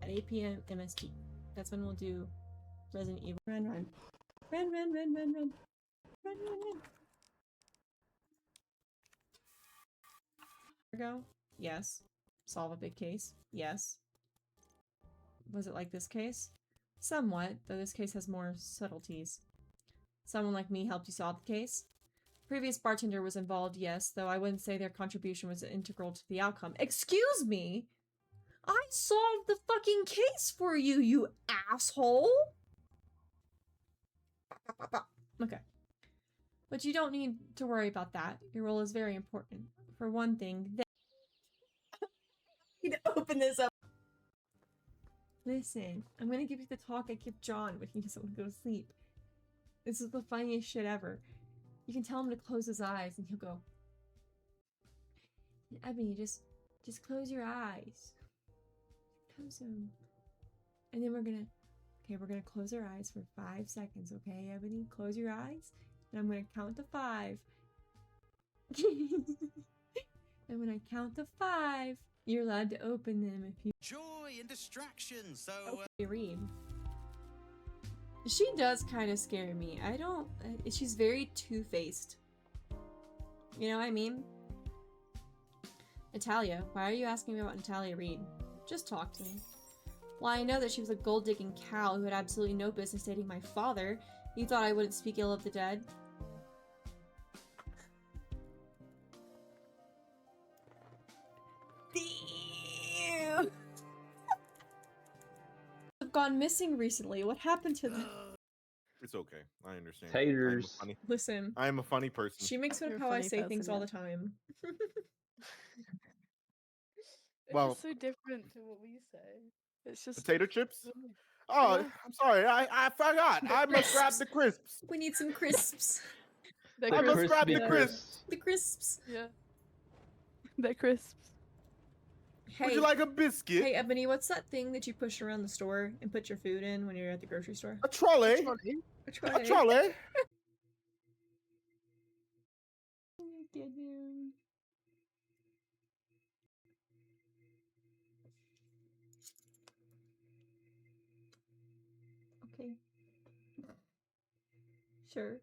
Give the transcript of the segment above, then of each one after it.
at 8 p.m. MST. That's when we'll do Resident Evil. Run, run. Run, run, run, run, run. Run, run, run. Go? Yes. Solve a big case? Yes. Was it like this case? Somewhat, though this case has more subtleties. Someone like me helped you solve the case? Previous bartender was involved, yes, though I wouldn't say their contribution was integral to the outcome. Excuse me? I solved the fucking case for you, you asshole! Okay. But you don't need to worry about that. Your role is very important. For one thing, I need to open this up. Listen, I'm gonna give you the talk I give John when he doesn't want to go to sleep. This is the funniest shit ever. You can tell him to close his eyes and he'll go, Ebony, just close your eyes. Close them. And then we're gonna close our eyes for 5 seconds, okay, Ebony? Close your eyes. And I'm gonna count to 5. And when I count to 5, you're allowed to open them if you joy and distraction. So read. She does kind of scare me. I don't. She's very two-faced. You know what I mean? Natalia, why are you asking me about Natalia Reed? Just talk to me. Well, I know that she was a gold-digging cow who had absolutely no business dating my father. You thought I wouldn't speak ill of the dead? Damn! Have gone missing recently. What happened to them? It's okay. I understand. Haters. Listen. I am a funny person. She makes fun of how I say things all the time. Well, it's so different to what we say. It's just potato chips? Oh, yeah. I'm sorry. I forgot. I must grab the crisps. We need some crisps. I must grab the crisps. The crisps. Yeah. The crisps. Hey, would you like a biscuit? Hey, Ebony, what's that thing that you push around the store and put your food in when you're at the grocery store? A trolley. A trolley. A trolley. Get him. Okay. Sure.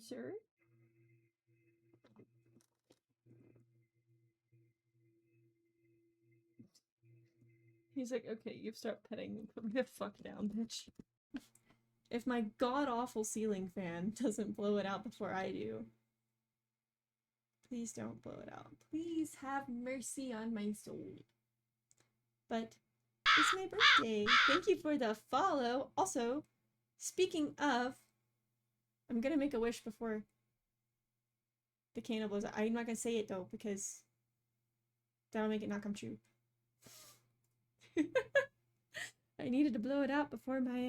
Sure. He's like, okay, you start petting and put me the fuck down, bitch. If my god-awful ceiling fan doesn't blow it out before I do. Please don't blow it out. Please have mercy on my soul. But it's my birthday. Thank you for the follow. Also, speaking of, I'm gonna make a wish before the candle blows out. I'm not gonna say it though, because that'll make it not come true. I needed to blow it out before my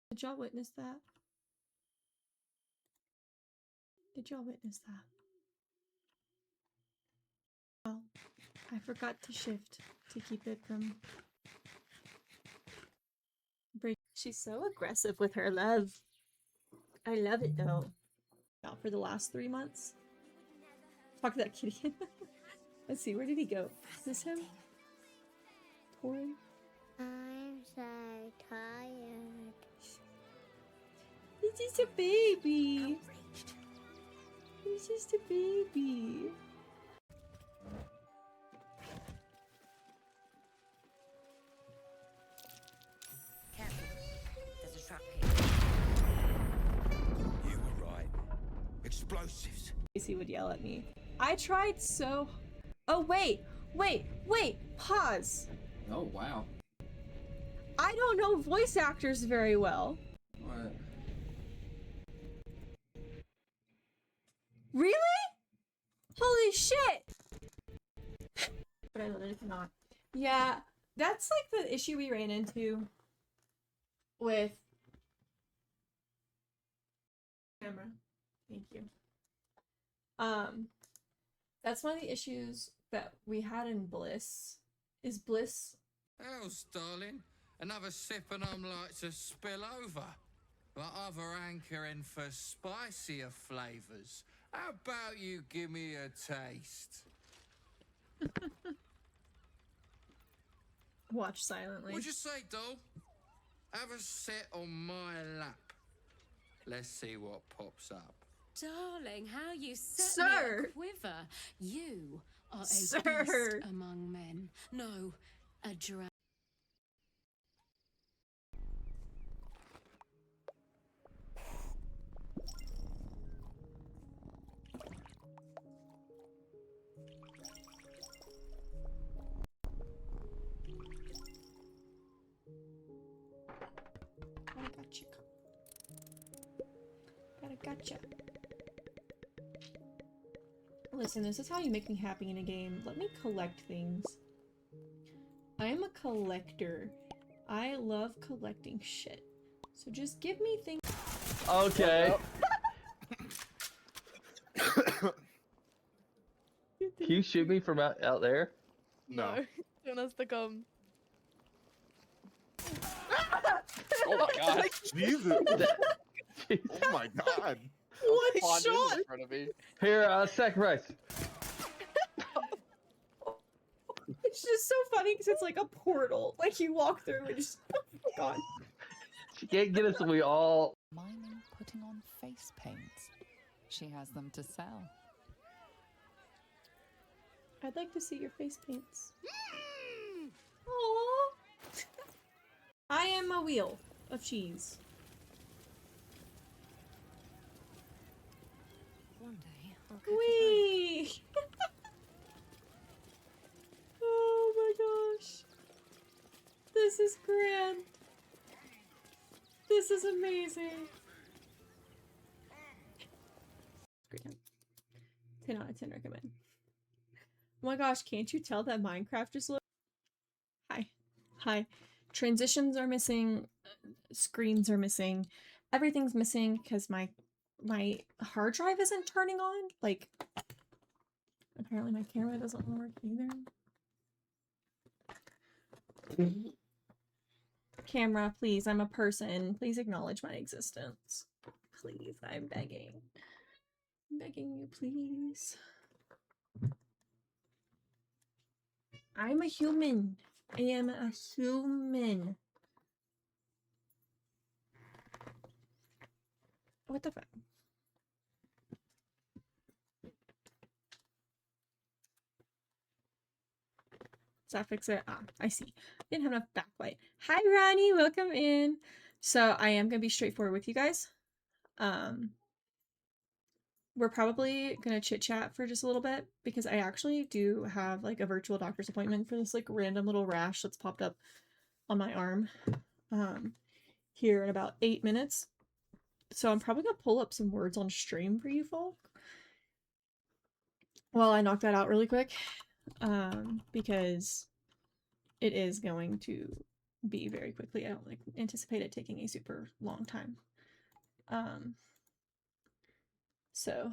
Did y'all witness that? Did y'all witness that? Well, I forgot to shift to keep it from break. She's so aggressive with her love. I love it though. Not for the last 3 months. Talk to that kitty. Let's see, where did he go? Is this him? Torin? I'm so tired. He's just a baby. He's just a baby. There's a trap here. you were right. Explosives. He would yell at me. I tried so... Oh, wait! Pause! Oh, wow. I don't know voice actors very well. What? Really? Holy shit! But I literally cannot. Yeah, that's like the issue we ran into with camera. Thank you. That's one of the issues that we had in Bliss. Is Bliss... Else, darling, another sip and I'm like to spill over. But other hankering for spicier flavours. How about you give me a taste? Watch silently. What'd you say, doll? Have a sit on my lap. Let's see what pops up. Darling, how you set Sir. me a quiver. You are a Sir. beast among men. No, a dragon. I gotcha. Gotcha. Listen, this is how you make me happy in a game. Let me collect things. I am a collector. I love collecting shit. So just give me things. Okay. Can you shoot me from out there? No. Don't us to come. Oh my god. Jesus. Oh my god. One Spawned in shot! in front of me. Here, sacrifice. It's just so funny because it's like a portal. Like you walk through and just. Oh my god. She can't get us. We all. Mining putting on face paints. She has them to sell. I'd like to see your face paints. Aww. I am a wheel of cheese. One day, I'll cook you Whee! Oh my gosh. This is grand. This is amazing. 10 out of 10 recommend. Oh my gosh, can't you tell that Minecraft just look? Hi. Transitions are missing, screens are missing, everything's missing because my hard drive isn't turning on. Like, apparently my camera doesn't work either. Camera, please, I'm a person. Please acknowledge my existence. Please, I'm begging. I'm begging you, please. I'm a human. I am a human. What the fuck? Does that fix it? Ah, I see. Didn't have enough backlight. Hi, Ronnie. Welcome in. So I am going to be straightforward with you guys. We're probably going to chit chat for just a little bit because I actually do have like a virtual doctor's appointment for this like random little rash that's popped up on my arm here in about 8 minutes. So I'm probably going to pull up some words on stream for you folk while I knock that out really quick because it is going to be very quickly. I don't like anticipate it taking a super long time. So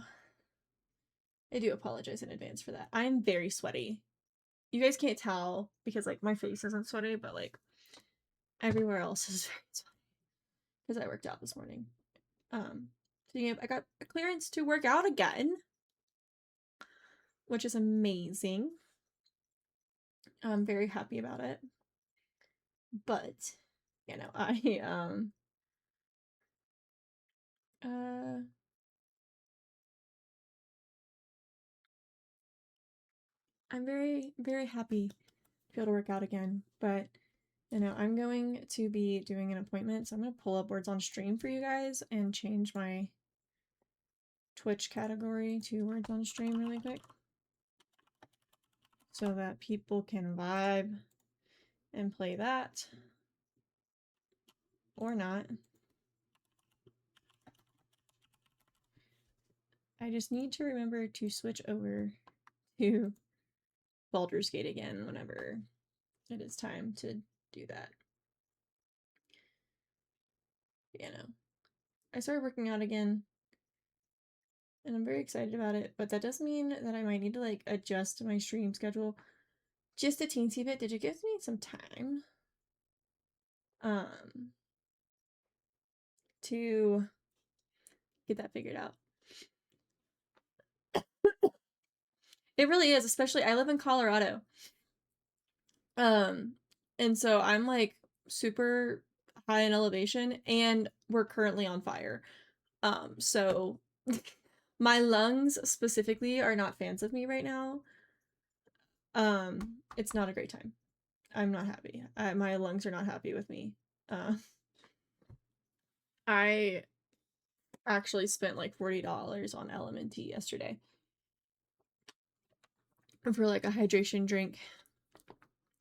I do apologize in advance for that. I'm very sweaty. You guys can't tell because like my face isn't sweaty, but like everywhere else is very sweaty because I worked out this morning. So yeah, I got a clearance to work out again, which is amazing. I'm very happy about it. But you know, I'm very, very happy to be able to work out again, but you know, I'm going to be doing an appointment, so I'm going to pull up words on stream for you guys and change my Twitch category to words on stream really quick so that people can vibe and play that or not. I just need to remember to switch over to Baldur's Gate again whenever it is time to do that. You know, I started working out again and I'm very excited about it, but that does mean that I might need to like adjust my stream schedule just a teensy bit. Did you give me some time to get that figured out? It really is, especially I live in Colorado. And so I'm like super high in elevation and we're currently on fire. So my lungs specifically are not fans of me right now. It's not a great time. I'm not happy. My lungs are not happy with me. I actually spent like $40 on LMNT yesterday for like a hydration drink.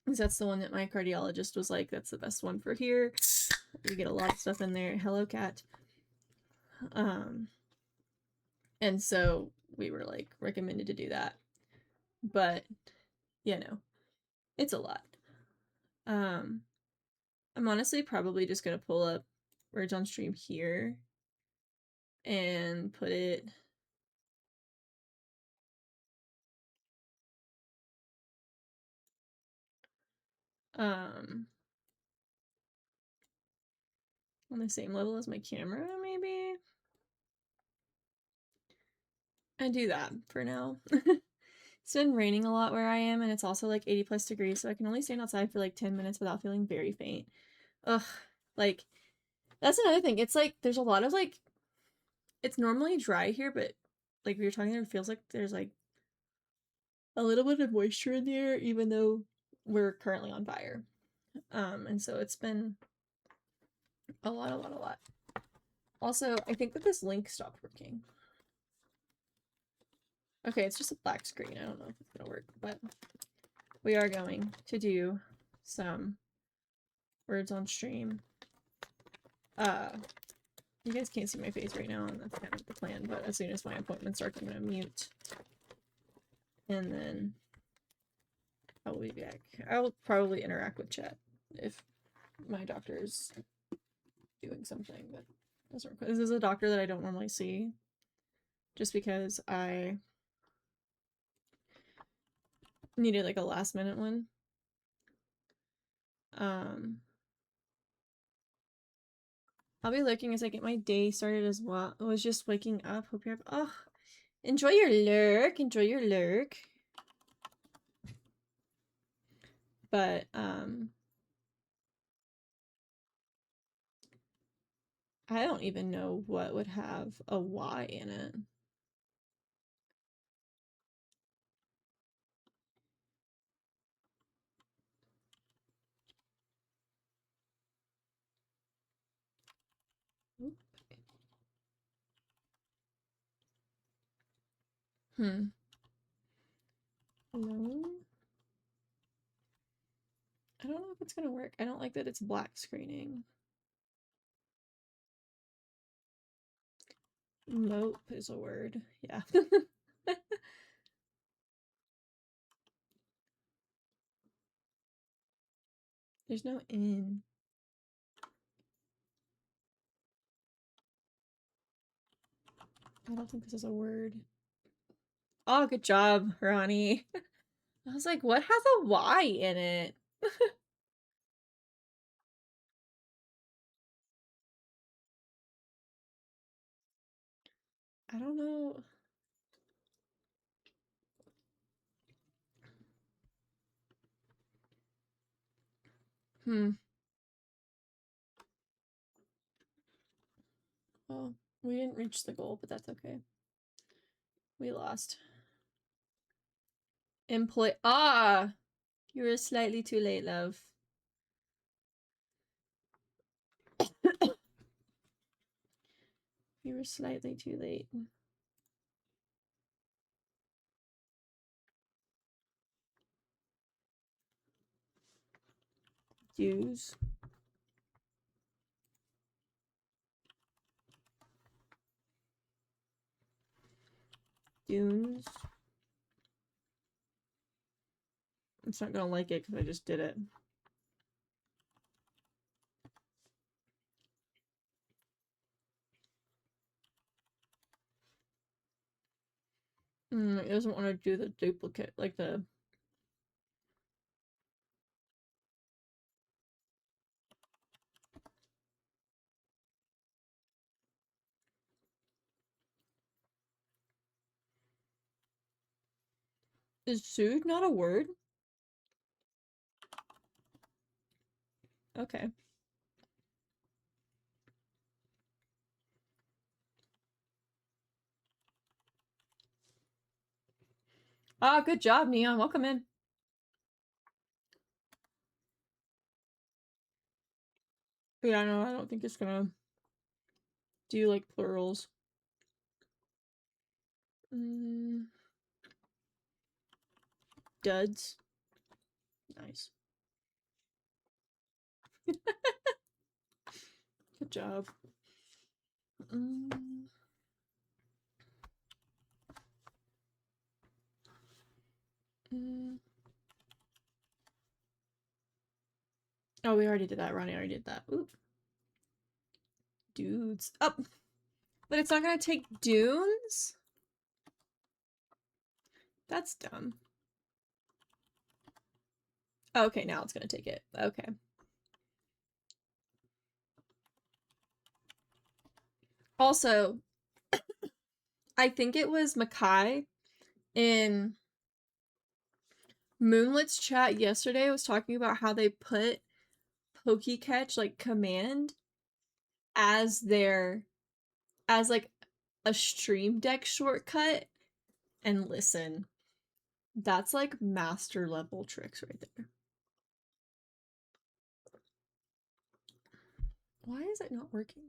Because that's the one that my cardiologist was like, that's the best one for here. You get a lot of stuff in there. Hello, cat. And so we were like recommended to do that. But, you know, it's a lot. I'm honestly probably just gonna pull up Words on Stream here and put it on the same level as my camera, maybe? And do that for now. It's been raining a lot where I am, and it's also like 80 plus degrees, so I can only stand outside for like 10 minutes without feeling very faint. Ugh, like, that's another thing. It's like, there's a lot of like, it's normally dry here, but like we were talking there, it feels like there's like a little bit of moisture in the air, even though we're currently on fire. And so it's been a lot. Also, I think that this link stopped working. Okay, it's just a black screen. I don't know if it's gonna work, but we are going to do some words on stream. You guys can't see my face right now, and that's kind of the plan, but as soon as my appointment starts, I'm gonna mute. And then I will be back. I'll probably interact with chat if my doctor's doing something, but doesn't require. This is a doctor that I don't normally see, just because I needed like a last minute one. I'll be lurking as I get my day started as well. I was just waking up. Hope you're oh, enjoy your lurk. Enjoy your lurk. But I don't even know what would have a Y in it. Oop. Hello? I don't know if it's gonna work. I don't like that it's black screening. Mope is a word. Yeah. There's no N. I don't think this is a word. Oh, good job, Ronnie. I was like, what has a Y in it? I don't know. Well, we didn't reach the goal, but that's okay. We lost. Employ. Ah! You were slightly too late, love. You were slightly too late. Dues. Dunes. It's not gonna like it because I just did it. It doesn't want to do the duplicate, like the... Is sued not a word? Okay. Ah, good job, Neon. Welcome in. Yeah, no, I don't think it's gonna do like plurals. Duds. Nice. Good job. Oh, we already did that. Ronnie already did that. Oop. Dudes. Up. Oh, but it's not gonna take dunes? That's dumb. Oh, okay, now it's gonna take it. Okay. Also, I think it was Makai in Moonlit's chat yesterday was talking about how they put PokeCatch like command as like a Stream Deck shortcut. And listen, that's like master level tricks right there. Why is it not working?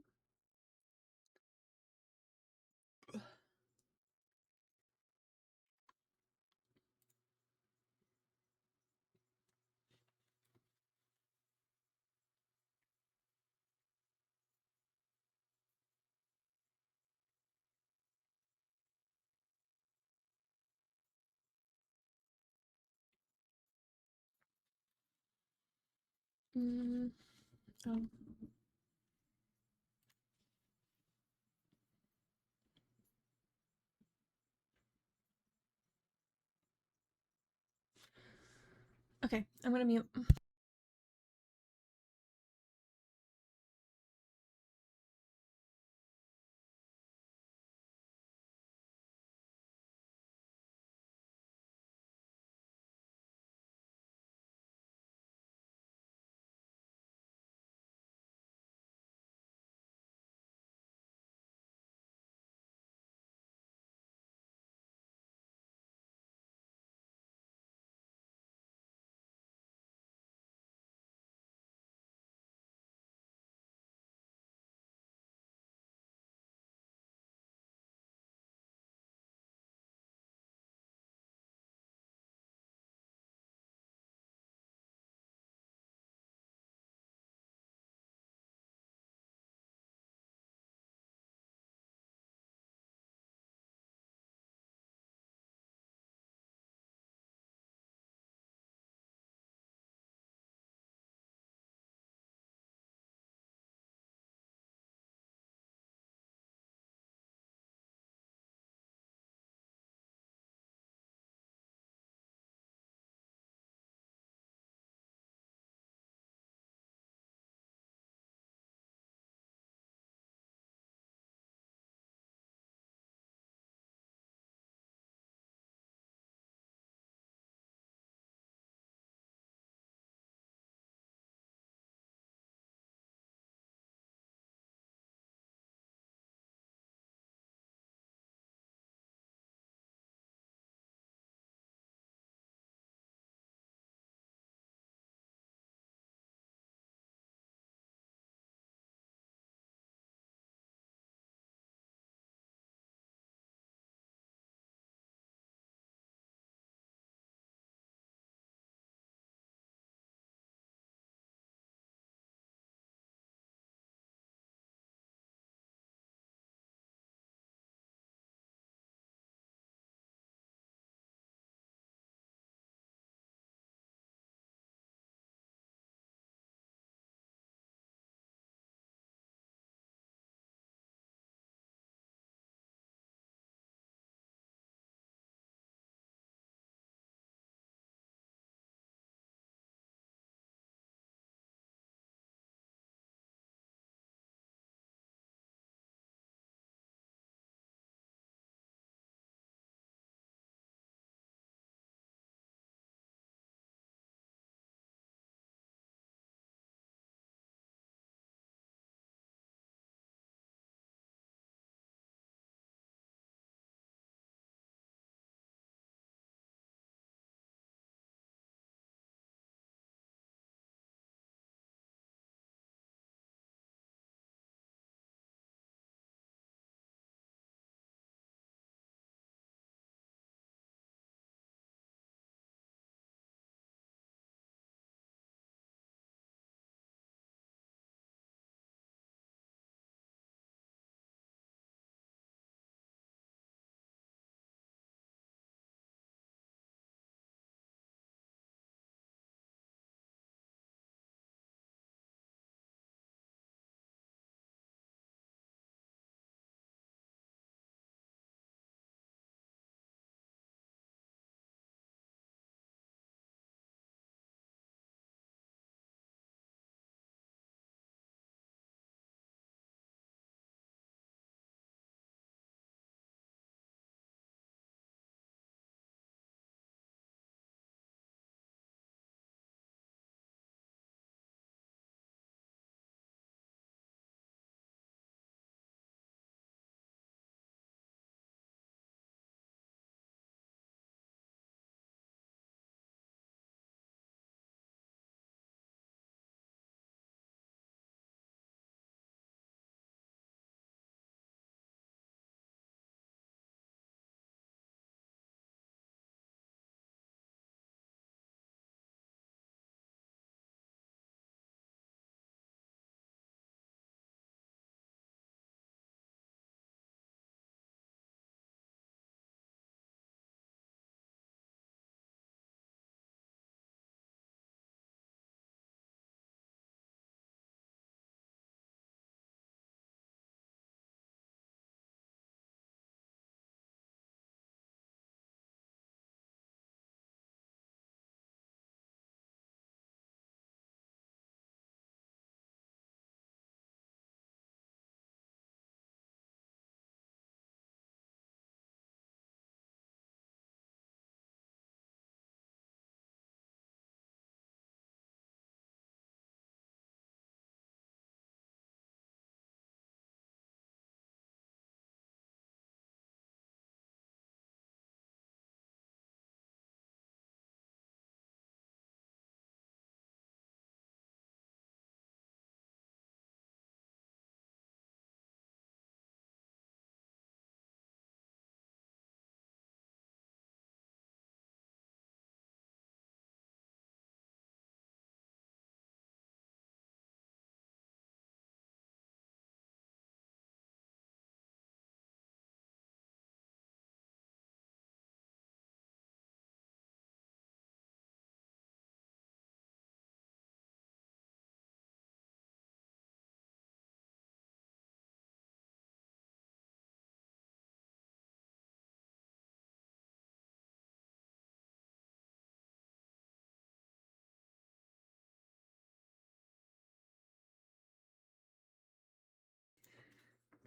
Oh. Okay, I'm gonna mute.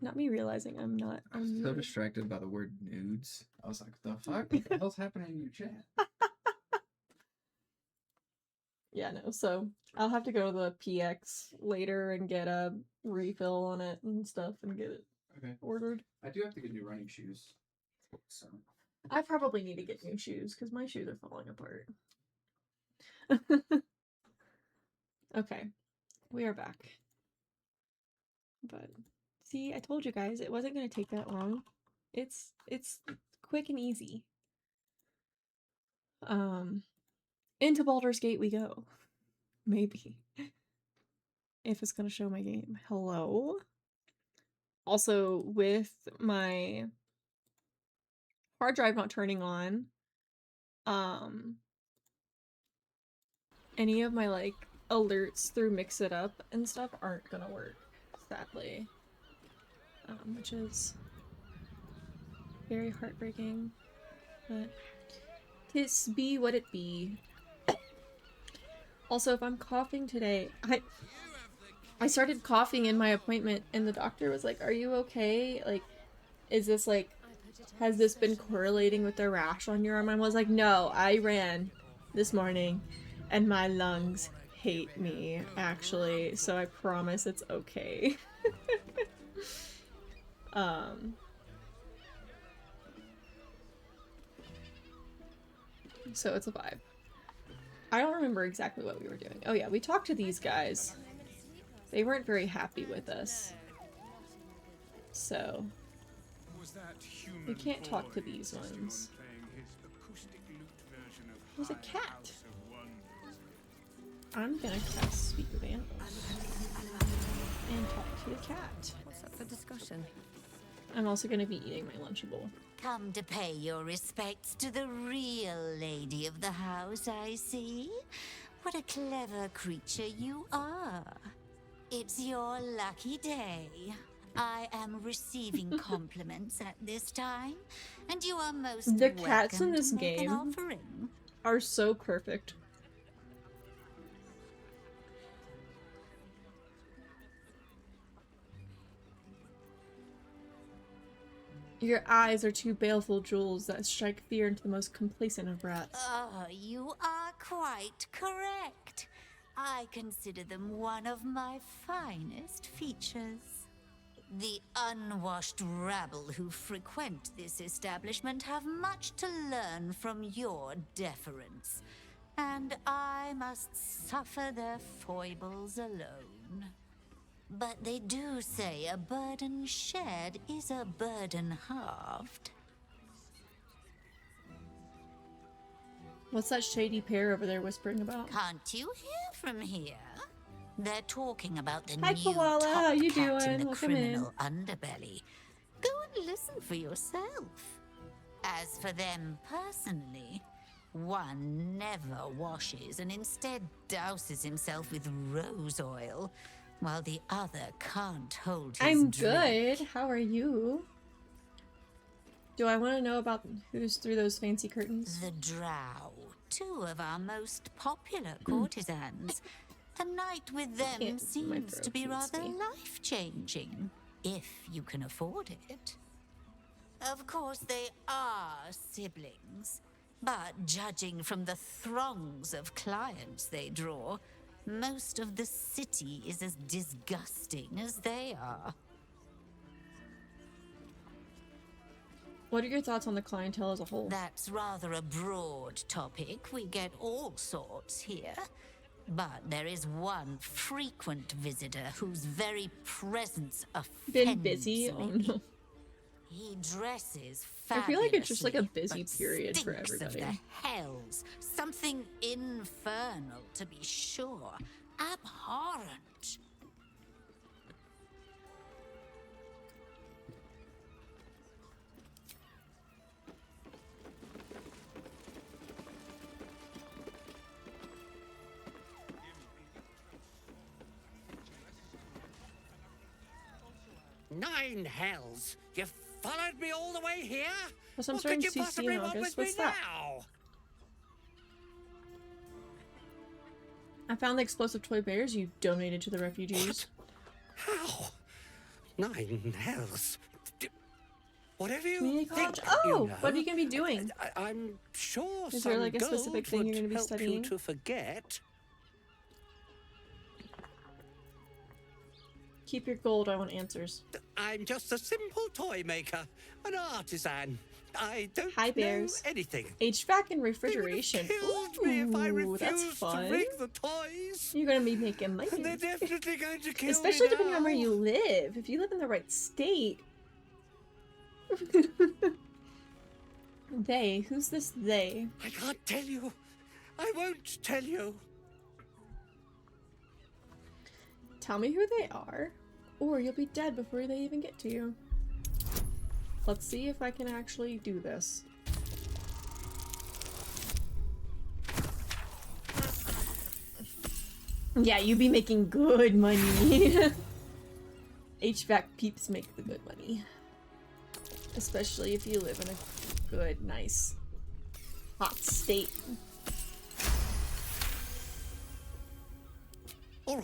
Not me realizing I'm not. I was so unmuted. distracted by the word nudes. I was like, the fuck? What the hell's happening in your chat? Yeah, no. So I'll have to go to the PX later and get a refill on it and stuff and get it Okay. ordered. I do have to get new running shoes. So I probably need to get new shoes because my shoes are falling apart. Okay, we are back. But see, I told you guys it wasn't gonna take that long. It's quick and easy. Into Baldur's Gate we go. Maybe. If it's gonna show my game. Hello? Also, with my hard drive not turning on, any of my, like, alerts through Mix It Up and stuff aren't gonna work, sadly. Which is very heartbreaking, but 'tis be what it be. Also, if I'm coughing today, I started coughing in my appointment and the doctor was like, are you okay? Like, is this like, has this been correlating with the rash on your arm? I was like, no, I ran this morning and my lungs hate me, actually, so I promise it's okay. So it's a vibe. I don't remember exactly what we were doing. Oh yeah, we talked to these guys. They weren't very happy with us. So we can't talk to these ones. There's a cat. I'm gonna cast Speak with Animals and talk to the cat. What's up for discussion? I'm also gonna be eating my Lunchable. Come to pay your respects to the real lady of the house, I see. What a clever creature you are. It's your lucky day. I am receiving compliments at this time, and you are most The cats in welcome this to make an game offering. are so perfect. Your eyes are two baleful jewels that strike fear into the most complacent of rats. Oh, you are quite correct. I consider them one of my finest features. The unwashed rabble who frequent this establishment have much to learn from your deference, and I must suffer their foibles alone. But they do say a burden shared is a burden halved. What's that shady pair over there whispering about? Can't you hear from here? They're talking about the Hi, new Koala. top How you cat doing? in the Welcome in. criminal underbelly. Go and listen for yourself. As for them personally, one never washes and instead douses himself with rose oil, while the other can't hold his I'm drink. good. How are you? Do I want to know about who's through those fancy curtains? The Drow, two of our most popular courtesans. A night with them My seems throat to be hurts rather me. life-changing, if you can afford it. Of course, they are siblings, but judging from the throngs of clients they draw, most of the city is as disgusting as they are. What are your thoughts on the clientele as a whole? That's rather a broad topic. We get all sorts here. But there is one frequent visitor whose very presence offends Been busy? me. Oh no. He dresses I feel like it's just like a fabulously, busy but period for stinks everybody. Of the hells. Something infernal, to be sure. Abhorrent. Nine hells! You've followed me all the way here? Plus, I'm What starting could you CC possibly in want August. with me What's that? now? I found the explosive toy bears you donated to the refugees. How? Nine hells. Whatever you Community think, college? Oh, you know, what are you gonna be doing? I'm sure Is some there, like, a gold specific thing would you're gonna be help studying? you to forget. Keep your gold. I want answers. I'm just a simple toy maker, an artisan. I don't Hi, know bears. anything. HVAC and refrigeration. Killed me if I Ooh, that's refused fun. to rig the toys. You're gonna be making money. And they're definitely going to kill Especially me depending on where now. you live. If you live in the right state. They. Who's this they? I can't tell you. I won't tell you. Tell me who they are, or you'll be dead before they even get to you. Let's see if I can actually do this. Yeah, you be making good money. HVAC peeps make the good money. Especially if you live in a good, nice, hot state. All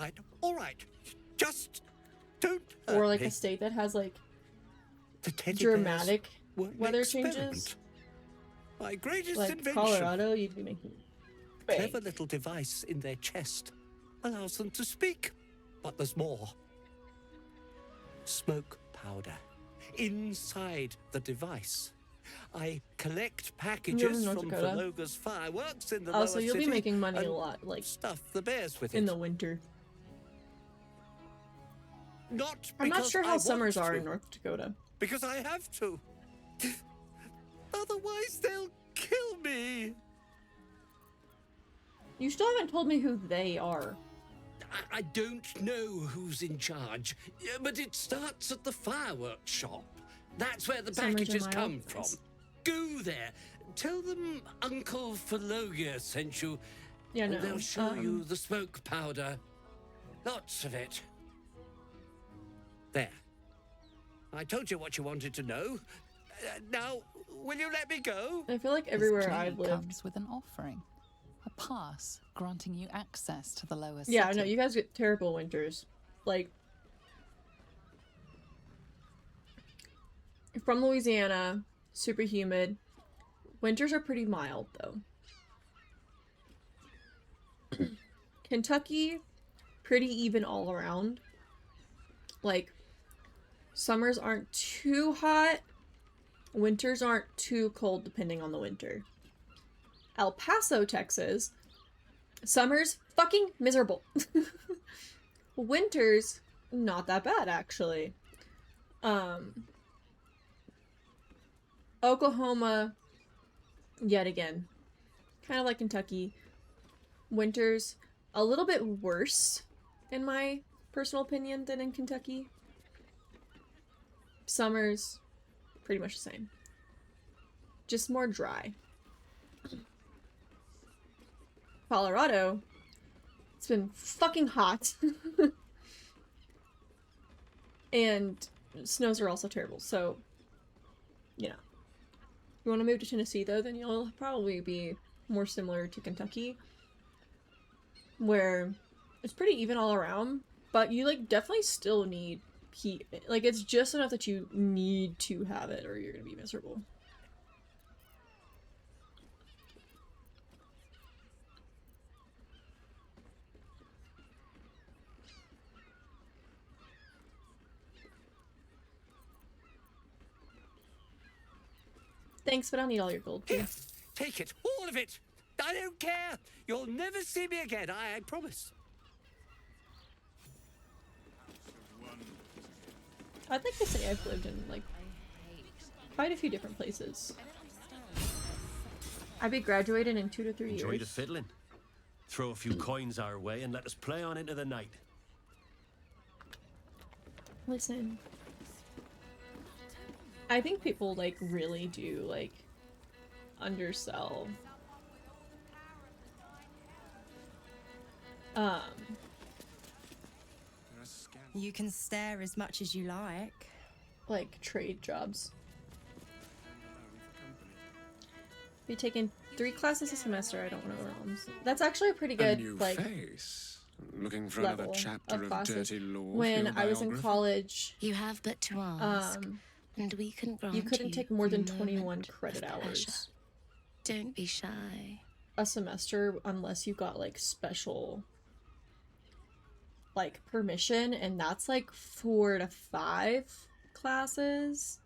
right. Just don't hurt Or like me. a state that has like The teddy dramatic bears were an weather experiment. changes. My greatest Like invention. Colorado, you'd be making Clever little device in their chest allows them to speak. But there's more. Smoke powder inside the device. I collect packages North from Dakota. Faloga's fireworks in the Oh, lower so you'll be city making money a and lot, like stuff the bears with in it. the winter. Not I'm not because sure I how want summers are to, in North Dakota. because I have to. Otherwise, they'll kill me. You still haven't told me who they are. I don't know who's in charge, but it starts at the fireworks shop. That's where the Summers packages are mild. come from. Nice. Go there. Tell them Uncle Faloga sent you. Yeah, and no. they'll show you the smoke powder. Lots of it. There. I told you what you wanted to know. Now, will you let me go? I feel like This everywhere tree I've lived. comes with an offering, a pass granting you access to the lower Yeah, city. no, you guys get terrible winters. Like, from Louisiana, super humid. Winters are pretty mild, though. Kentucky, pretty even all around. Like, summers aren't too hot. Winters aren't too cold, depending on the winter. El Paso, Texas, summers fucking miserable. Winters, not that bad, actually. Oklahoma, yet again, kind of like Kentucky. Winters, a little bit worse, in my personal opinion, than in Kentucky. Summers, pretty much the same. Just more dry. Colorado, it's been fucking hot. And snows are also terrible, so, you know. If you want to move to Tennessee, though, then you'll probably be more similar to Kentucky, where it's pretty even all around, but you, like, definitely still need heat. Like, it's just enough that you need to have it, or you're gonna be miserable. Thanks, but I'll need all your gold, too. Here, take it, all of it. I don't care. You'll never see me again, I promise. I'd like to say I've lived in, like, quite a few different places. I'd be graduating in 2 to 3 Enjoy the years. fiddling. Throw a few coins our way and let us play on into the night. Listen. I think people, like, really do, like, undersell. You can stare as much as you like. Trade jobs. Be taking 3 classes a semester. I don't know the realms. That's actually a pretty good, A new like, face. Looking for another level chapter of of classes. dirty law. When for your I was in biography? college, You have but to ask, and we can grant you couldn't take more a than moment 21 credit of pleasure. hours Don't be shy. a semester unless you got like special like permission, and that's like 4 to 5 classes.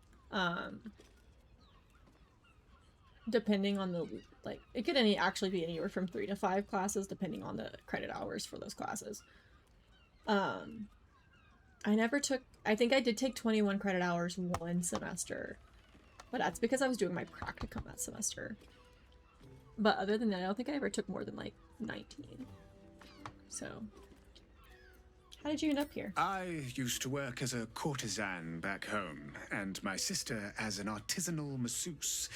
Depending on the like, it could actually be anywhere from 3 to 5 classes depending on the credit hours for those classes. I never took, I think I did take 21 credit hours one semester, but that's because I was doing my practicum that semester. But other than that, I don't think I ever took more than like 19. So how did you end up here? I used to work as a courtesan back home, and my sister as an artisanal masseuse.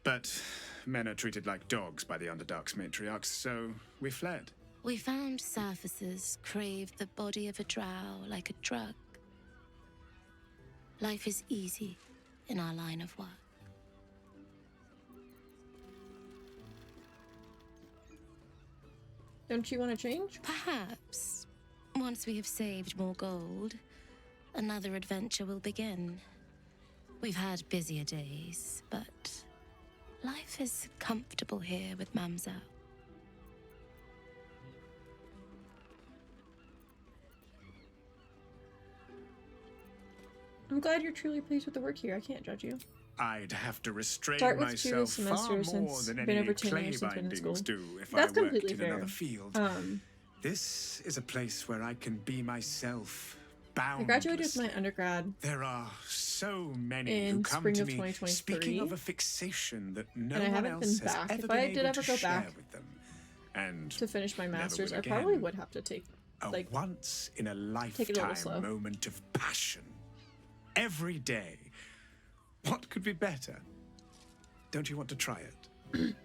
But men are treated like dogs by the Underdark's matriarchs, so we fled. We found surfaces craved the body of a drow like a drug. Life is easy in our line of work. Don't you want to change? Perhaps. Once we have saved more gold, another adventure will begin. We've had busier days, but life is comfortable here with Mamza. I'm glad you're truly pleased with the work here. I can't judge you. I'd have to restrain Start with 2 myself far semesters more since than been any over 10 clay years since been in school. bindings do if That's I worked completely in fair. another field. This is a place where I can be myself, I graduated with my undergrad There are so many who in come spring to of me 2023, speaking of a fixation that no and I one haven't else been has back. ever If been I able did ever to go share back with them. And to finish my never master's, will I probably again. would have to take A like once in a it a little lifetime slow. moment of passion. Every day. What could be better? Don't you want to try it?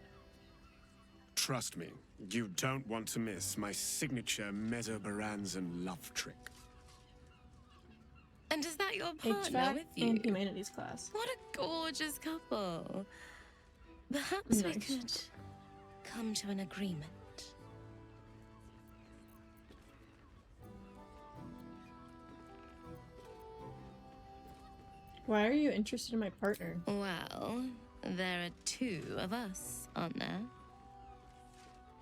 Trust me, you don't want to miss my signature Mesobaranzan love trick. And is that your partner HVAC with you? and humanities class. What a gorgeous couple. Perhaps we Nice. could come to an agreement. Why are you interested in my partner? Well, there are 2 of us, aren't there?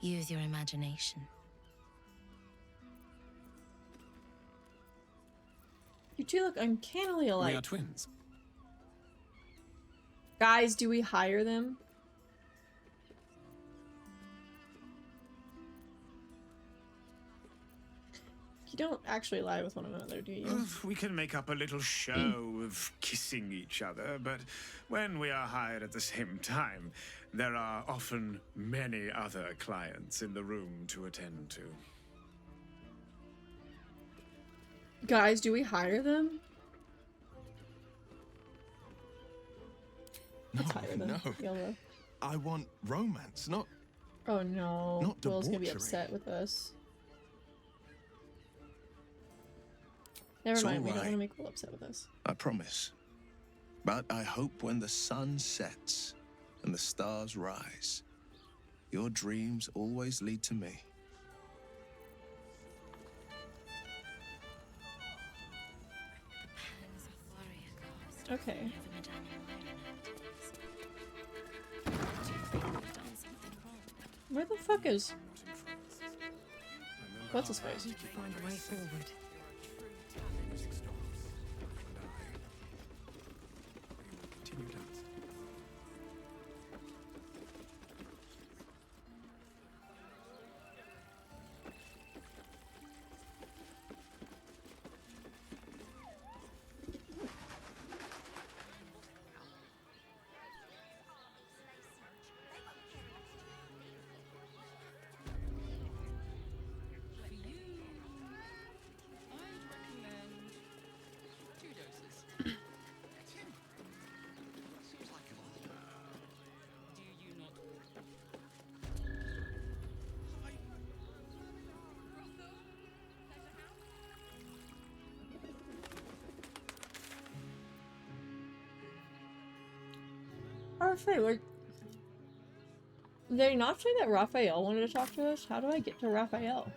Use your imagination. You two look uncannily alike. We are twins. Guys, do we hire them? You don't actually lie with one another, do you? We can make up a little show of kissing each other, but when we are hired at the same time, there are often many other clients in the room to attend to. Guys, do we hire them? Let's hire them. YOLO. I want romance, not... Oh no. Not Will's gonna be debauchery. upset with us. Never It's mind, all we don't right. want to make Will upset with us. I promise. But I hope when the sun sets and the stars rise, your dreams always lead to me. Okay. Where the fuck is... What's his face? Find a way forward. Raphael, did they not say that Raphael wanted to talk to us? How do I get to Raphael?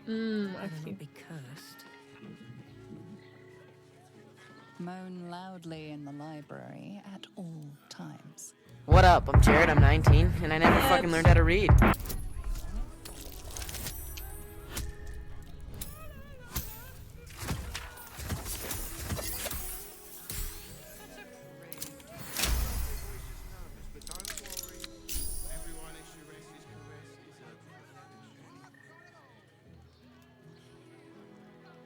I Better see. not be cursed. Moan loudly in the library at all times. What up? I'm Jared, I'm 19, and I never fucking learned how to read.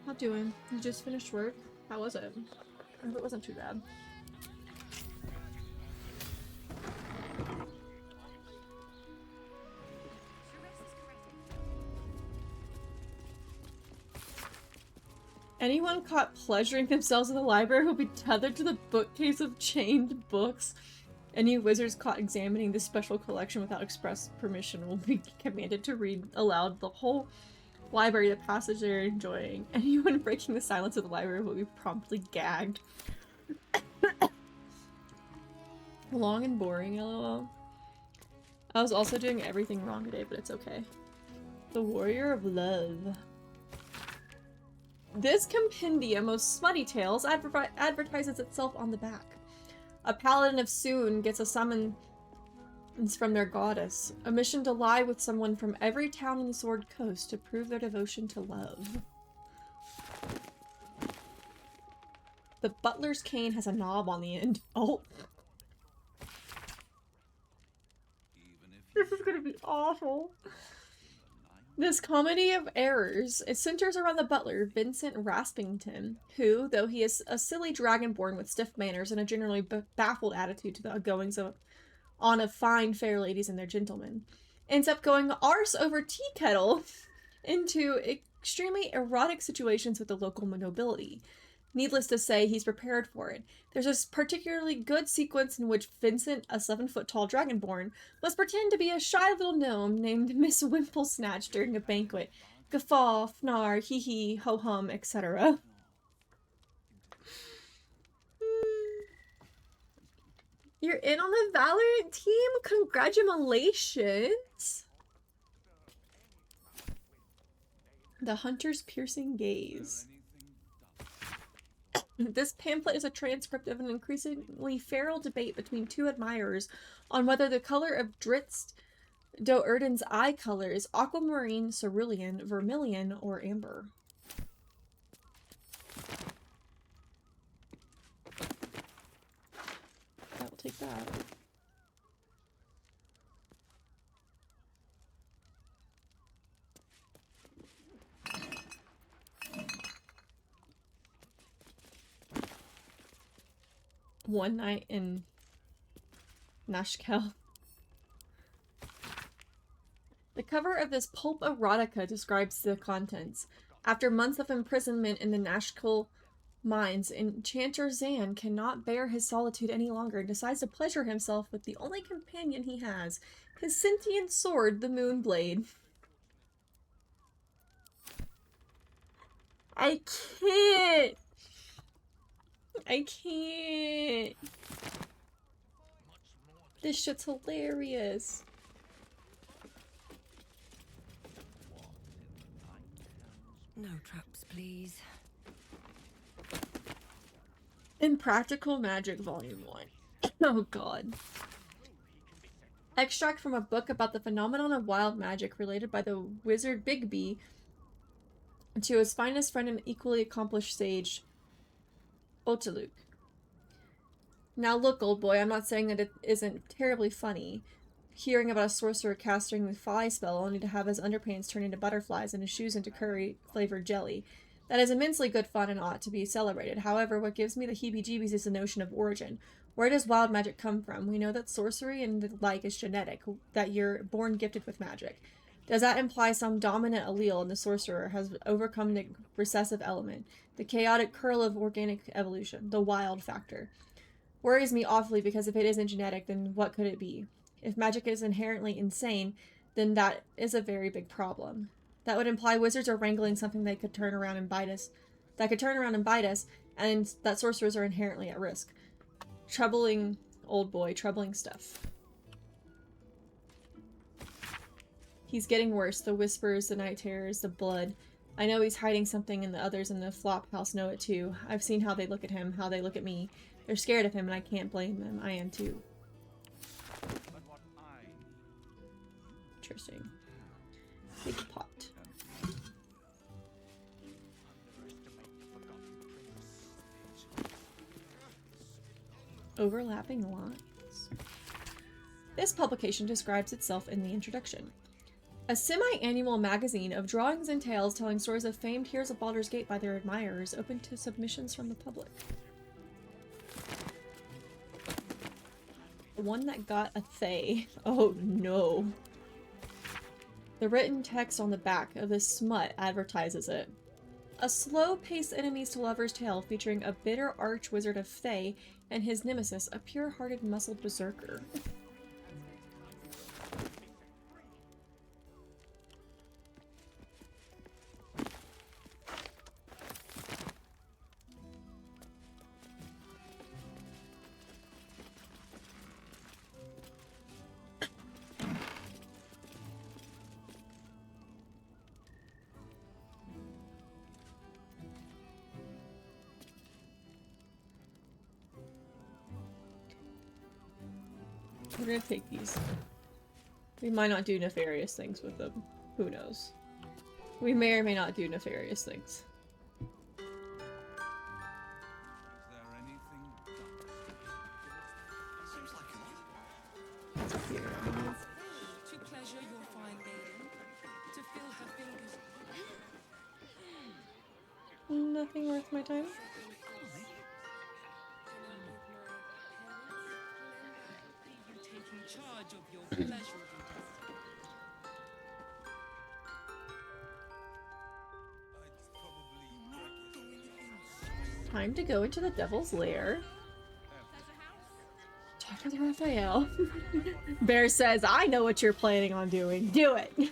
How doing? You just finished work? How was it? I hope it wasn't too bad. Anyone caught pleasuring themselves in the library will be tethered to the bookcase of chained books. Any wizards caught examining this special collection without express permission will be commanded to read aloud the whole library, the passage they're enjoying. Anyone breaking the silence of the library will be promptly gagged. Long and boring, lol. I was also doing everything wrong today, but it's okay. The Warrior of Love. This compendium of smutty tales advertises itself on the back. A paladin of Soon gets a summons from their goddess. A mission to lie with someone from every town in the Sword Coast to prove their devotion to love. The butler's cane has a knob on the end. Oh. This is gonna be awful. This comedy of errors, it centers around the butler, Vincent Raspington, who, though he is a silly dragonborn with stiff manners and a generally baffled attitude to the goings on of fine fair ladies and their gentlemen, ends up going arse over tea kettle into extremely erotic situations with the local nobility. Needless to say, he's prepared for it. There's a particularly good sequence in which Vincent, a 7-foot-tall dragonborn, must pretend to be a shy little gnome named Miss Wimplesnatch during a banquet. Guffaw, fnar, hee-hee, ho-hum, etc. You're in on the Valorant team? Congratulations! The Hunter's Piercing Gaze. This pamphlet is a transcript of an increasingly feral debate between two admirers on whether the color of Dritz Do'Urden's eye color is aquamarine, cerulean, vermilion, or amber. I will take that. One night in Nashkel. The cover of this pulp erotica describes the contents. After months of imprisonment in the Nashkel mines, Enchanter Zan cannot bear his solitude any longer and decides to pleasure himself with the only companion he has, his sentient sword, the Moonblade. I can't! I can't. This shit's hilarious. No traps, please. Impractical Magic Volume 1. Oh god. Extract from a book about the phenomenon of wild magic related by the wizard Bigby to his finest friend and equally accomplished sage, Otaluk. Now look, old boy, I'm not saying that it isn't terribly funny. Hearing about a sorcerer casting the fly spell only to have his underpants turn into butterflies and his shoes into curry-flavored jelly. That is immensely good fun and ought to be celebrated. However, what gives me the heebie-jeebies is the notion of origin. Where does wild magic come from? We know that sorcery and the like is genetic, that you're born gifted with magic. Does that imply some dominant allele in the sorcerer has overcome the recessive element, the chaotic curl of organic evolution, the wild factor? Worries me awfully because if it isn't genetic, then what could it be? If magic is inherently insane, then that is a very big problem. That would imply wizards are wrangling something that could turn around and bite us. And that sorcerers are inherently at risk. Troubling, old boy, troubling stuff. He's getting worse. The whispers, the night terrors, the blood. I know he's hiding something and the others in the flop house know it too. I've seen how they look at him, how they look at me. They're scared of him and I can't blame them. I am too. Interesting. Big pot. Overlapping lines. This publication describes itself in the introduction. A semi-annual magazine of drawings and tales telling stories of famed heroes of Baldur's Gate by their admirers, open to submissions from the public. The one that got a Thay. Oh no. The written text on the back of this smut advertises it. A slow-paced enemies to lovers tale featuring a bitter arch-wizard of Thay and his nemesis, a pure-hearted muscled berserker. We're gonna take these. We might not do nefarious things with them. Who knows? We may or may not do nefarious things. To pleasure your fine lady, to feel her fingers. Nothing worth my time. Taking charge of your pleasure. Time to go into the devil's lair. Talk to the Raphael. Bear says, I know what you're planning on doing. Do it. Is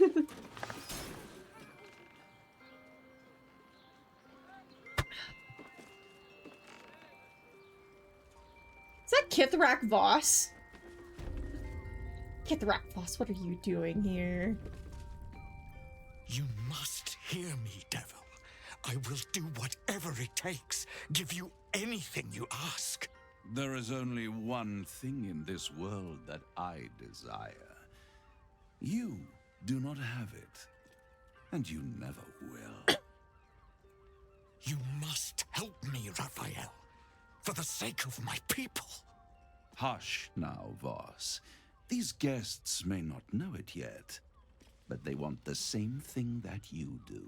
that Kithrak Voss? Kithrak Voss, what are you doing here? You must hear me, devil. I will do whatever it takes. Give you anything you ask. There is only one thing in this world that I desire. You do not have it, and you never will. You must help me, Raphael, for the sake of my people. Hush now, Voss. These guests may not know it yet, but they want the same thing that you do.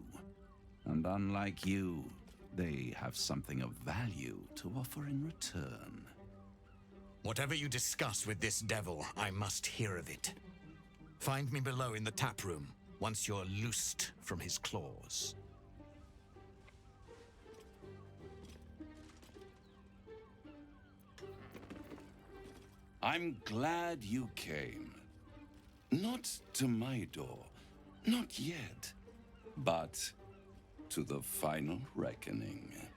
And unlike you, they have something of value to offer in return. Whatever you discuss with this devil, I must hear of it. Find me below in the tap room, once you're loosed from his claws. I'm glad you came. Not to my door, not yet, but to the final reckoning.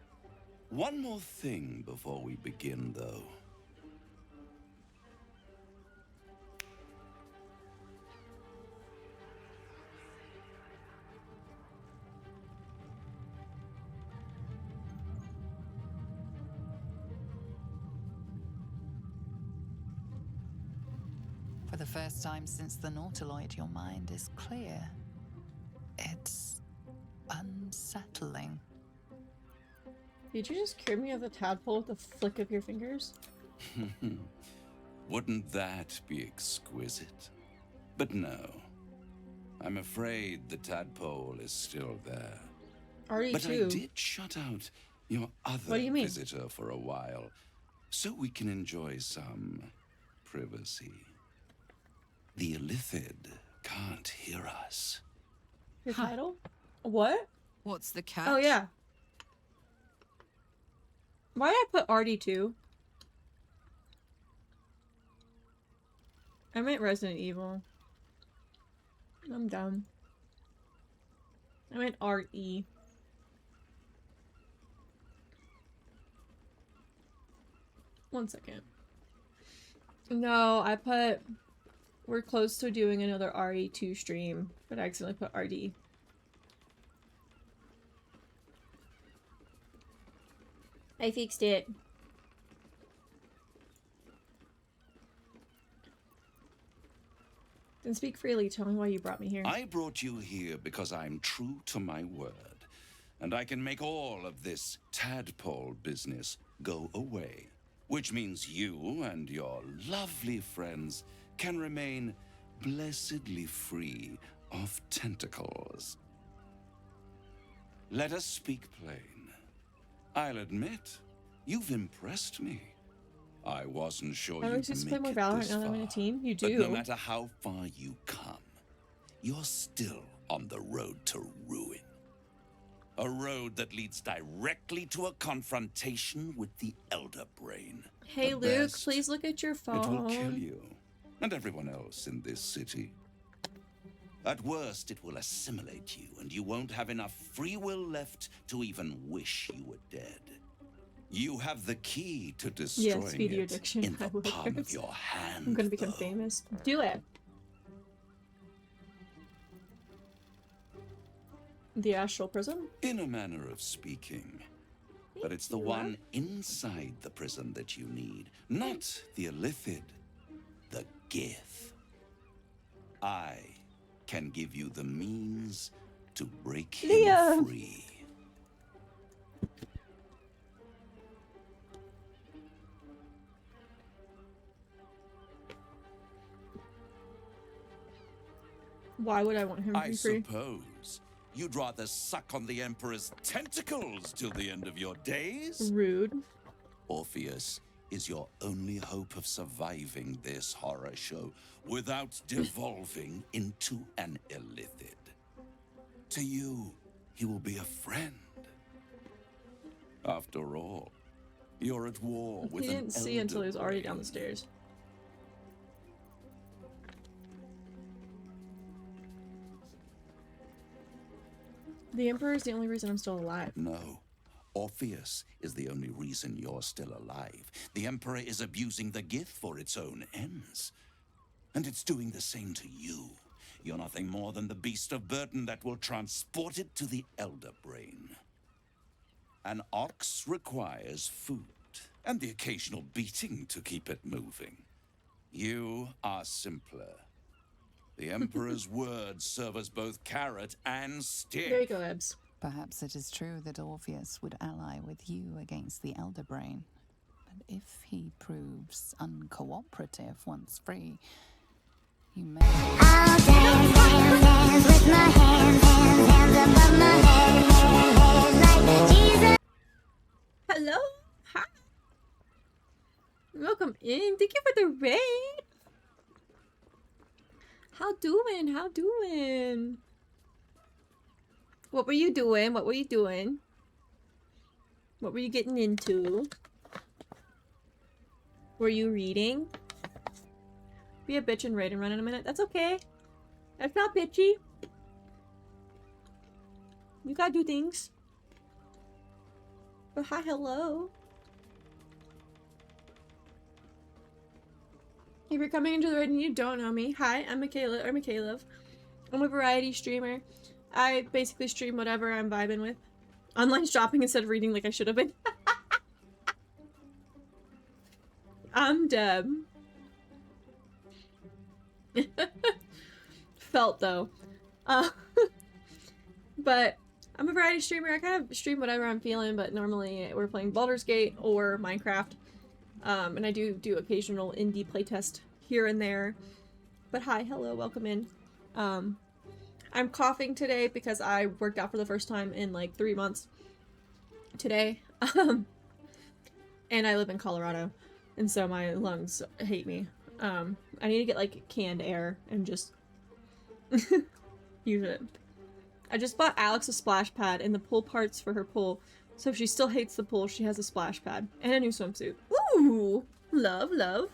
One more thing before we begin, though. For the first time since the Nautiloid, your mind is clear. It's unsettling. Did you just cure me of the tadpole with a flick of your fingers? Wouldn't that be exquisite? But no. I'm afraid the tadpole is still there. RD2. But I did shut out your What other do you mean? visitor for a while, so we can enjoy some privacy. The Illithid can't hear us. Your title? What? What's the catch? Oh, yeah. Why did I put RD2? I meant Resident Evil. I'm dumb. I meant RE. One second. No, I put... We're close to doing another RE2 stream, but I accidentally put RD. I fixed it. Then speak freely. Tell me why you brought me here. I brought you here because I'm true to my word. And I can make all of this tadpole business go away. Which means you and your lovely friends can remain blessedly free of tentacles. Let us speak plain. I'll admit, you've impressed me. I wasn't sure I you'd always used to play make more it Valorant this now that I'm in a far. team. You But do. no matter how far you come, you're still on the road to ruin. A road that leads directly to a confrontation with the Elder Brain. Hey At Luke, best, please look at your phone. it will kill you and everyone else in this city. At worst, it will assimilate you, and you won't have enough free will left to even wish you were dead. You have the key to destroying speedy it addiction. in the I would. palm of your hand. I'm gonna become famous. Do it. The astral prison? In a manner of speaking. But it's the you. one inside the prison that you need, not the illithid, the Gith. I can give you the means to break him free. Why would I want him to I be free? suppose you'd rather suck on the Emperor's tentacles till the end of your days? Rude. Orpheus is your only hope of surviving this horror show without devolving into an illithid. To you, he will be a friend. After all, you're at war with He an didn't see until he was elder already down the brain. stairs. The Emperor is the only reason I'm still alive. No. Orpheus is the only reason you're still alive. The Emperor is abusing the Gith for its own ends. And it's doing the same to you. You're nothing more than the beast of burden that will transport it to the Elder Brain. An ox requires food, and the occasional beating to keep it moving. You are simpler. The Emperor's words serve as both carrot and stick. There you go, Ebs. Perhaps it is true that Orpheus would ally with you against the Elder Brain. But if he proves uncooperative once free, you may... I'll dance, dance, dance with my hands, hands, hands above my head, head, head, like Jesus. Hello? Hi. Welcome in. Thank you for the raid. How doing? How doing? What were you doing? What were you doing? What were you getting into? Were you reading? Be a bitch and raid and run in a minute. That's okay. That's not bitchy. You gotta do things. But hi, hello. If you're coming into the raid and you don't know me, hi, I'm Michaela, or Michaela. I'm a variety streamer. I basically stream whatever I'm vibing with. Online shopping instead of reading like I should have been. I'm Deb. Felt though. But I'm a variety streamer. I kind of stream whatever I'm feeling, but normally we're playing Baldur's Gate or Minecraft. And I do occasional indie playtest here and there. But hi, hello, welcome in. I'm coughing today because I worked out for the first time in like 3 months today. And I live in Colorado, and so my lungs hate me. I need to get like canned air and just use it. I just bought Alex a splash pad and the pool parts for her pool. So if she still hates the pool, she has a splash pad and a new swimsuit. Ooh! Love, love.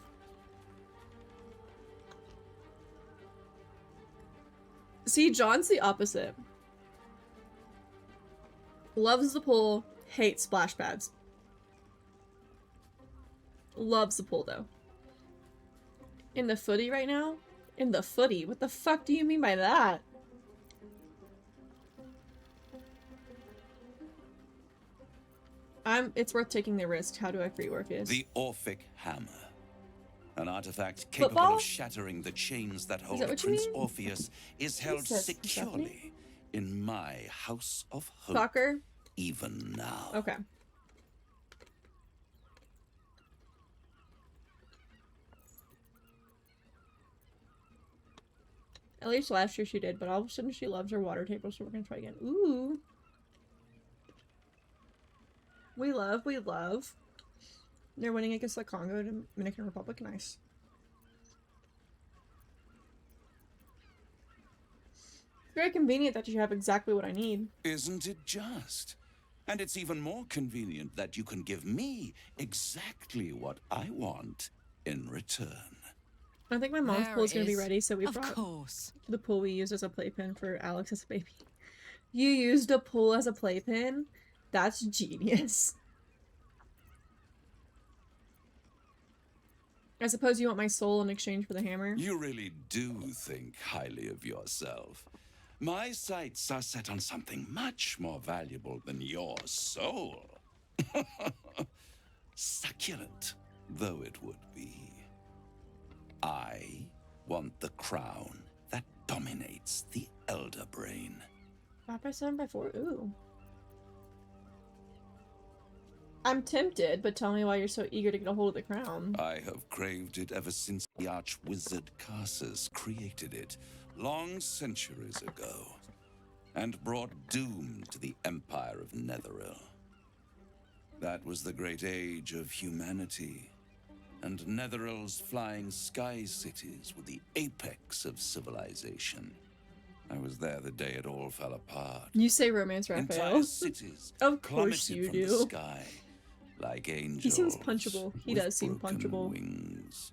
See, John's the opposite. Loves the pool, hates splash pads. Loves the pool, though. In the footy right now? In the footy? What the fuck do you mean by that? It's worth taking the risk. How do I rework it? The Orphic Hammer. An artifact capable Football? of shattering the chains that hold that what you Prince mean? Orpheus is held Jesus, securely in my House of Hope. Soccer? Even now. Okay. At least last year she did, but all of a sudden she loves her water table, so we're gonna try again. Ooh. We love, we love. They're winning against the Congo, Dominican Republic. Nice. It's very convenient that you have exactly what I need. Isn't it just? And it's even more convenient that you can give me exactly what I want in return. I think my mom's There pool is it going to be is. ready, so we Of brought course. the pool we used as a playpen for Alex as a baby. You used a pool as a playpen? That's genius. I suppose you want my soul in exchange for the hammer? You really do think highly of yourself. My sights are set on something much more valuable than your soul. Succulent though it would be. I want the crown that dominates the Elder Brain. 5x7x4? Ooh. I'm tempted, but tell me why you're so eager to get a hold of the crown. I have craved it ever since the arch-wizard Carsus created it, long centuries ago, and brought doom to the Empire of Netheril. That was the great age of humanity, and Netheril's flying sky cities were the apex of civilization. I was there the day it all fell apart. You say romance, Raphael. Entire cities Of course plummeted you from do. the sky like angels. He seems punchable. He with does seem broken punchable. Wings.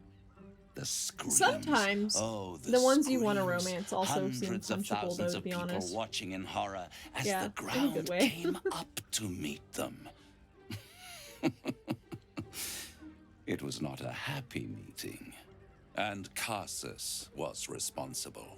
The screams. Sometimes Oh, the ones you want to screams. romance also seem Hundreds of punchable, though, thousands to of be people honest. watching in horror as Yeah, the in a good ground way. came up to meet them. It was not a happy meeting, and Carsus was responsible.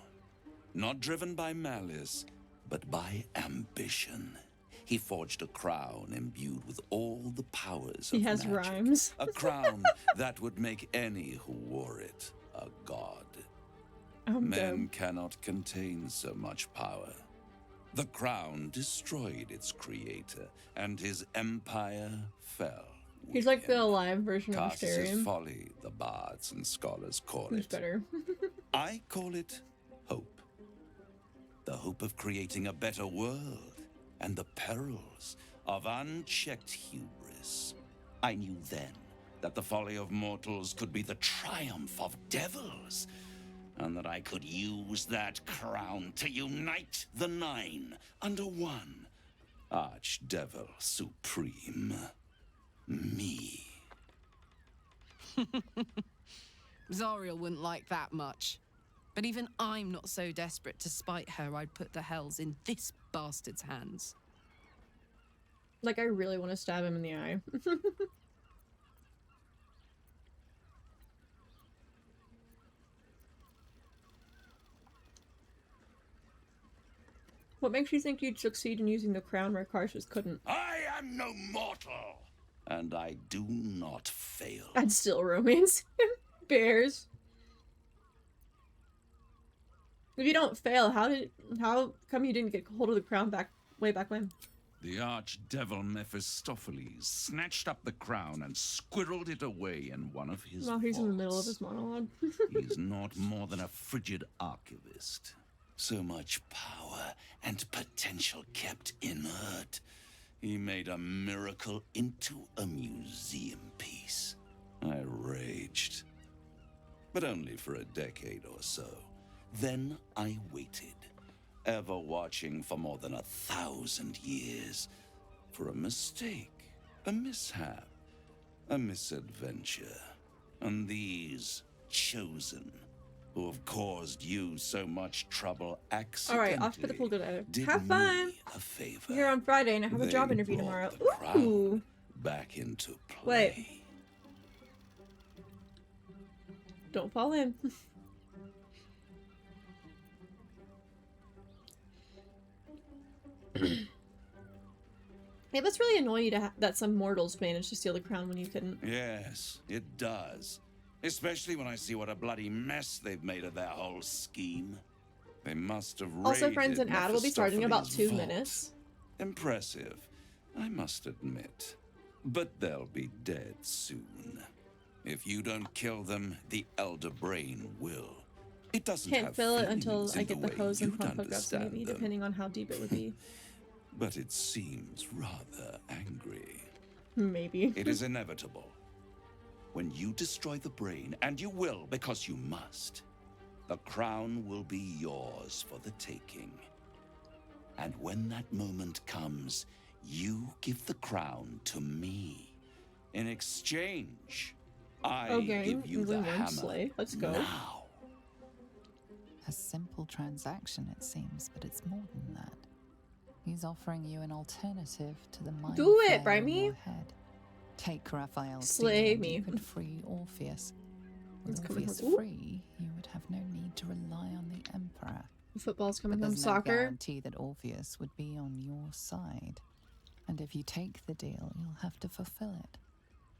Not driven by malice, but by ambition. He forged a crown imbued with all the powers of He has magic. rhymes. A crown that would make any who wore it a god. Men cannot contain so much power. The crown destroyed its creator, and his empire fell. He's like the live version of Carsus's Asterion. folly, the bards and scholars call Who's it. better? I call it hope. The hope of creating a better world, and the perils of unchecked hubris. I knew then that the folly of mortals could be the triumph of devils, and that I could use that crown to unite the Nine under one Archdevil Supreme. Me. Zariel wouldn't like that much. But even I'm not so desperate to spite her I'd put the hells in this bastard's hands. Like, I really want to stab him in the eye. What makes you think you'd succeed in using the crown where Carsus couldn't? I am no mortal, and I do not fail. I'd still romance him. Bears. If you don't fail, how come you didn't get hold of the crown way back when? The archdevil Mephistopheles snatched up the crown and squirreled it away in one of his Well, he's in the middle of vaults. his monologue. He's not more than a frigid archivist. So much power and potential kept inert. He made a miracle into a museum piece. I raged. But only for a decade or so. Then I waited, ever watching for more than 1,000 years, for a mistake, a mishap, a misadventure. And these chosen, who have caused you so much trouble accidentally, Alright, off to the pool together. did Have me fun! a favor. We're here on Friday and I have a They job interview brought tomorrow. the crown Ooh! back into play. Wait. Don't fall in. It must really annoy you to that some mortals managed to steal the crown when you couldn't. Yes, it does. Especially when I see what a bloody mess they've made of that whole scheme. They must have Also, friends, raided an ad will be starting in about Mephistopheles' 2 vault. minutes. Impressive, I must admit. But they'll be dead soon. If you don't kill them, the Elder Brain will. It doesn't Can't have fill it until feelings I in get the way hose and you'd pump hookups, understand maybe, them. depending on how deep it would be. But it seems rather angry. Maybe. It is inevitable. When you destroy the brain, and you will because you must, the crown will be yours for the taking. And when that moment comes, you give the crown to me. In exchange, I Okay, give you the England hammer. Slay. Let's go. Now. A simple transaction, it seems, but it's more than that. He's offering you an alternative to the mind Do it, flare in Brimey. your head. Take Raphael's Slay deal and me. you could free Orpheus. It's With coming Orpheus home. Ooh. free, you would have no need to rely on the Emperor. Football's coming But home. there's no Soccer. guarantee that Orpheus would be on your side. And if you take the deal, you'll have to fulfill it.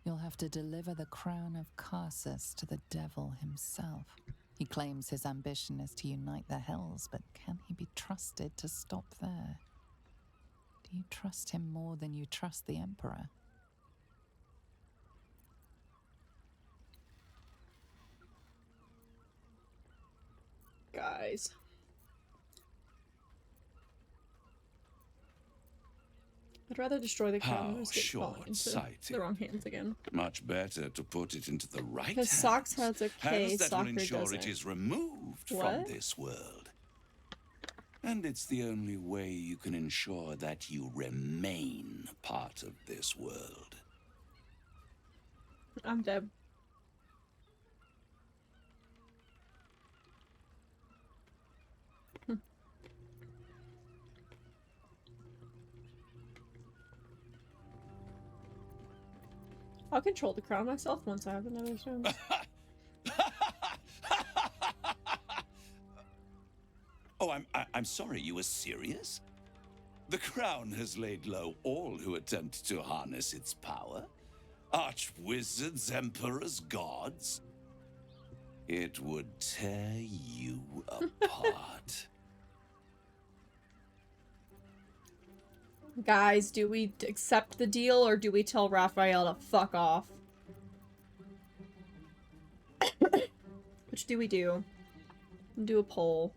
You'll have to deliver the crown of Carsus to the devil himself. He claims his ambition is to unite the Hells, but can he be trusted to stop there? Do you trust him more than you trust the Emperor? Guys. I'd rather destroy the crown than How risk it falling into short-sighted. the wrong hands again. Much better to put it into the right Because hands. Socks has a K, Hands that Soccer will ensure doesn't. it is removed from What? this world. And it's the only way you can ensure that you remain part of this world. I'm dead. I'll control the crown myself once I have another stone. Oh, I'm sorry, you were serious? The crown has laid low all who attempt to harness its power. Arch-wizards, emperors, gods. It would tear you apart. Guys, do we accept the deal or do we tell Raphael to fuck off? Which do we do? Do a poll.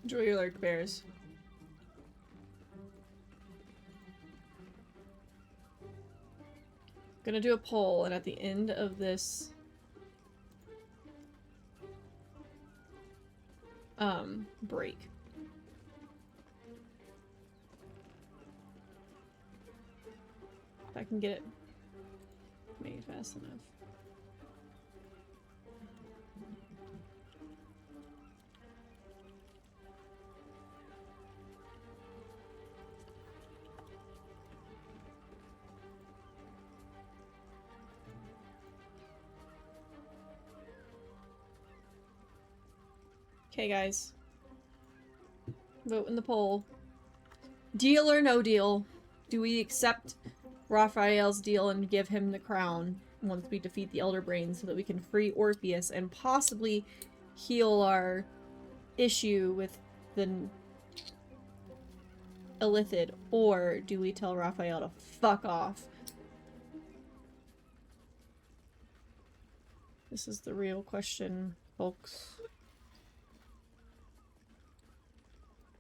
Enjoy your lurk, bears. Gonna do a poll, and at the end of this break, if I can get it made fast enough. Okay, guys. Vote in the poll. Deal or no deal? Do we accept Raphael's deal and give him the crown once we defeat the Elder Brain so that we can free Orpheus and possibly heal our issue with the Illithid? Or do we tell Raphael to fuck off? This is the real question, folks.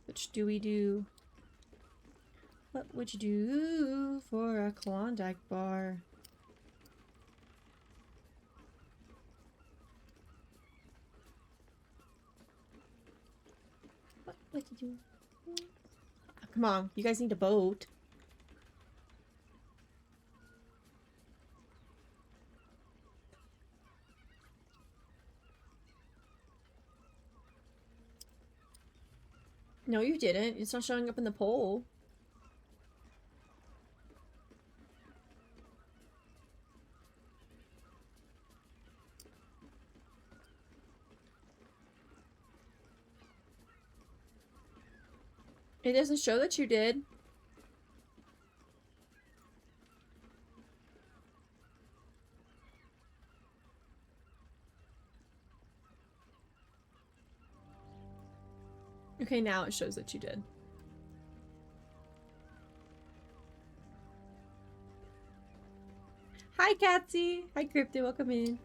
Which do we do? What would you do for a Klondike bar? What would you do? Oh, come on, you guys need to vote. No, you didn't. It's not showing up in the poll. It doesn't show that you did. Okay, now it shows that you did. Hi, Catsy. Hi, Crypto. Welcome in.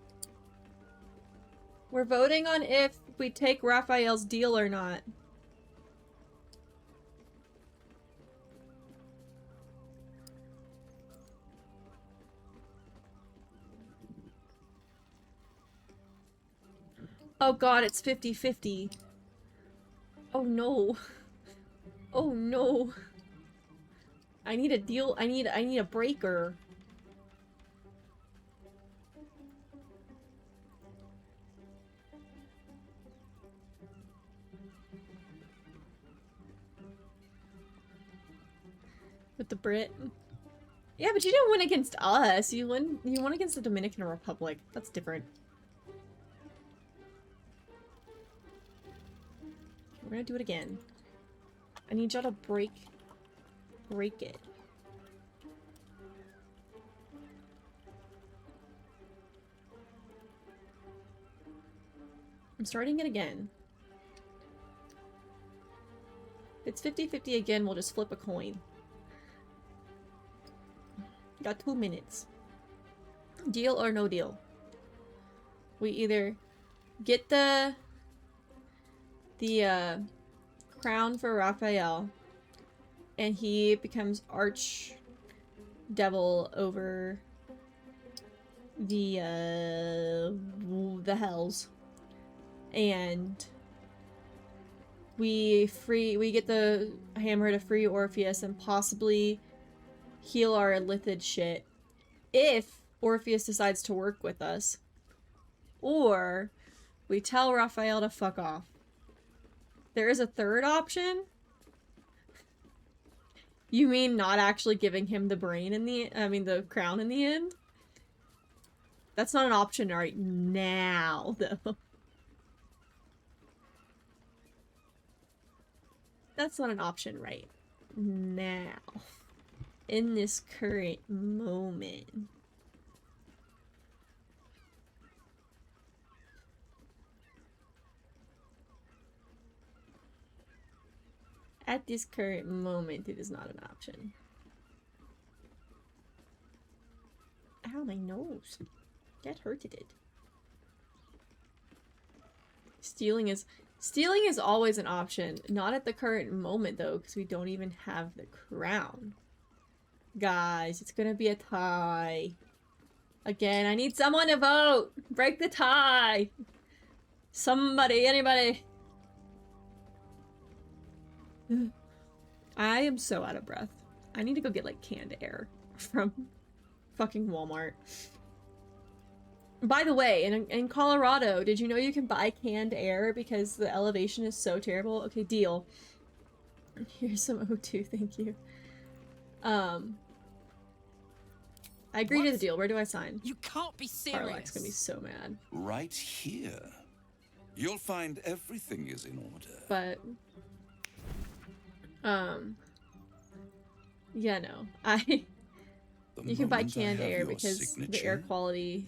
We're voting on if we take Raphael's deal or not. Oh god, it's 50-50. Oh no. Oh no. I need a deal. I need a breaker. With the Brit. Yeah, but you didn't win against us. You won against the Dominican Republic. That's different. We're gonna do it again. I need y'all to break it. I'm starting it again. If it's 50-50 again, we'll just flip a coin. Got 2 minutes. Deal or no deal? We either get the crown for Raphael, and he becomes arch devil over the hells, and we get the hammer to free Orpheus and possibly heal our lithid shit if Orpheus decides to work with us, or we tell Raphael to fuck off. There is a third option. You mean not actually giving him the the crown in the end? That's not an option right now, though. That's not an option right now. In this current moment. At this current moment, it is not an option. Ow, my nose. That hurted it. Stealing is always an option. Not at the current moment, though, because we don't even have the crown. Guys, it's gonna be a tie. Again, I need someone to vote! Break the tie! Somebody, anybody! I am so out of breath. I need to go get, like, canned air from fucking Walmart. By the way, in Colorado, did you know you can buy canned air because the elevation is so terrible? Okay, deal. Here's some O2, thank you. I agree to the deal. Where do I sign? You can't be serious. Carlax's gonna be so mad. Right here. You'll find everything is in order. But yeah, no. You can buy canned air because the air quality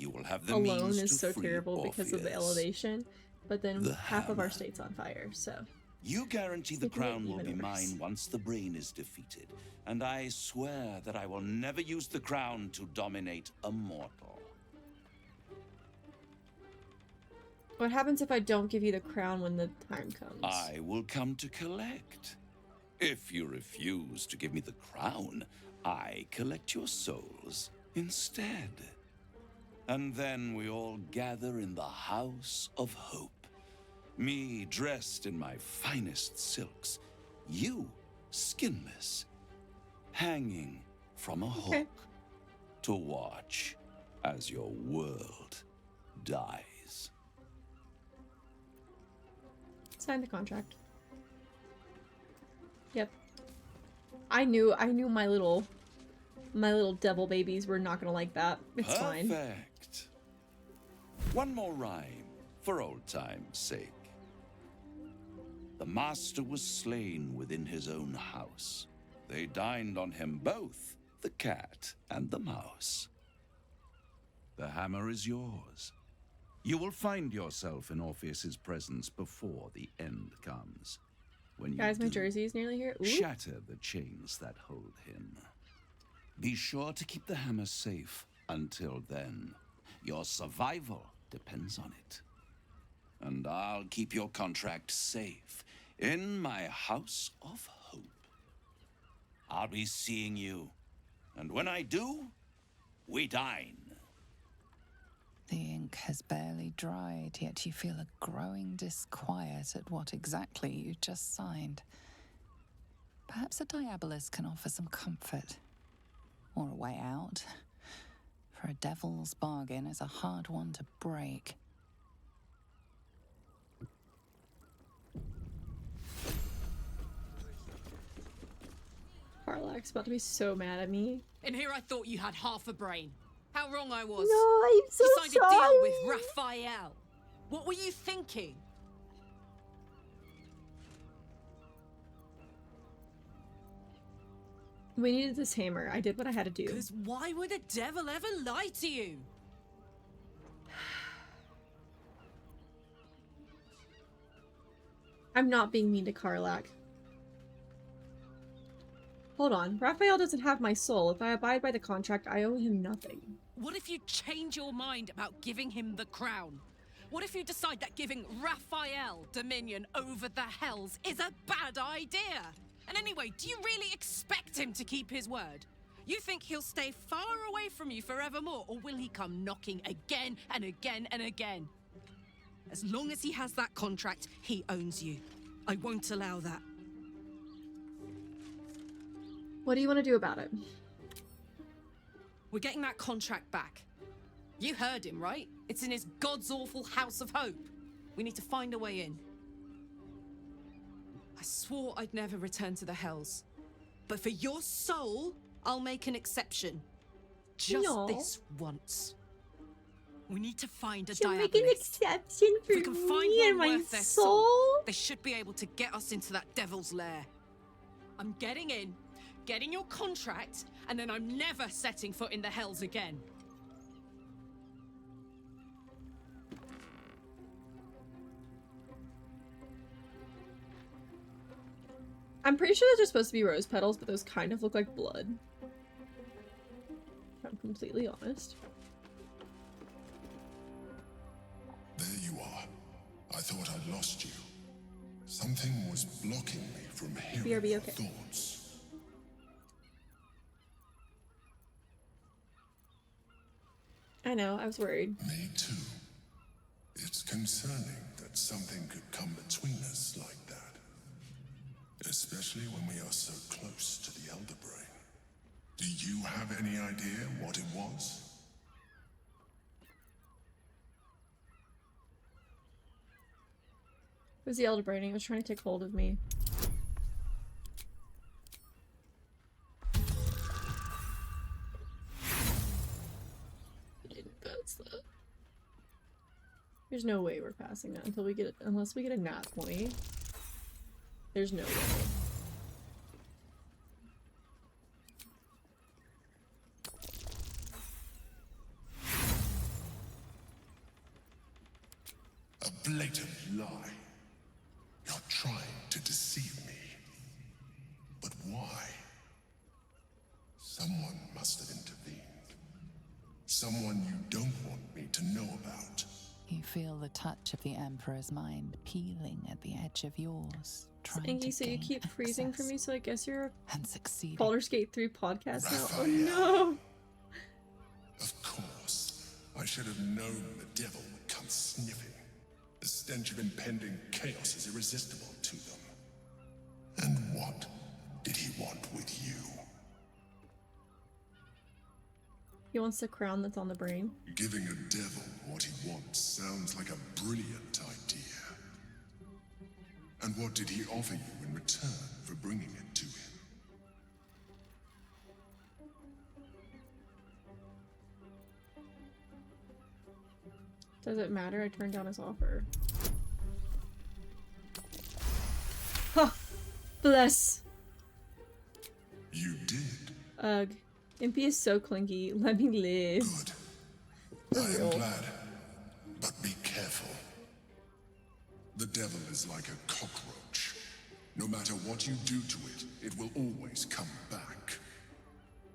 alone is so terrible because of the elevation. But then half of our state's on fire, so. You guarantee the crown will be mine once the brain is defeated, and I swear that I will never use the crown to dominate a mortal. What happens if I don't give you the crown when the time comes? I will come to collect. If you refuse to give me the crown, I collect your souls instead. And then we all gather in the House of Hope. Me dressed in my finest silks, you skinless, hanging from a hook to watch as your world dies. Sign the contract. Yep. I knew my little devil babies were not gonna like that. It's fine. Perfect. One more rhyme for old time's sake. The master was slain within his own house. They dined on him both, the cat and the mouse. The hammer is yours. You will find yourself in Orpheus's presence before the end comes. When you Guys, my do, jersey is nearly here. Ooh. shatter the chains that hold him. Be sure to keep the hammer safe until then. Your survival depends on it. And I'll keep your contract safe in my house of hope. I'll be seeing you, and when I do, we dine. The ink has barely dried, yet you feel a growing disquiet at what exactly you just signed. Perhaps a diabolist can offer some comfort, or a way out. For a devil's bargain is a hard one to break. Carlack's about to be so mad at me. In here I thought you had half a brain. How wrong I was. No, I'm so you signed sorry. a deal with Raphael. What were you thinking? We needed this hammer. I did what I had to do. Because why would a devil ever lie to you? I'm not being mean to Carlack. Hold on. Raphael doesn't have my soul. If I abide by the contract, I owe him nothing. What if you change your mind about giving him the crown? What if you decide that giving Raphael dominion over the Hells is a bad idea? And anyway, do you really expect him to keep his word? You think he'll stay far away from you forevermore, or will he come knocking again and again and again? As long as he has that contract, he owns you. I won't allow that. What do you want to do about it? We're getting that contract back. You heard him, right? It's in his god's awful house of hope. We need to find a way in. I swore I'd never return to the Hells. But for your soul, I'll make an exception. Just this once. We need to find a You'll diabolist. make an exception for If we can find me one and my worth their soul? they should be able to get us into that devil's lair. I'm getting in, getting your contract, and then I'm never setting foot in the Hells again. I'm pretty sure those are supposed to be rose petals, but those kind of look like blood. If I'm completely honest. There you are. I thought I lost you. Something was blocking me from hearing BRB, your okay. thoughts. I know, I was worried. Me too. It's concerning that something could come between us like that. Especially when we are so close to the Elder Brain. Do you have any idea what it was? It was the Elder Brain. It was trying to take hold of me. I didn't pass that. There's no way we're passing that until we get unless we get a nat point. There's no way. A blatant lie. You're trying to deceive me. But why? Someone must have intervened. Someone you don't want me to know about. You feel the touch of the Emperor's mind peeling at the edge of yours, trying to So you gain keep freezing for access. me, so I guess you're And succeeding. Baldur's Gate 3 podcast now. Oh Raphael. no! Of course. I should have known the devil would come sniffing. The stench of impending chaos is irresistible to them. And what did he want with you? He wants the crown that's on the brain. Giving a devil what he wants sounds like a brilliant idea. And what did he offer you in return for bringing it to him? Does it matter? I turned down his offer. Bless. You did. Ugh. Impy is so clingy. Let me live. Good. I am glad. But be careful. The devil is like a cockroach. No matter what you do to it, it will always come back.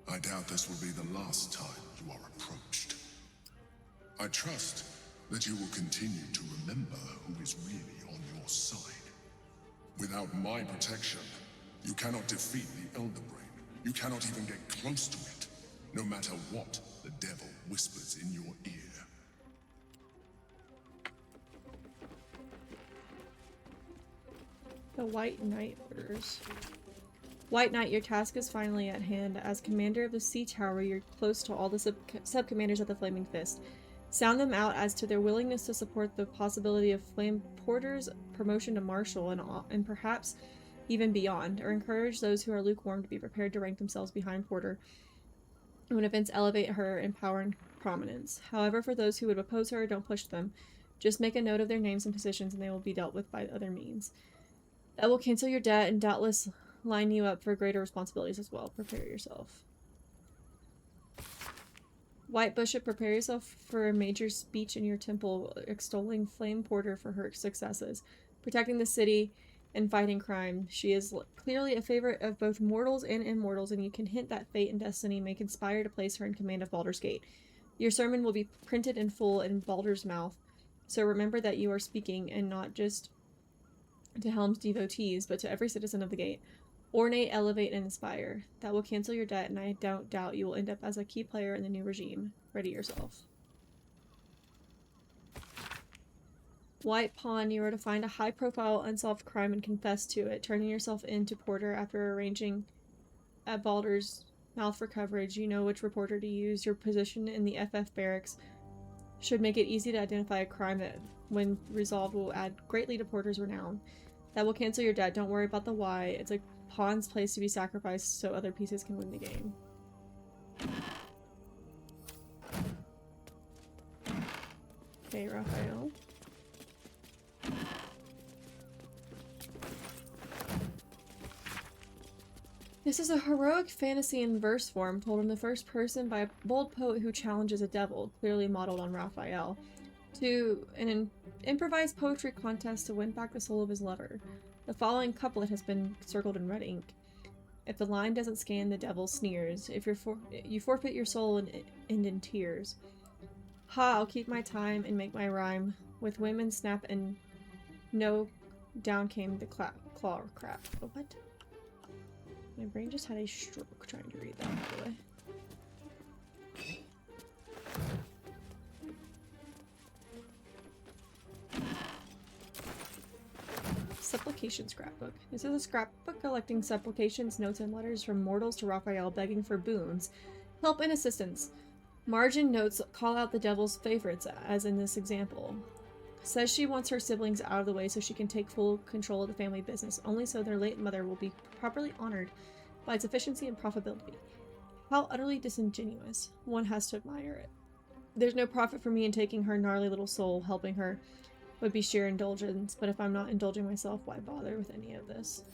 I doubt this will be the last time you are approached. I trust that you will continue to remember who is really on your side. Without my protection, you cannot defeat the Elder Brain. You cannot even get close to it, no matter what the devil whispers in your ear. The White Knight orders. White Knight, your task is finally at hand. As commander of the Sea Tower, you're close to all the sub-commanders of the Flaming Fist. Sound them out as to their willingness to support the possibility of Flame Porter's promotion to Marshal and perhaps even beyond, or encourage those who are lukewarm to be prepared to rank themselves behind Porter when events elevate her in power and prominence. However, for those who would oppose her, don't push them. Just make a note of their names and positions and they will be dealt with by other means. That will cancel your debt and doubtless line you up for greater responsibilities as well. Prepare yourself. White Bishop, prepare yourself for a major speech in your temple extolling Flame Porter for her successes, protecting the city and fighting crime. She is clearly a favorite of both mortals and immortals, and you can hint that fate and destiny may conspire to place her in command of Baldur's Gate. Your sermon will be printed in full in Baldur's mouth, so remember that you are speaking, and not just to Helm's devotees, but to every citizen of the gate. Ornate, elevate, and inspire. That will cancel your debt, and I don't doubt you will end up as a key player in the new regime. Ready yourself. White Pawn, you are to find a high-profile, unsolved crime and confess to it, turning yourself into Porter after arranging at Baldur's mouth for coverage. You know which reporter to use. Your position in the FF barracks should make it easy to identify a crime that, when resolved, will add greatly to Porter's renown. That will cancel your debt. Don't worry about the why. It's a pawn's place to be sacrificed so other pieces can win the game. Okay, Raphael. This is a heroic fantasy in verse form, told in the first person by a bold poet who challenges a devil, clearly modeled on Raphael, to an improvised poetry contest to win back the soul of his lover. The following couplet has been circled in red ink. If the line doesn't scan, the devil sneers. If you forfeit your soul and end in tears. Ha, I'll keep my time and make my rhyme. With women snap and no, down came the claw crap. Oh, what? My brain just had a stroke trying to read that, by the way. Supplication scrapbook. This is a scrapbook collecting supplications, notes, and letters from mortals to Raphael begging for boons, help, and assistance. Margin notes call out the devil's favorites, as in this example. Says she wants her siblings out of the way so she can take full control of the family business, only so their late mother will be properly honored by its efficiency and profitability. How utterly disingenuous. One has to admire it. There's no profit for me in taking her gnarly little soul. Helping her would be sheer indulgence, but if I'm not indulging myself, why bother with any of this?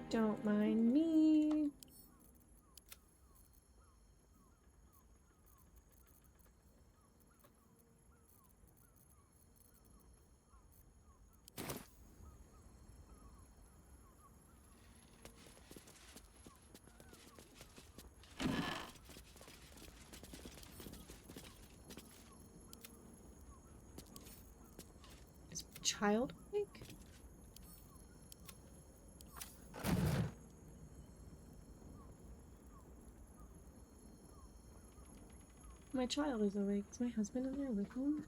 Don't mind me. Is child awake? My child is awake. Is my husband in there with him?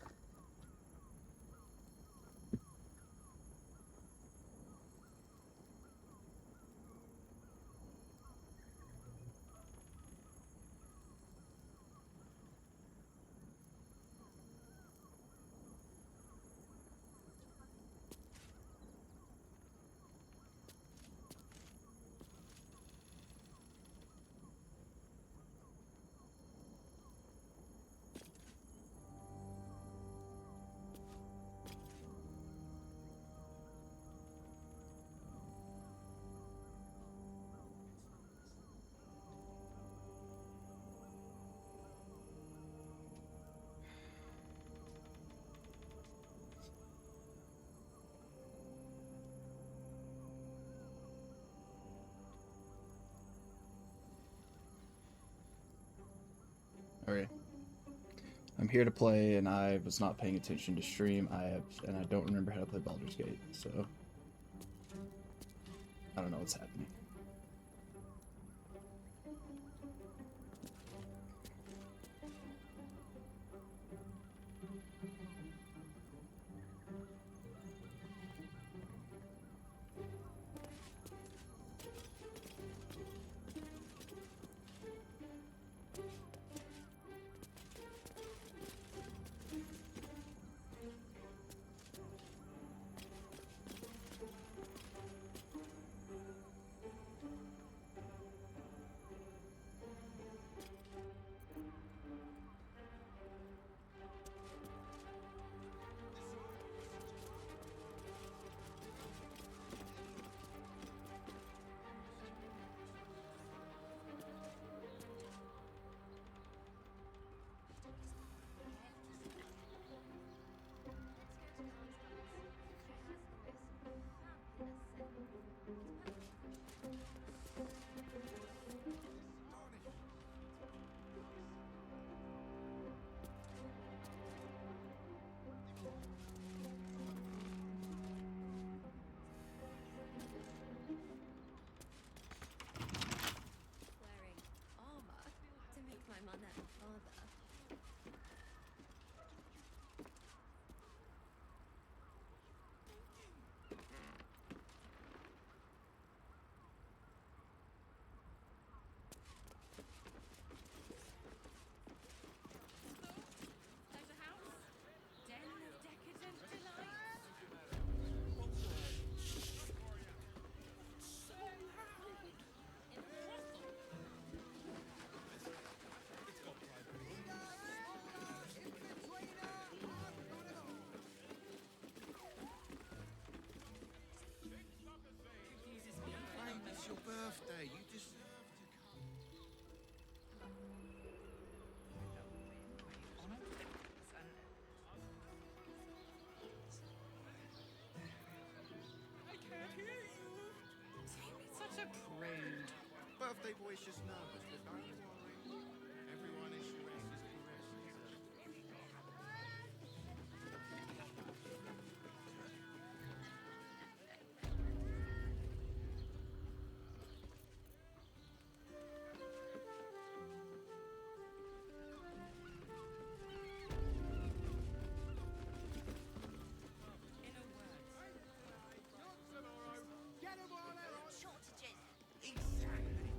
I'm here to play, and I was not paying attention to stream. And I don't remember how to play Baldur's Gate, so I don't know what's happening. It's your birthday. You deserve to come. I can't hear you. It's such a prude. Birthday boy's just nervous, but don't worry. Everyone is caresses. Shortages. Exactly.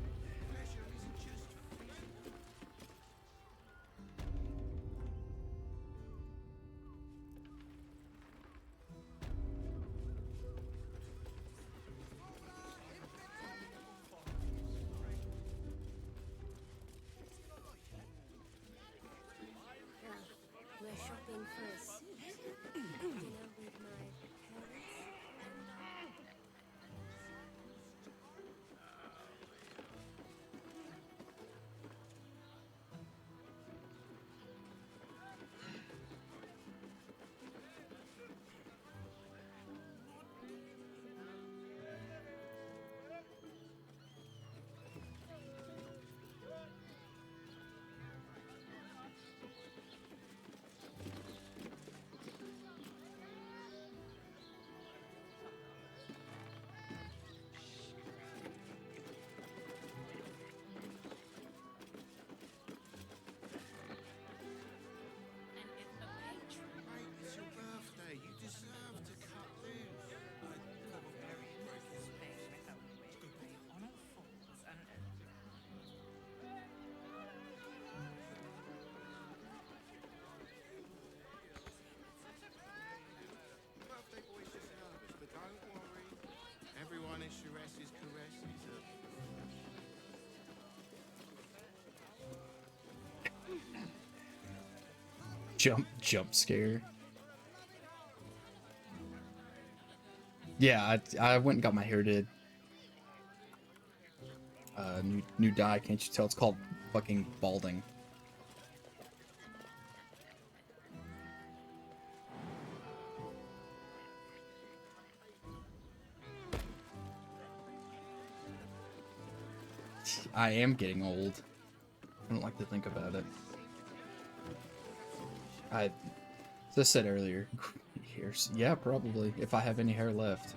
Pleasure isn't just physical. We're shopping for a suit. Dinner with my parents. Mate, it's your birthday. You deserve to cut loose. Birthday boy's just nervous, but don't worry. Everyone is caresses. Jump scare. Yeah, I went and got my hair did. New dye, can't you tell? It's called fucking balding. I am getting old. I don't like to think about it. As I said earlier, hairs. Yeah, probably. If I have any hair left.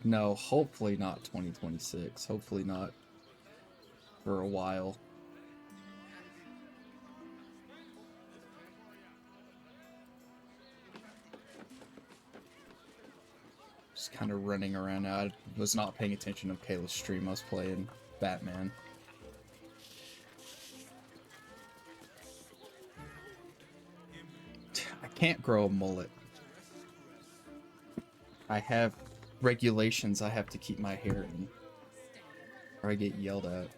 No, hopefully not 2026. Hopefully not for a while. Just kind of running around now. I was not paying attention to Kayla's stream. I was playing Batman. I can't grow a mullet. I have regulations I have to keep my hair in, or I get yelled at.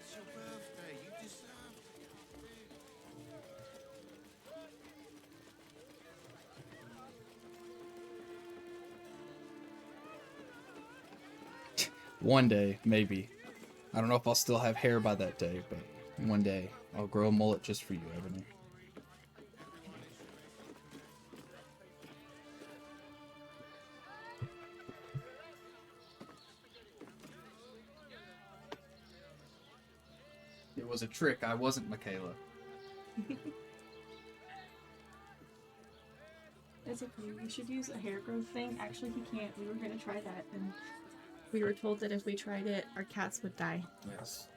It's your birthday. You deserve it. One day, maybe. I don't know if I'll still have hair by that day, but one day I'll grow a mullet just for you, Ebony. It was a trick. I wasn't Michaela. It's okay. We should use a hair growth thing. Actually, we can't. We were gonna try that, and we were told that if we tried it, our cats would die. Yes.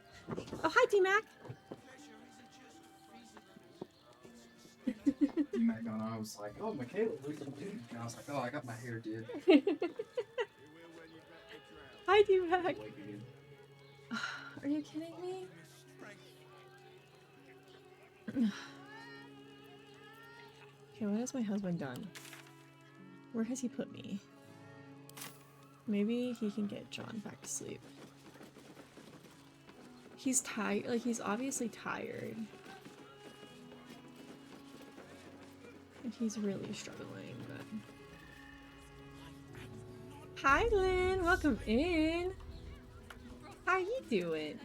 Oh, hi, D-Mac! D-Mac and I was like, oh, Michaela, what are you doing? And I was like, oh, I got my hair, dude. Hi, D-Mac! Are you kidding me? Okay, what has my husband done? Where has he put me? Maybe he can get John back to sleep. He's tired, like he's obviously tired. And he's really struggling, but... Hi Lynn, welcome in! How you doing?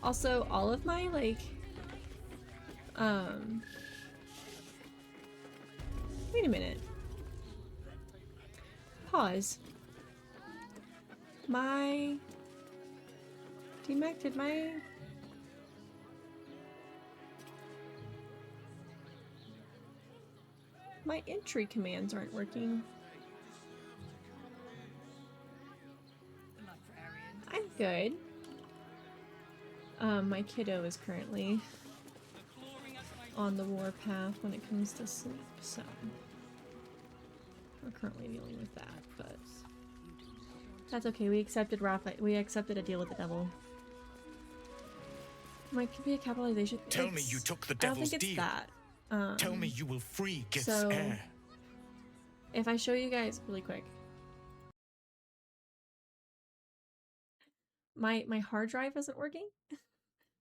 Also, all of my, like... Wait a minute. Pause. My... D-Mac, did my... My entry commands aren't working. I'm good. My kiddo is currently on the warpath when it comes to sleep, so we're currently dealing with that, but that's okay. We accepted we accepted a deal with the devil. Might be a capitalization. Tell me you took the devil's I don't think deal. it's that. Tell me you will free Gith's so, heir. If I show you guys really quick, my hard drive isn't working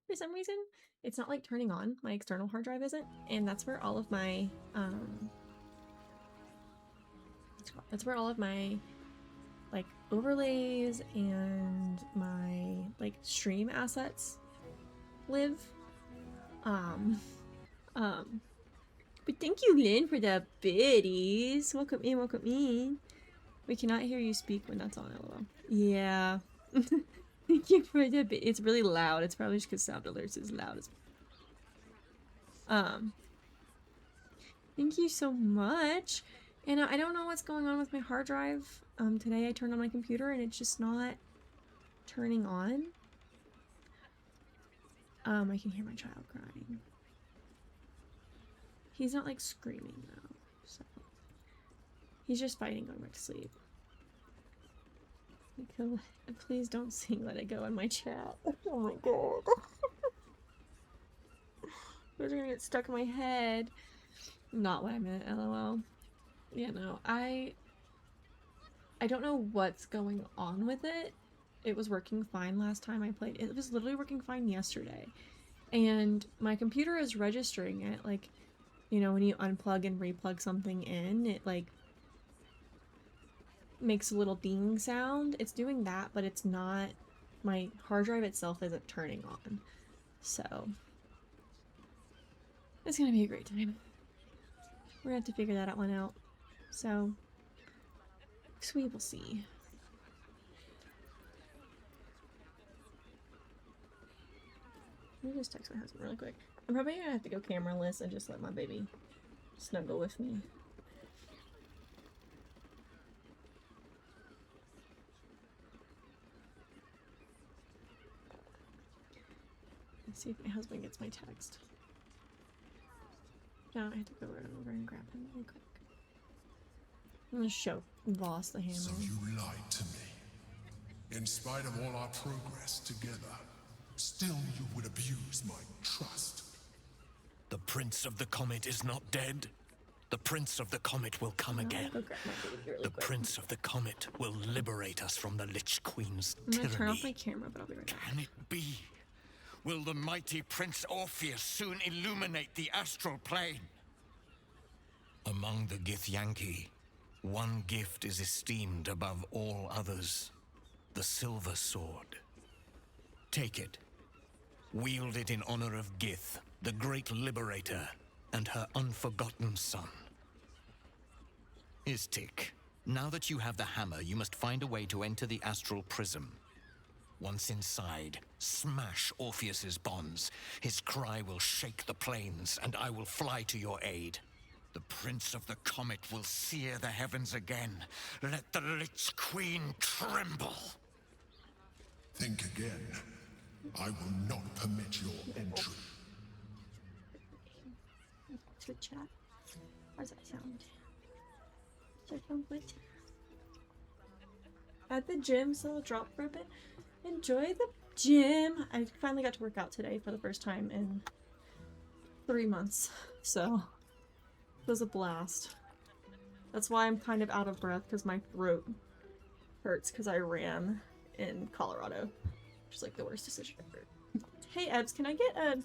for some reason. It's not like turning on. My external hard drive isn't, and that's where all of my like overlays and my like stream assets live. But thank you, Lynn, for the biddies. Welcome in, welcome in. We cannot hear you speak when that's on, lol. Yeah. Thank you for the bid. It's really loud. It's probably just because sound alerts is loud as thank you so much. And I don't know what's going on with my hard drive. Today I turned on my computer and it's just not turning on. I can hear my child crying. He's not like screaming though, so he's just fighting going back to sleep. Please don't sing Let It Go in my chat. Oh my god. Those are gonna get stuck in my head. Not what I meant, lol. Yeah, no, I don't know what's going on with it. It was working fine last time I played. It was literally working fine yesterday. And my computer is registering it, like, you know, when you unplug and replug something in, it like makes a little ding sound. It's doing that, but it's not, my hard drive itself isn't turning on. So it's gonna be a great time. We're gonna have to figure that one out. So we will see. Let me just text my husband really quick. I'm probably gonna have to go cameraless and just let my baby snuggle with me. Let's see if my husband gets my text. No, I have to go run over and grab him really quick. I'm gonna show Voss the hammer. So you lied to me. In spite of all our progress together, still you would abuse my trust. The Prince of the Comet is not dead. The Prince of the Comet will come again. Go grab my baby really The quick. Prince of the Comet will liberate us from the Lich Queen's I'm gonna turn off tyranny. my camera, but I'll be right back. Can it be? Will the mighty Prince Orpheus soon illuminate the astral plane? Among the Githyanki, one gift is esteemed above all others: the Silver Sword. Take it. Wield it in honor of Gith, the great liberator, and her unforgotten son. Istik, now that you have the hammer, you must find a way to enter the astral prism. Once inside, smash Orpheus's bonds. His cry will shake the plains, and I will fly to your aid. The Prince of the Comet will sear the heavens again. Let the Lich Queen tremble. Think again. I will not permit your entry. To chat. How does that sound? Does that sound good? At the gym, so I'll drop for a bit. Enjoy the gym. I finally got to work out today for the first time in 3 months, so it was a blast. That's why I'm kind of out of breath, because my throat hurts because I ran in Colorado, which is like the worst decision ever. Hey Ebbs, can I get an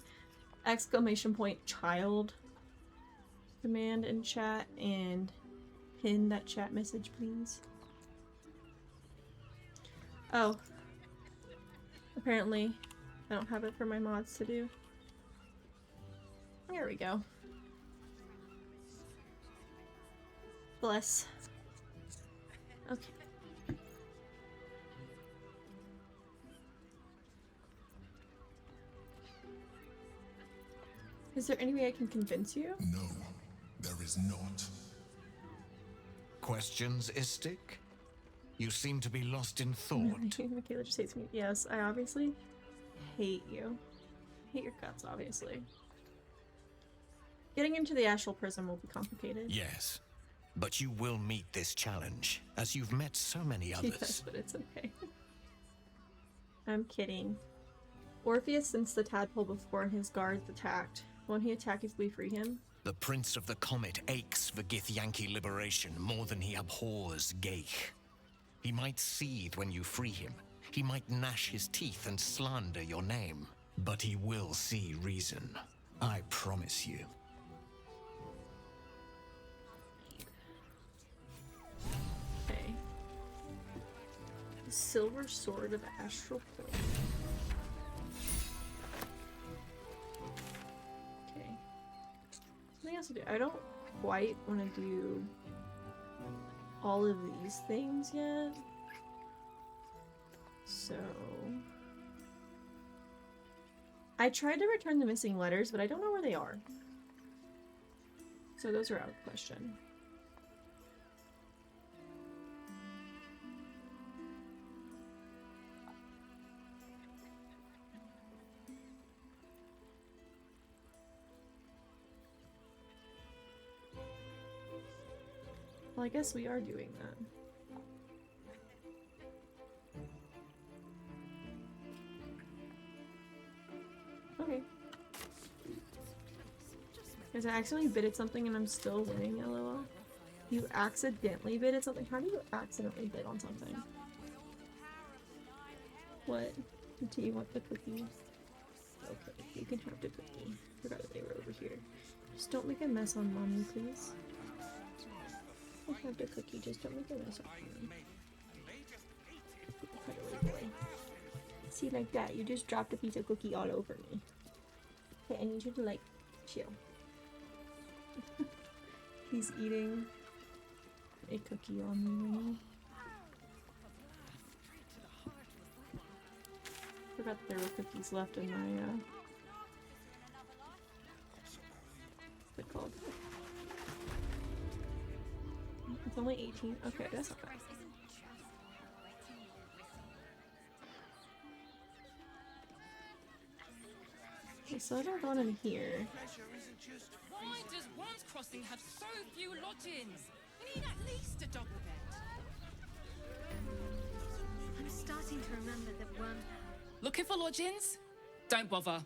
exclamation point child command in chat and pin that chat message, please? Oh. Apparently, I don't have it for my mods to do. There we go. Bless. Okay. Is there any way I can convince you? No, there is not. Questions, Istik? You seem to be lost in thought. Michaela just hates me. Yes, I obviously hate you. Hate your guts, obviously. Getting into the astral prism will be complicated. Yes, but you will meet this challenge, as you've met so many others. Yes, but it's okay. I'm kidding. Orpheus sensed the tadpole before his guards attacked. Won't he attack if we free him? The Prince of the Comet aches for Githyanki liberation more than he abhors Geich. He might seethe when you free him. He might gnash his teeth and slander your name. But he will see reason. I promise you. Okay. The Silver Sword of Astral Plane. Okay. Something else to do. I don't quite want to do all of these things yet. So I tried to return the missing letters, but I don't know where they are. So those are out of question. Well, I guess we are doing that. Okay. Because I accidentally bidded something and I'm still winning, LOL. You accidentally bidded something? How do you accidentally bid on something? What? Do you want the cookie? Okay, you can have the cookie. Forgot that they were over here. Just don't make a mess on mommy, please. I'll have the cookie, just don't make a mess on mommy. Cuddly boy. See, like that, you just dropped a piece of cookie all over me. Okay, I need you to, like, chill. He's eating a cookie on me right now. Forgot that there were cookies left in my, what's it called? It's only 18. Okay, that's not bad. Okay, so I don't go in here. Why does Wands Crossing have so few lodgings? We need at least a double bed. I'm starting to remember that one. Looking for lodgings? Don't bother.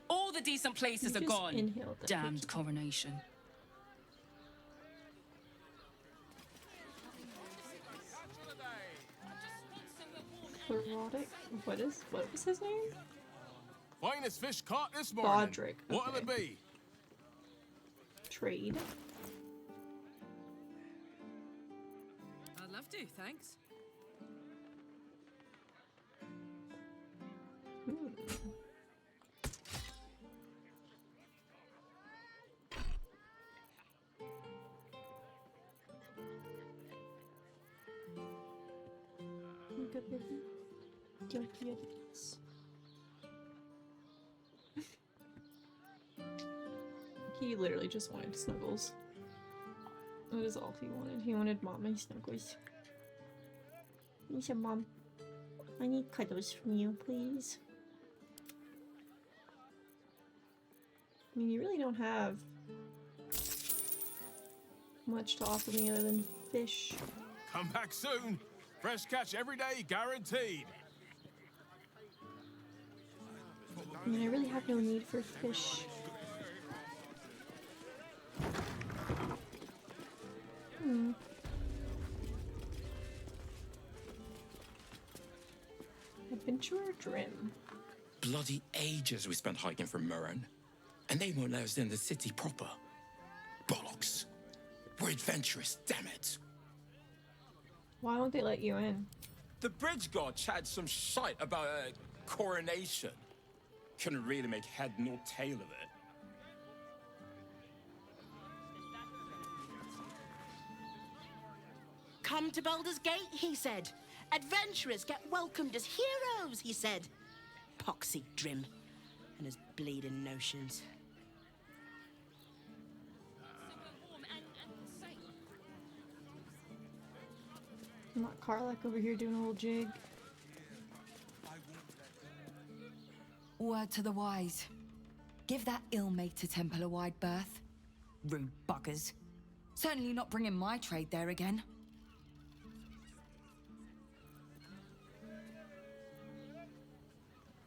All the decent places are just gone. inhaled that Damned coronation. Chlorotic? What was his name? Finest fish caught this morning. Bodrick. What'll it be? Trade. I'd love to, thanks. Look at the junkies. He literally just wanted snuggles. That is all he wanted. He wanted mommy snuggles. He said, Mom, I need cuddles from you, please. I mean, you really don't have much to offer me other than fish. Come back soon. Fresh catch every day, guaranteed. I mean, I really have no need for fish. Adventurer Drim. Bloody ages we spent hiking from Murren. And they won't let us in the city proper. Bollocks. We're adventurous, damn it. Why won't they let you in? The bridge god chatted some shite about a coronation. Couldn't really make head nor tail of it. Come to Baldur's Gate, he said. Adventurers get welcomed as heroes, he said. Poxy Drim and his bleeding notions. Not Karlak over here doing a little jig. Word to the wise. Give that ill-mater temple a wide berth. Rude buggers. Certainly not bringing my trade there again.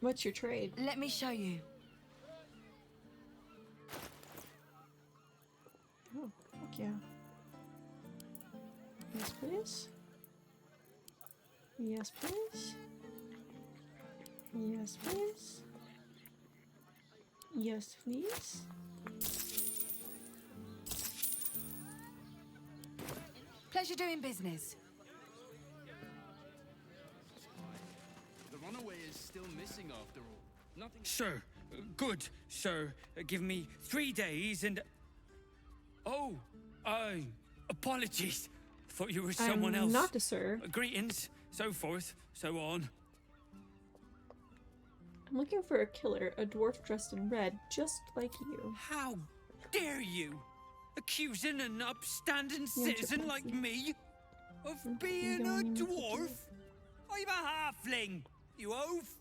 What's your trade? Let me show you. Oh, fuck yeah. Yes, please. Yes, please. Yes, please. Yes, please. Pleasure doing business. The runaway is still missing after all. Nothing. Sir, good, sir. Give me 3 days and... Oh, apologies. Thought you were someone else. Not a sir. Greetings, so forth, so on. I'm looking for a killer, a dwarf dressed in red, just like you. How dare you? Accusing an upstanding citizen like me of being a dwarf? I'm a halfling, you oaf.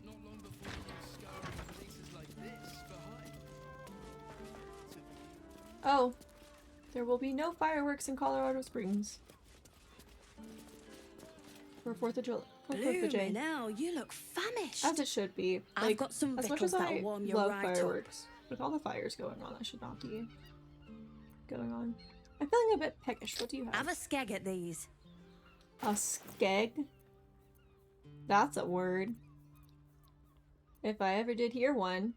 Not long before you were scouring places like this behind. Oh, there will be no fireworks in Colorado Springs for 4th of July. Bloomin' hell, you look famished. As it should be. I've Like, got some as much victuals as that'll I warm you love right up. fireworks, with all the fires going on, that should not be going on. I'm feeling a bit peckish. What do you have? Have a skeg at these. A skeg? That's a word. If I ever did hear one.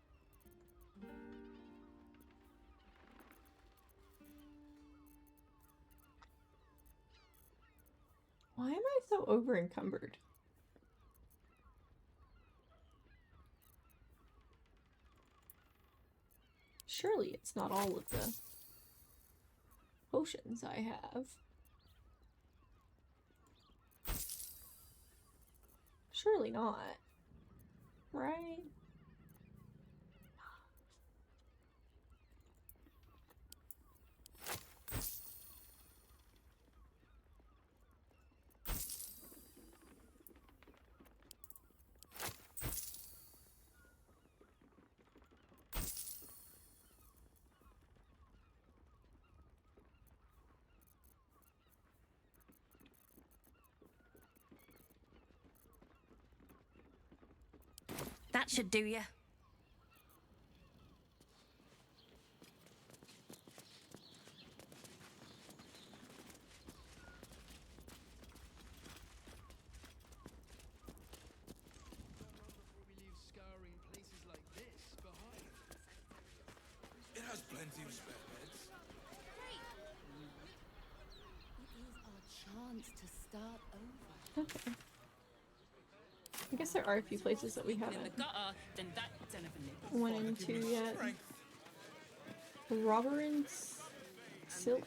Why am I so over encumbered? Surely it's not all of the potions I have. Surely not. Right? That should do you. It has plenty of spare beds. It is our chance to start over. Okay. I guess there are a few places that we haven't went into yet. Robber and Silk.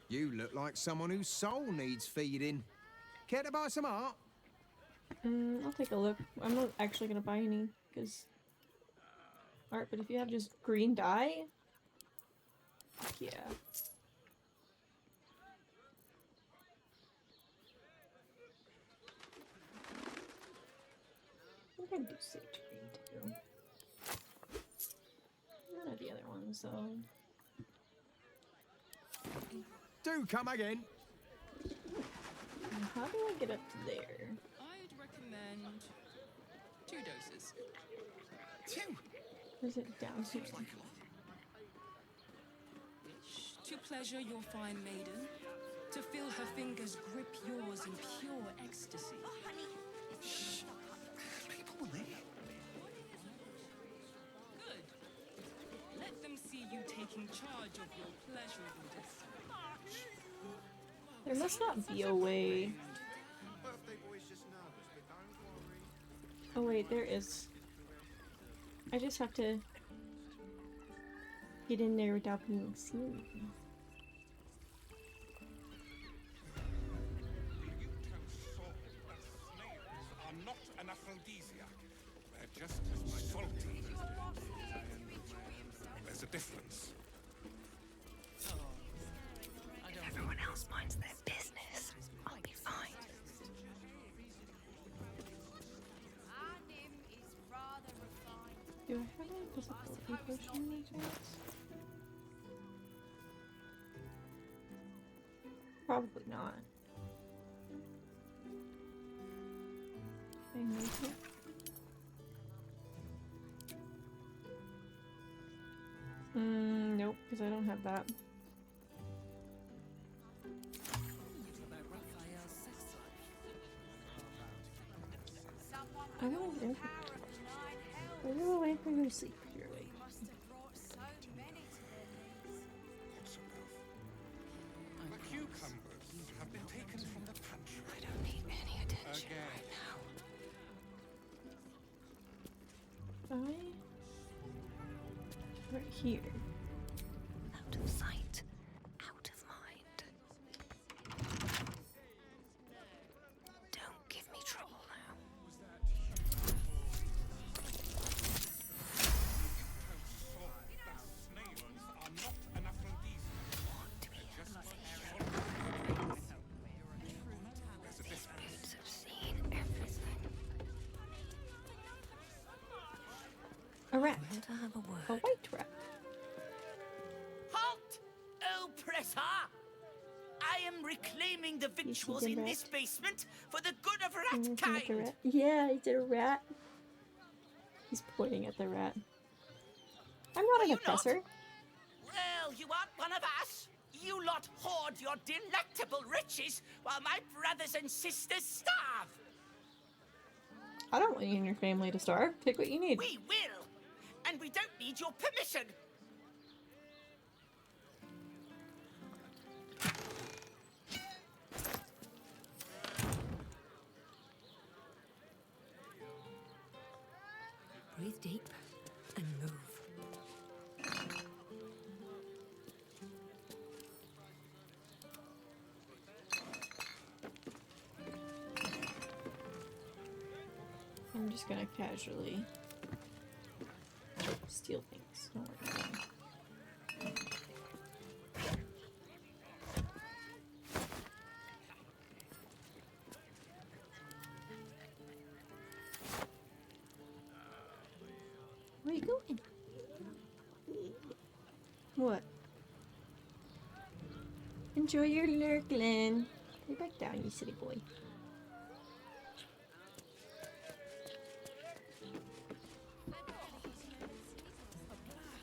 You look like someone whose soul needs feeding. Care to buy some art? I'll take a look. I'm not actually gonna buy any, because art, but if you have just green dye, fuck yeah. I think I do sage green too. None of the other ones though. Do come again. How do I get up to there? I'd recommend 2 doses. 2? Or is it down here? To pleasure your fine maiden, to feel her fingers grip yours in pure ecstasy. Shh. People will hear. Good. Let them see you taking charge of your pleasurable destiny. There must not be a way. Birthday boy's just nervous, but don't worry. Oh wait, there is. I just have to get in there without being seen. Are not an aphrodisiac. They're just salty. There's a difference. Everyone else minds their business. I'll be fine. Do I have a visibility potion in chance? Probably not. I need to. Nope, because I don't have that. I want to Are you awake or you asleep? You're awake. The cucumbers have been taken from the pantry. I don't need any attention Again. right now. Right here. Out of sight, out of mind. Don't give me trouble now. Boots have seen everything. A rat. To have a word. A white rat. Halt! Oppressor! I am reclaiming the victuals in this basement for the good of ratkind. Yeah, it's a rat. He's pointing at the rat. I'm not an oppressor. Well, you aren't one of us. You lot hoard your delectable riches while my brothers and sisters starve. I don't want you and your family to starve. Pick what you need. We will, and we don't need your permission. Breathe deep and move. I'm just gonna casually steal things. Don't worry about it. Where are you going? What? Enjoy your lurkling. Lay back down, you silly boy.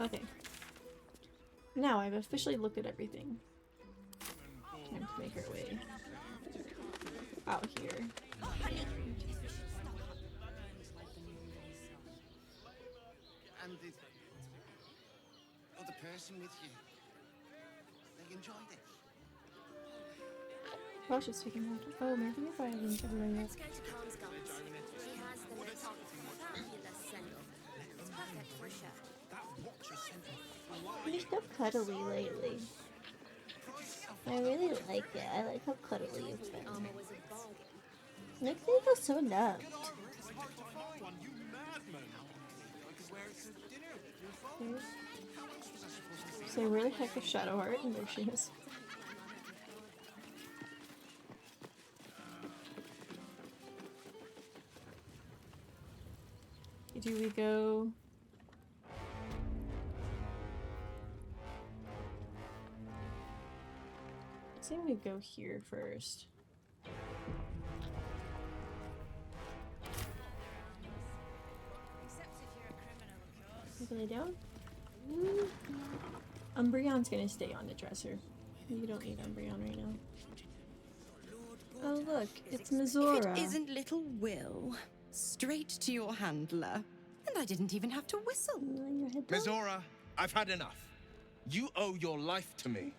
Okay. Now I've officially looked at everything. Time to make our way out here. And the other person with you, they enjoyed it. Well, she's taking out. Oh, maybe if I didn't everyone yet. Let's go to Calm's Gums. She has the most fabulous send-off. It's perfect for a show. You're so cuddly lately. I really like it. I like how cuddly you've been. Makes me feel so loved. So where the heck is Shadowheart? And there she is. Do we go? I think we go here first. Lay down. Umbreon's gonna stay on the dresser. You don't need Umbreon right now. Oh look, it's Mizora. If it isn't little Will, straight to your handler. And I didn't even have to whistle. Mizora, I've had enough. You owe your life to me.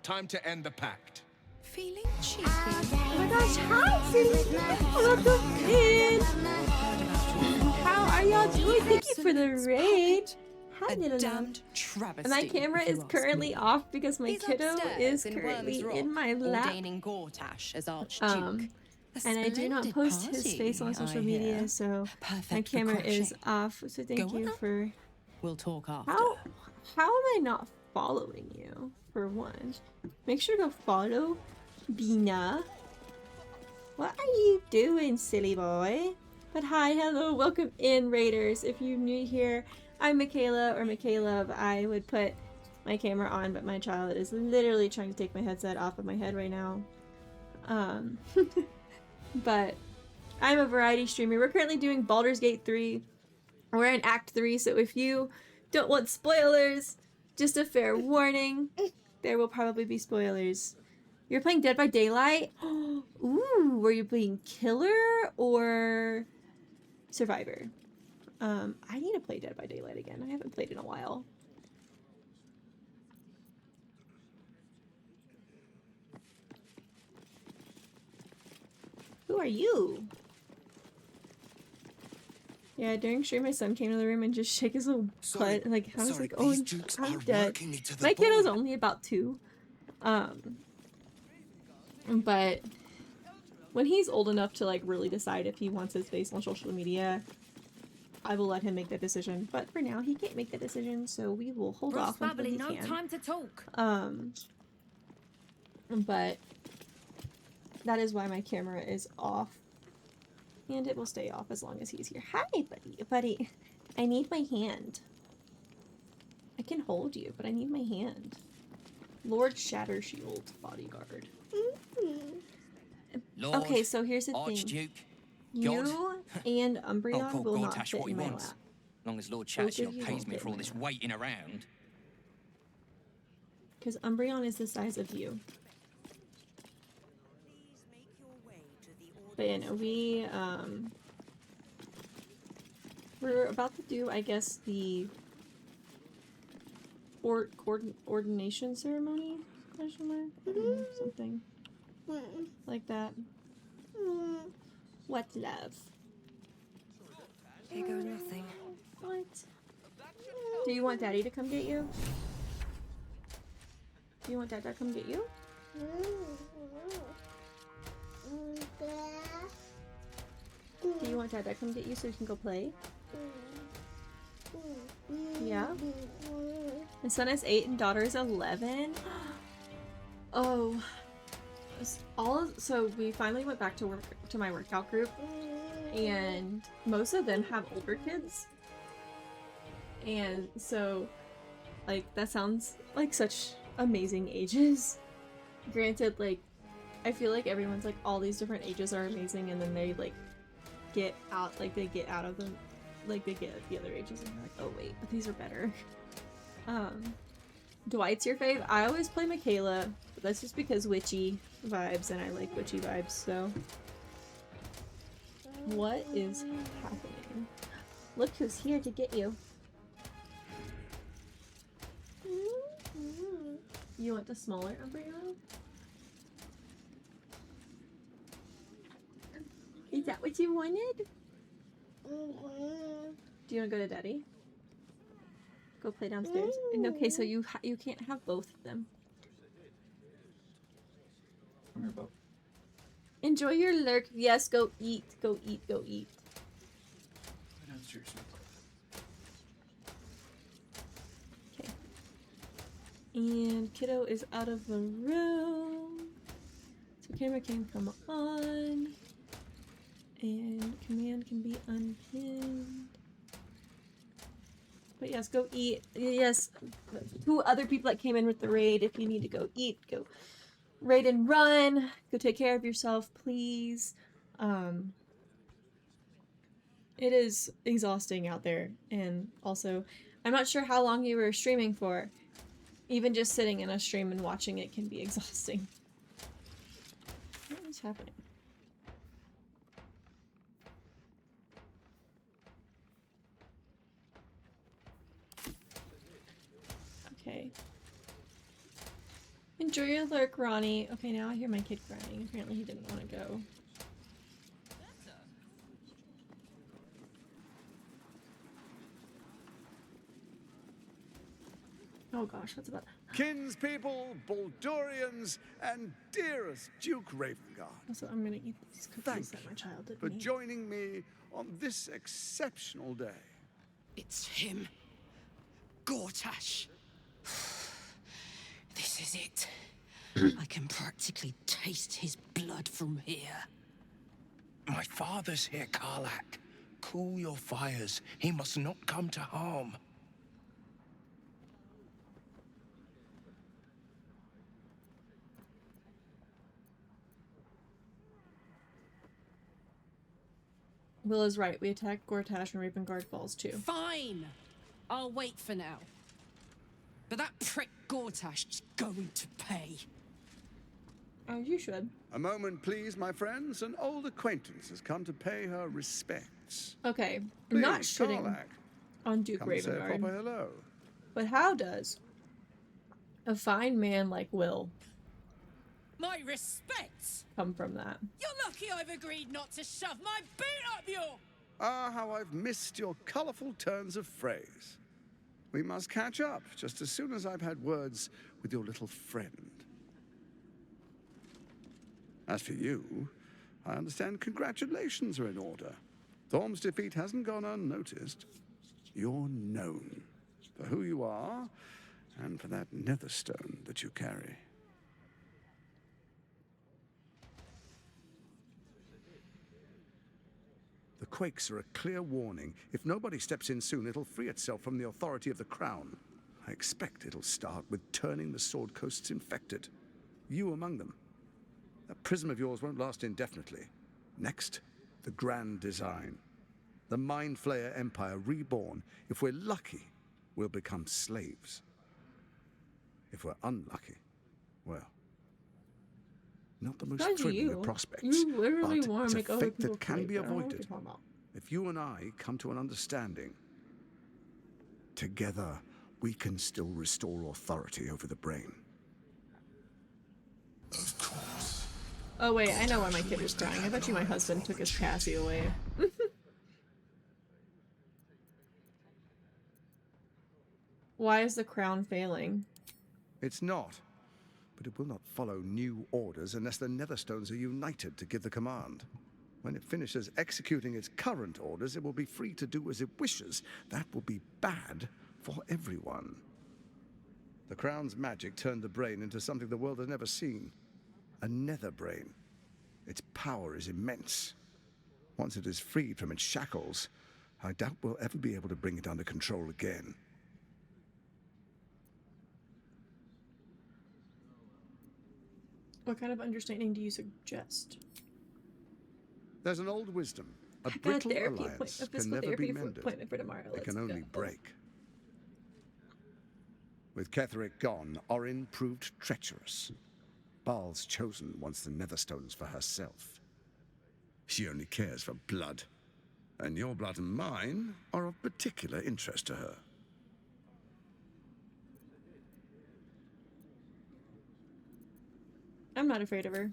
Time to end the pact. Feeling cheeky. Oh my gosh, hi, Cindy! Welcome in! How are y'all doing? Thank you for the raid! Hi, little damned travesty. My camera is currently off because my He's kiddo upstairs is currently Worms in my Rock, lap. ordaining Gortash as Archduke. And I do not post his face on social media, so my camera is off. So thank you for... We'll talk after. How am I not following you, for one? Make sure to follow Bina. What are you doing, silly boy? But hi, hello, welcome in, Raiders. If you're new here, I'm Michaela, or Michaela. I would put my camera on, but my child is literally trying to take my headset off of my head right now. But I'm a variety streamer. We're currently doing Baldur's Gate 3. We're in Act 3, so if you don't want spoilers, just a fair warning, there will probably be spoilers. You're playing Dead by Daylight? Ooh, were you playing Killer or Survivor? I need to play Dead by Daylight again. I haven't played in a while. Who are you? Yeah, during stream my son came to the room and just shook his little butt. Like, I was like, oh, I'm dead. My kiddo's only about 2. But when he's old enough to like really decide if he wants his face on social media, I will let him make that decision. But for now, he can't make that decision, so we will hold off until he can. No time to talk. But that is why my camera is off. And it will stay off as long as he's here. Hi, buddy. Buddy, I need my hand. I can hold you, but I need my hand. Lord Shattershield, bodyguard. Lord, okay, so here's the Archduke, thing. You and Umbreon will not fit in my lap. As long as Lord Both of Chattershield you pays won't me fit for in all my this lap. waiting around. Because Umbreon is the size of you. But yeah, no, we're about to do, I guess, the ordination ceremony? Question mark? I don't know, something like that. What, love? Here goes nothing. What? Do you want Daddy to come get you? Do you want Dad to come get you? Do you want Dad to come get you so you can go play? Yeah? My son is 8 and daughter is 11. Oh. So we finally went back to my workout group, and most of them have older kids. And so, like, that sounds like such amazing ages. Granted, like, I feel like everyone's like, all these different ages are amazing, and then they like get out, like they get out of them, like they get the other ages, and they're like, oh wait, but these are better. Dwight's your fave? I always play Michaela, but that's just because witchy vibes, and I like witchy vibes, so. What is happening? Look who's here to get you. You want the smaller embryo? Is that what you wanted? Do you want to go to Daddy? Go play downstairs? And okay, so you can't have both of them. Enjoy your lurk. Yes, go eat. Go eat. Go eat. Okay. And kiddo is out of the room. So camera can come on. And command can be unpinned. But yes, go eat. Yes, 2 other people that came in with the raid. If you need to go eat, go raid and run. Go take care of yourself, please. It is exhausting out there. And also, I'm not sure how long you were streaming for. Even just sitting in a stream and watching it can be exhausting. What is happening? Okay. Enjoy your lurk, Ronnie. Okay, now I hear my kid crying. Apparently he didn't want to go. Oh gosh, what's about that? Kinspeople, Baldurians, and dearest Duke Ravengard. Also, I'm gonna eat these cookies that my child did for me. joining me on this exceptional day. It's him. Gortash. This is it. I can practically taste his blood from here. My father's here, Karlak. Cool your fires. He must not come to harm. Will is right. We attack Gortash and Ravengard falls too. Fine. I'll wait for now. But that prick Gortash is going to pay. Oh, you should. A moment, please, my friends. An old acquaintance has come to pay her respects. Okay, I'm Please, not shitting Karlak, on Duke come and say a Ravengard. proper hello. But how does a fine man like Will My respects. come from that? You're lucky I've agreed not to shove my boot up your... Ah, how I've missed your colourful turns of phrase. We must catch up just as soon as I've had words with your little friend. As for you, I understand congratulations are in order. Thorm's defeat hasn't gone unnoticed. You're known for who you are and for that netherstone that you carry. The quakes are a clear warning. If nobody steps in soon, it'll free itself from the authority of the crown. I expect it'll start with turning the Sword Coasts infected. You among them. That prism of yours won't last indefinitely. Next, the grand design. The Mind Flayer Empire reborn. If we're lucky, we'll become slaves. If we're unlucky, well, not the most Not thrilling you. of prospects. You literally but want it's to a make other fate people that can crazy. be I don't know what avoided. you're talking about. If you and I come to an understanding, together we can still restore authority over the brain. Of course. Oh wait, I know why my kid was crying. I bet you my husband took his Cassie away. Why is the crown failing? It's not. But it will not follow new orders unless the Netherstones are united to give the command. When it finishes executing its current orders, it will be free to do as it wishes. That will be bad for everyone. The Crown's magic turned the brain into something the world has never seen. A nether brain. Its power is immense. Once it is freed from its shackles, I doubt we'll ever be able to bring it under control again. What kind of understanding do you suggest? There's an old wisdom. A brittle alliance can never be mended. For tomorrow. It can only break. With Ketheric gone, Orin proved treacherous. Baal's chosen wants the Netherstones for herself. She only cares for blood. And your blood and mine are of particular interest to her. I'm not afraid of her.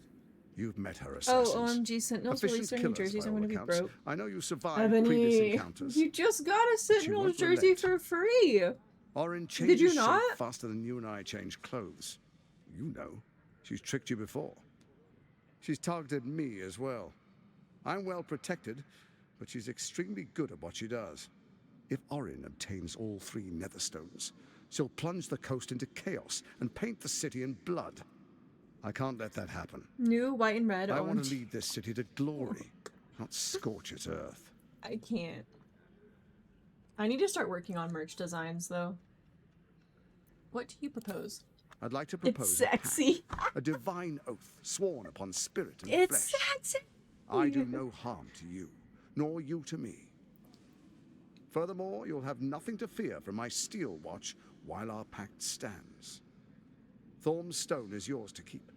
You've met her assassins. Oh, OMG, Sentinels released their new jerseys. I'm gonna be broke. I know you survived previous encounters. You just got a Sentinels jersey for free. Orin changes Did you not? shape faster than you and I change clothes. You know. She's tricked you before. She's targeted me as well. I'm well protected, but she's extremely good at what she does. If Orin obtains all 3 Netherstones, she'll plunge the coast into chaos and paint the city in blood. I can't let that happen. New white and red. I want to lead this city to glory, not scorch its earth. I can't. I need to start working on merch designs, though. What do you propose? I'd like to propose It's sexy. a divine oath sworn upon spirit and It's flesh. sexy. I do no harm to you, nor you to me. Furthermore, you'll have nothing to fear from my steel watch while our pact stands. Thorm's stone is yours to keep.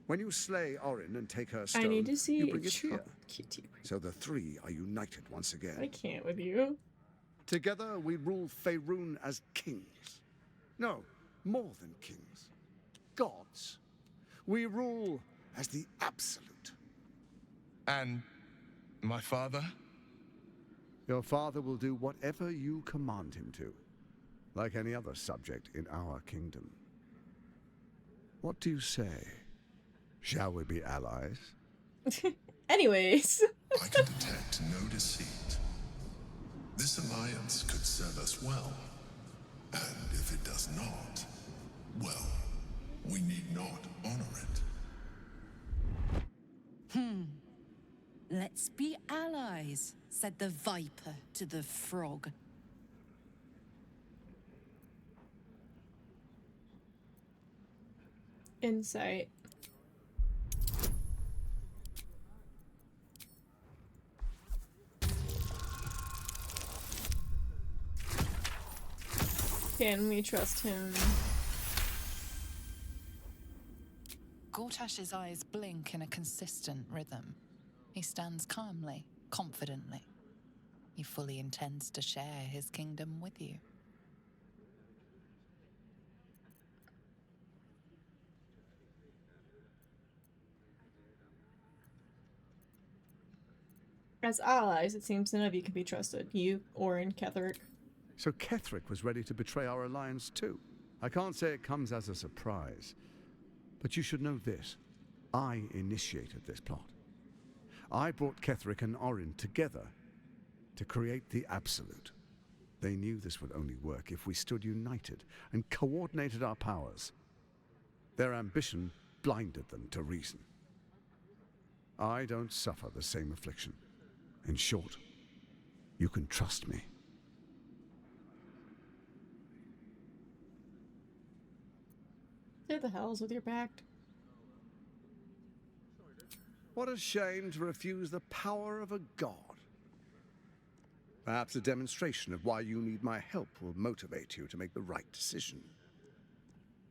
When you slay Orin and take her stone, I need to see you bring it here. Kitty. So the 3 are united once again. I can't with you. Together we rule Faerun as kings. No, more than kings. Gods. We rule as the absolute. And my father? Your father will do whatever you command him to, like any other subject in our kingdom. What do you say? Shall we be allies? Anyways. I can detect no deceit. This alliance could serve us well. And if it does not, well, we need not honor it. Let's be allies, said the viper to the frog. Insight. Can we trust him? Gortash's eyes blink in a consistent rhythm. He stands calmly, confidently. He fully intends to share his kingdom with you. As allies, it seems none of you can be trusted. You, Orin, Ketheric. So Ketheric was ready to betray our alliance too. I can't say it comes as a surprise. But you should know this. I initiated this plot. I brought Ketheric and Orin together to create the Absolute. They knew this would only work if we stood united and coordinated our powers. Their ambition blinded them to reason. I don't suffer the same affliction. In short, you can trust me. Say the hells with your pact. What a shame to refuse the power of a god. Perhaps a demonstration of why you need my help will motivate you to make the right decision.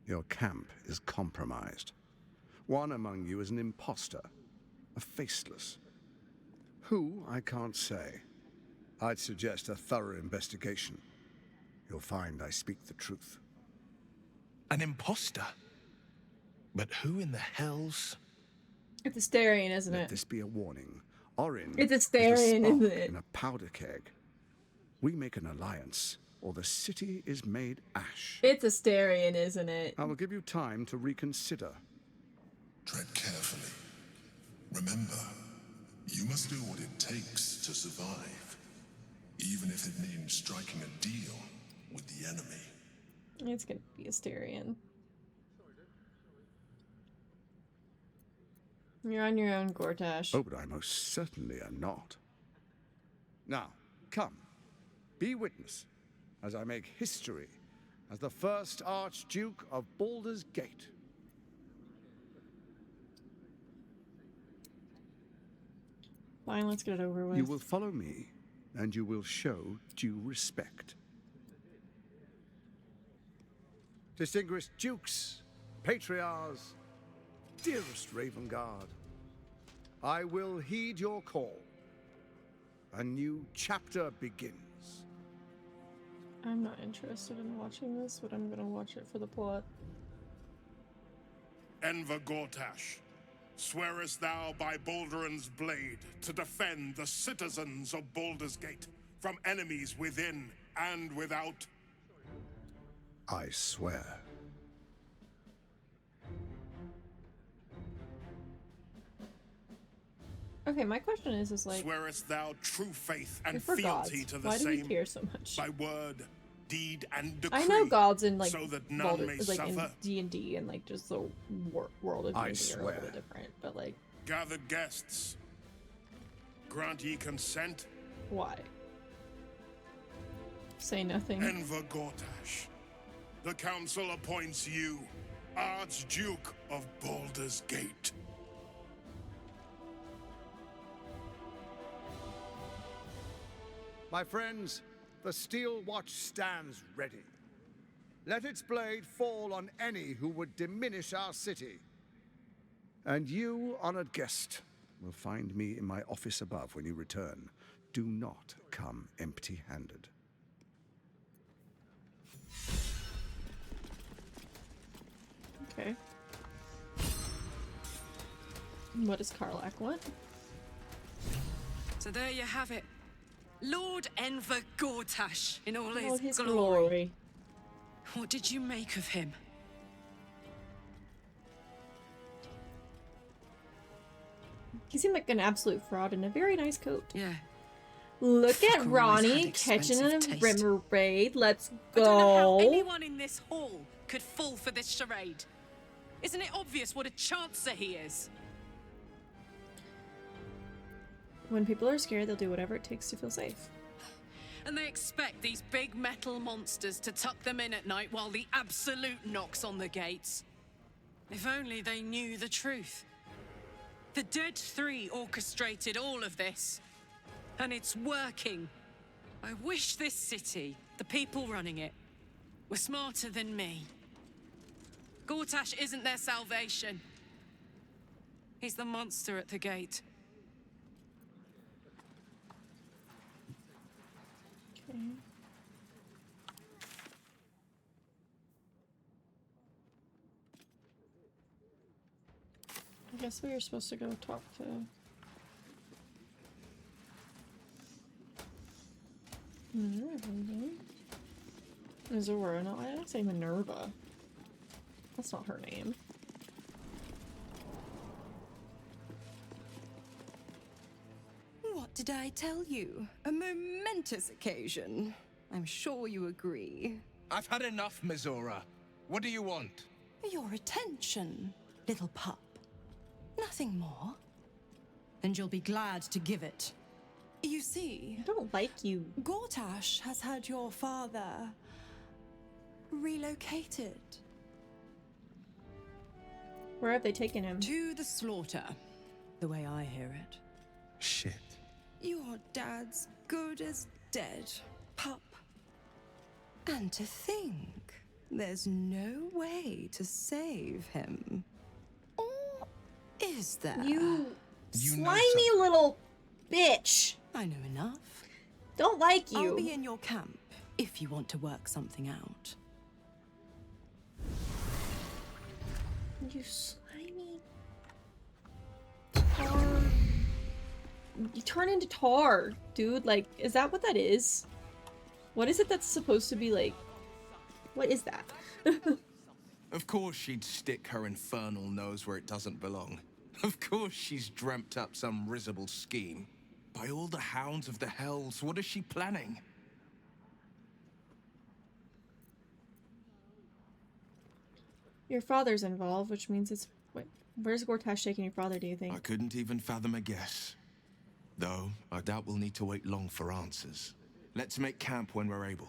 Your camp is compromised. One among you is an imposter, a faceless. Who, I can't say. I'd suggest a thorough investigation. You'll find I speak the truth. An imposter? But who in the hells? It's a Starion, isn't Let it? this be a warning. Orin It's a is the Starion, spark isn't it? in a powder keg. We make an alliance, or the city is made ash. It's Asterion, isn't it? I will give you time to reconsider. Tread carefully. Remember, you must do what it takes to survive, even if it means striking a deal with the enemy. It's gonna be Asterion. You're on your own, Gortash. Oh, but I most certainly am not. Now, come, be witness as I make history as the first Archduke of Baldur's Gate. Fine, let's get it over with. You will follow me, and you will show due respect. Distinguished dukes, patriarchs, dearest Ravengard, I will heed your call. A new chapter begins. I'm not interested in watching this, but I'm gonna watch it for the plot. Enver Gortash, swearest thou by Balduran's blade to defend the citizens of Baldur's Gate from enemies within and without? I swear. Okay, my question is like, Swearest thou true faith and if we're fealty gods, to the why do same we care so much? by word, deed, and decree? I know gods in like so that none Baldur, may like in suffer. D&D and like just the world of I D&D are a swear. little bit different, but like, Gathered guests, grant ye consent? why? Say nothing. Enver Gortash, the council appoints you Archduke of Baldur's Gate. My friends, the steel watch stands ready. Let its blade fall on any who would diminish our city. And you, honored guest, will find me in my office above when you return. Do not come empty-handed. Okay. What does Karlach want? So there you have it. Lord Enver Gortash in all All his, his glory. glory. What did you make of him? He seemed like an absolute fraud in a very nice coat. Yeah. Look at Fucker always Ronnie had catching a expensive taste. rimmer raid. Let's I don't know how go. anyone in this hall could fall for this charade. Isn't it obvious what a chancer he is? When people are scared, they'll do whatever it takes to feel safe. And they expect these big metal monsters to tuck them in at night while the absolute knocks on the gates. If only they knew the truth. The Dead Three orchestrated all of this. And it's working. I wish this city, the people running it, were smarter than me. Gortash isn't their salvation. He's the monster at the gate. Okay. I guess we were supposed to go talk to... Azura, no, I didn't say Minerva. That's not her name. What did I tell you? A momentous occasion. I'm sure you agree. I've had enough, Mizora. What do you want? Your attention, little pup. Nothing more. And you'll be glad to give it. You see, I don't like you. Gortash has had your father relocated. Where have they taken him? To the slaughter, the way I hear it. Shit. Your dad's good as dead, pup. And to think, there's no way to save him. Or is there? You You know slimy little bitch. I know enough. Don't like you. I'll be in your camp if you want to work something out. You slimy tar. You turn into tar, dude. Like, is that what that is? What is it that's supposed to be like? What is that? Of course she'd stick her infernal nose where it doesn't belong. Of course she's dreamt up some risible scheme. By all the hounds of the hells, what is she planning? Your father's involved, which means it's... Wait, where's Gortash taking your father, do you think? I couldn't even fathom a guess. Though, I doubt we'll need to wait long for answers. Let's make camp when we're able.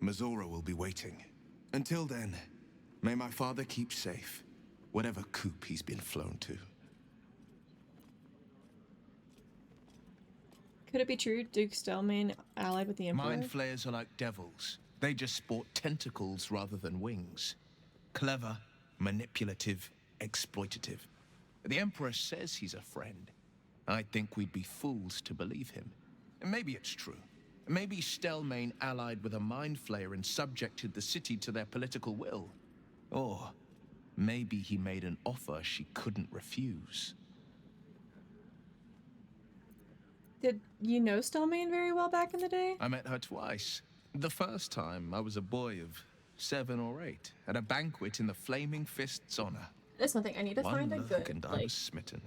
Mazora will be waiting. Until then, may my father keep safe, whatever coop he's been flown to. Could it be true Duke Stelmane allied with the Emperor? Mind flayers are like devils. They just sport tentacles rather than wings. Clever, manipulative, exploitative. The Emperor says he's a friend. I think we'd be fools to believe him. And maybe it's true. Maybe Stelmane allied with a mind flayer and subjected the city to their political will. Or maybe he made an offer she couldn't refuse. Did you know Stelmane very well back in the day? I met her twice. The first time, I was a boy of 7 or 8, at a banquet in the Flaming Fist's honor. That's nothing. I need to One find a look good, and I like, was smitten.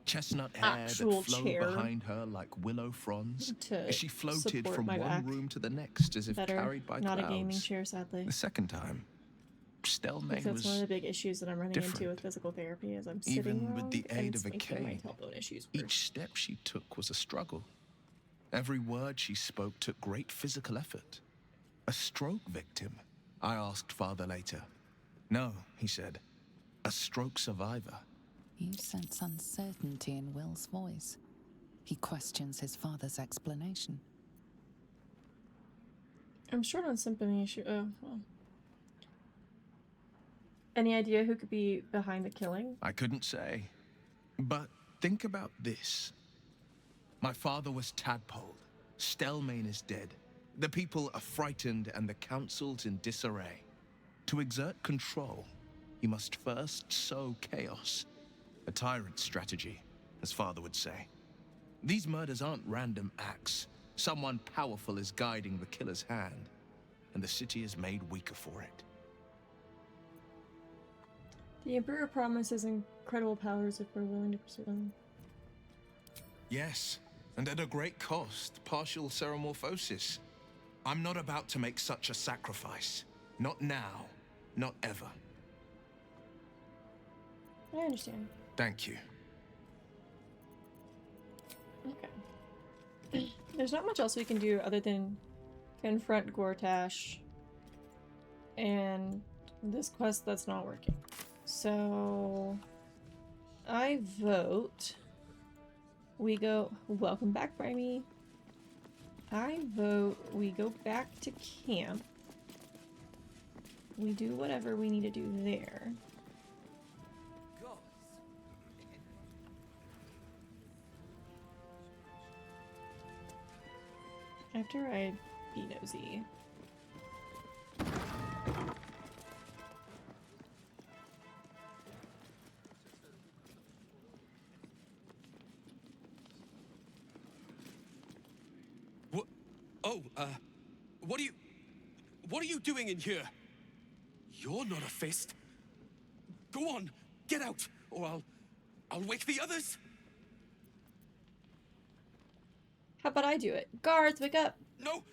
Chestnut hair that actual flowed chair behind her like willow fronds to as she floated support from my one back room to the next as if better. carried by Not clouds. a gaming chair, sadly. The second time, Stelmane Because that's one of was the big issues that I'm running into different. with physical therapy is I'm sitting even wrong with the and aid it's of a making my cane. tailbone issues worse. Each step she took was a struggle. Every word she spoke took great physical effort. A stroke victim, I asked father later. No, he said. A stroke survivor. You sense uncertainty in Will's voice. He questions his father's explanation. I'm short on sympathy issue. Oh, well. Any idea who could be behind the killing? I couldn't say. But think about this. My father was tadpoled. Stelmane is dead. The people are frightened and the council's in disarray. To exert control, he must first sow chaos. A tyrant's strategy, as father would say. These murders aren't random acts. Someone powerful is guiding the killer's hand, and the city is made weaker for it. The Emperor promises incredible powers if we're willing to pursue them. Yes, and at a great cost, partial ceremorphosis. I'm not about to make such a sacrifice. Not now, not ever. I understand. Thank you. Okay. There's not much else we can do other than confront Gortash and this quest that's not working. So I vote we go... Welcome back, Brimey. I vote we go back to camp. We do whatever we need to do there. After I be nosy. What? Oh, what are you doing in here? You're not a fist. Go on, get out, or I'll wake the others. How about I do it? Guards, wake up! No,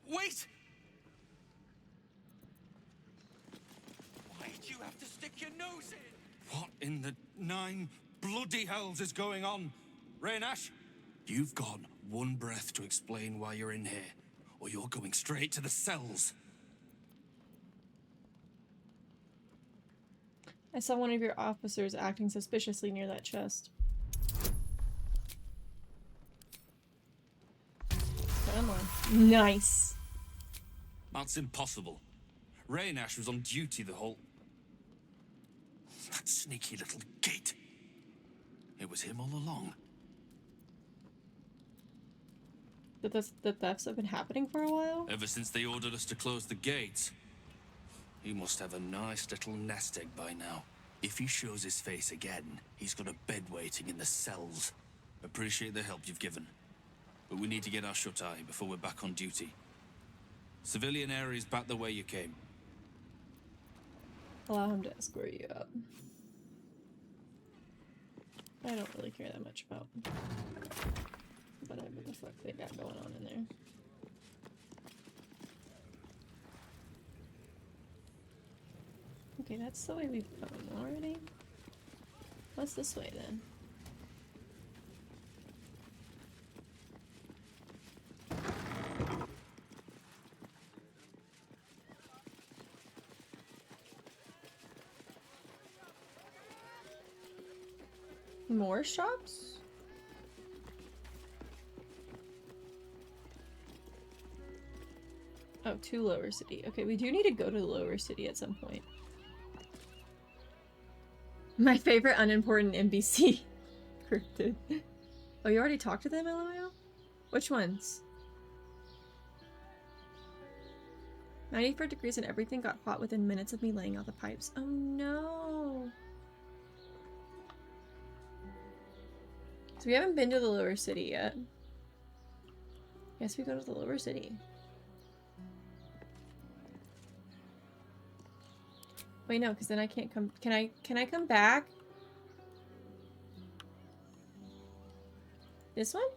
wait! Why'd you have to stick your nose in? What in the 9 bloody hells is going on? Raynash, you've got one breath to explain why you're in here, or you're going straight to the cells. I saw one of your officers acting suspiciously near that chest. Come on. Nice. That's impossible. Raynash was on duty the whole... That sneaky little gate. It was him all along. But the thefts have been happening for a while? Ever since they ordered us to close the gates. He must have a nice little nest egg by now. If he shows his face again, he's got a bed waiting in the cells. Appreciate the help you've given. But we need to get our shut-eye before we're back on duty. Civilian areas back the way you came. Allow him to escort you up. I don't really care that much about whatever the fuck they got going on in there. Okay, that's the way we've come already. What's this way then? More shops? Oh, to Lower City. Okay, we do need to go to Lower City at some point. My favorite unimportant NPC. Cryptid. Oh, you already talked to them, LOL? Which ones? 94 degrees and everything got hot within minutes of me laying out the pipes. Oh no! So we haven't been to the Lower City yet. Guess we go to the Lower City. Wait, no, because then I can't come. Can I come back? This one?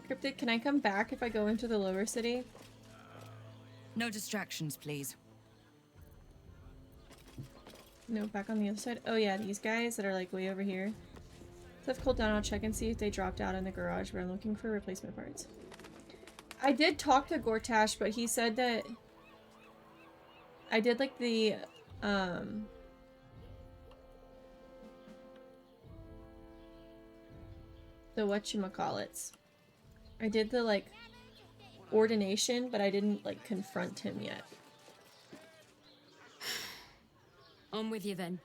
Cryptid, can I come back if I go into the Lower City? No distractions, please. No, back on the other side. Oh yeah, these guys that are like way over here. So I've cooled down, I'll check and see if they dropped out in the garage where I'm looking for replacement parts. I did talk to Gortash, but he said that I did like the whatchamacallits. I did the like ordination, but I didn't like confront him yet. On with you then.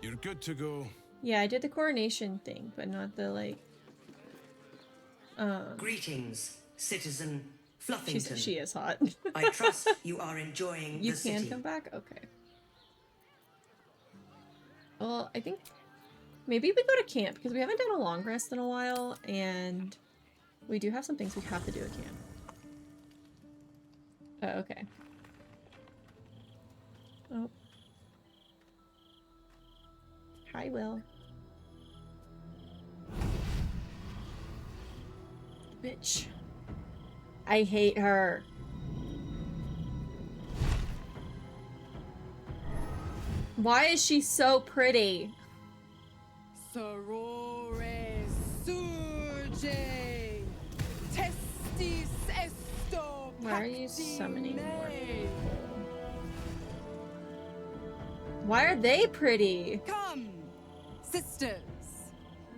You're good to go. Yeah, I did the coronation thing, but not the like Greetings, citizen Fluffington. she is hot. I trust you are enjoying You the city. can come back? Okay. Well, I think maybe we go to camp because we haven't done a long rest in a while, and we do have some things we have to do at camp. Oh, okay. Oh. Hi, Will. Bitch. I hate her. Why is she so pretty? Sorore surge. Testis esto. Why are you summoning more people? Why are they pretty? Come, sisters,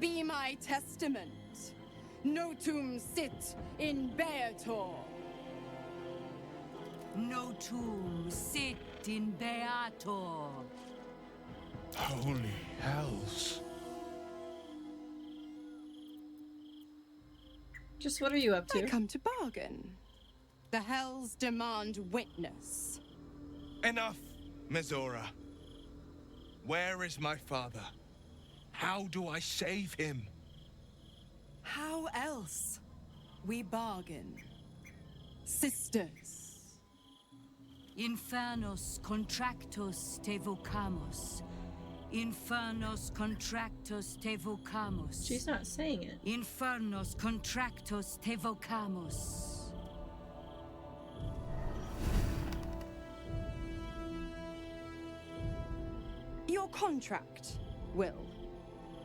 be my testament. Notum sit in Beator. Notum sit in Beator. Holy hells. Just what are you up to? I come to bargain. The hells demand witness. Enough, Mizora. Where is my father? How do I save him? How else? We bargain. Sisters. Infernos contractos te vocamos. Infernos contractos te vocamos. She's not saying it. Infernos contractos te vocamos. Your contract, Will.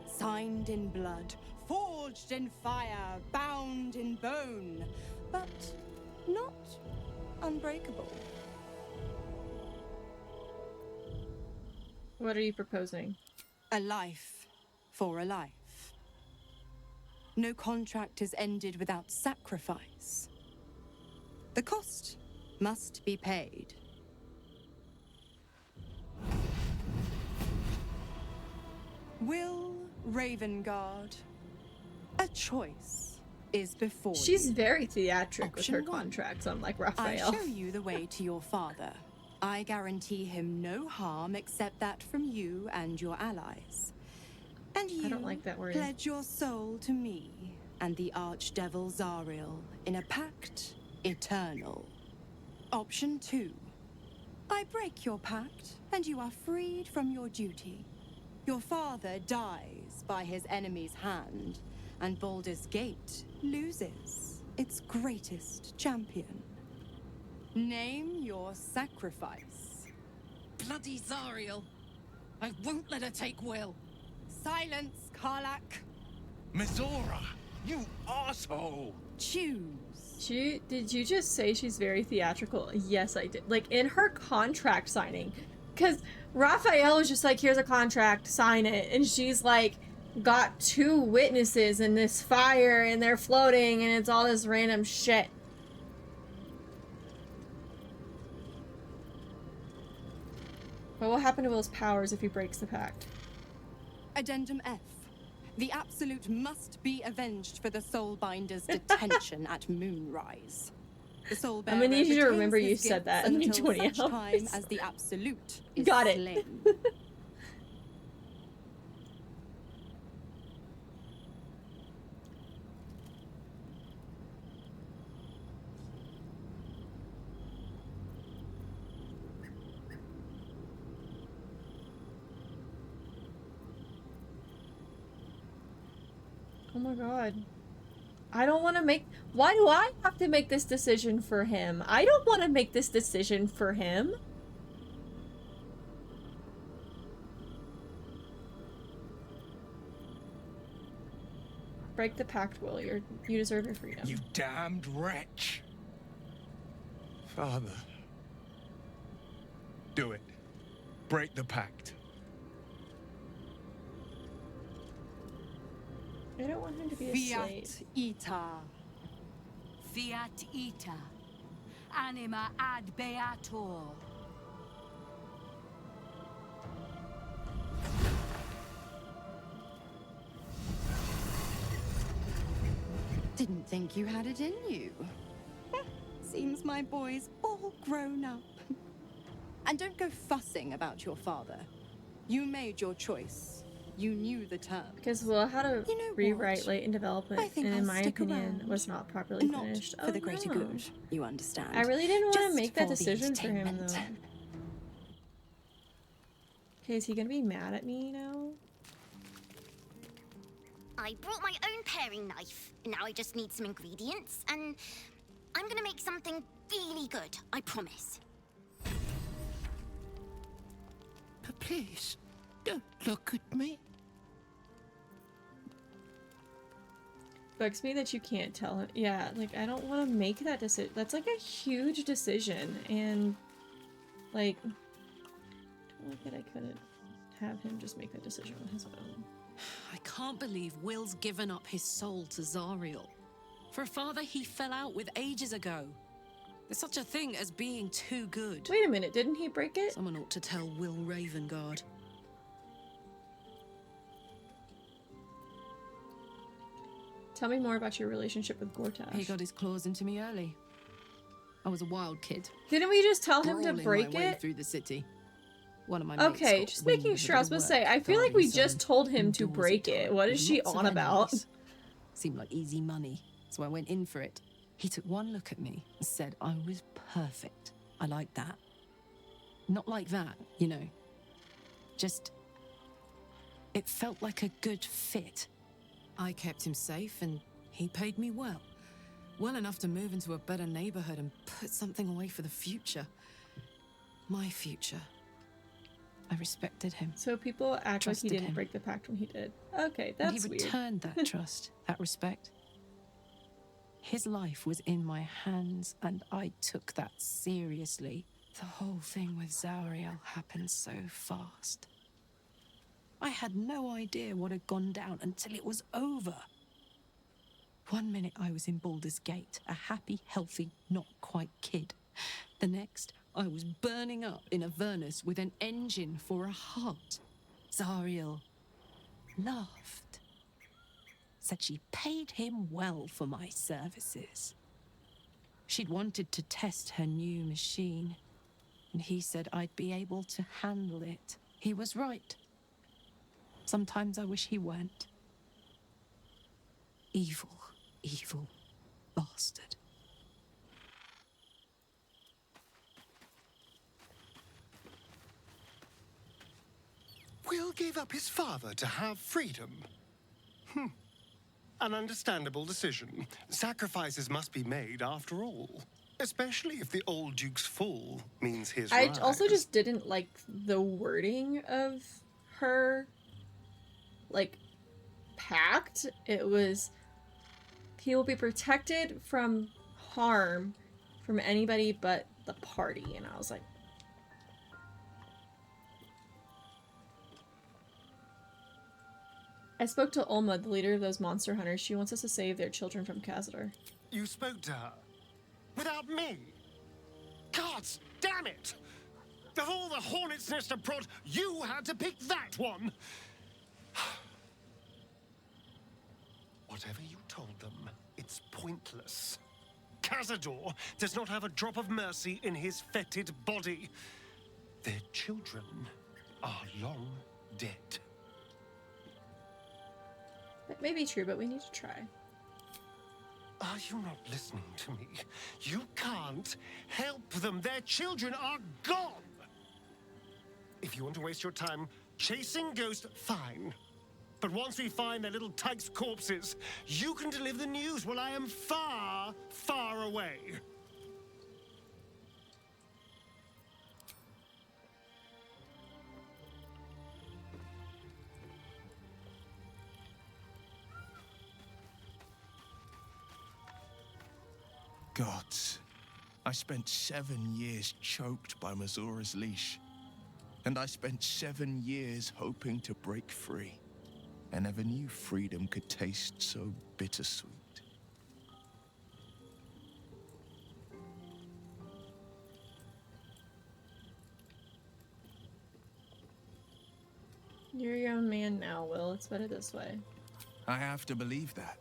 Signed in blood, forged in fire, bound in bone, but not unbreakable. What are you proposing? A life for a life. No contract is ended without sacrifice. The cost must be paid. Will Ravengard, a choice is before She's you. very theatric Option with her one. contracts, unlike I Raphael. show you the way to your father. I guarantee him no harm except that from you and your allies. And you I don't like that word. pledge your soul to me and the archdevil Zariel in a pact eternal. Option 2. I break your pact, and you are freed from your duty. Your father dies by his enemy's hand, and Baldur's Gate loses its greatest champion. Name your sacrifice. Bloody Zariel. I won't let her take Will. Silence, Karlak. Mizora, you asshole! Choose. Did you just say she's very theatrical? Yes, I did. Like, in her contract signing. Because Raphael was just like, here's a contract, sign it. And she's like, got 2 witnesses in this fire, and they're floating, and it's all this random shit. What will happen to Will's powers if he breaks the pact? Addendum F. The Absolute must be avenged for the Soulbinder's detention at moonrise. The Soulbearer I'm gonna need you to retains remember you his said that gifts in until 20 such hours. time as the Absolute is Got it. slain. Oh my god. I don't want to make... Why do I have to make this decision for him? I don't want to make this decision for him. Break the pact, Will. You deserve your freedom. You damned wretch. Father. Do it. Break the pact. I don't want him to be a slave. Fiat Ita. Fiat Ita. Anima ad beator. Didn't think you had it in you. Seems my boy's all grown up. And don't go fussing about your father. You made your choice. You knew the terms. Because Will had a You know rewrite what? late in development, I think and in I'll my stick opinion, around. was not properly Not finished. for the greater no. good, you understand. I really didn't want to Just make that for the decision for him, entertainment. though. Okay, is he gonna be mad at me now? I brought my own paring knife. Now I just need some ingredients, and I'm gonna make something really good, I promise. But please, don't look at me. Bugs me that you can't tell him. Yeah, like, I don't want to make that decision. That's like a huge decision, and like, I don't like that I couldn't have him just make that decision on his own. I can't believe Will's given up his soul to Zariel. For a father he fell out with ages ago. There's such a thing as being too good. Wait a minute, didn't he break it? Someone ought to tell Will Ravengard. Tell me more about your relationship with Gortash. He got his claws into me early. I was a wild kid. Didn't we just tell him to Brawling break my way it? through the city. One of my mates Okay, got just wind making of a sure. I was bit supposed of to say, work I feel like we guarding just some told him to outdoorsy break it. type What with is she lots on of about? enemies. Seemed like easy money, so I went in for it. He took one look at me and said I was perfect. I like that. Not like that, you know. Just... it felt like a good fit. I kept him safe and he paid me well. Well enough to move into a better neighborhood and put something away for the future. My future. I respected him. So people act like he Trusted didn't him. break the pact when he did. Okay, And that's he weird. returned that trust, that respect. His life was in my hands, and I took that seriously. The whole thing with Zariel happened so fast. I had no idea what had gone down until it was over. 1 minute I was in Baldur's Gate, a happy, healthy, not quite kid. The next, I was burning up in Avernus with an engine for a heart. Zariel laughed. Said she paid him well for my services. She'd wanted to test her new machine. And he said I'd be able to handle it. He was right. Sometimes I wish he weren't. Evil, evil bastard. Will gave up his father to have freedom. An understandable decision. Sacrifices must be made after all. Especially if the old Duke's fall means his I rise. also just didn't like the wording of her, like, pact. It was, he will be protected from harm from anybody but the party. And I was like, I spoke to Ulma, the leader of those monster hunters. She wants us to save their children from Cazador. You spoke to her? Without me? Gods damn it! Of all the hornet's nest of prod, you had to pick that one! Whatever you told them, it's pointless. Cazador does not have a drop of mercy in his fetid body. Their children are long dead. That may be true, but we need to try. Are you not listening to me? You can't help them. Their children are gone. If you want to waste your time chasing ghosts, fine. But once we find their little tykes' corpses, you can deliver the news while I am far, far away. Gods, I spent 7 years choked by Mazora's leash. And I spent 7 years hoping to break free. I never knew freedom could taste so bittersweet. You're your own man now, Will. It's better this way. I have to believe that.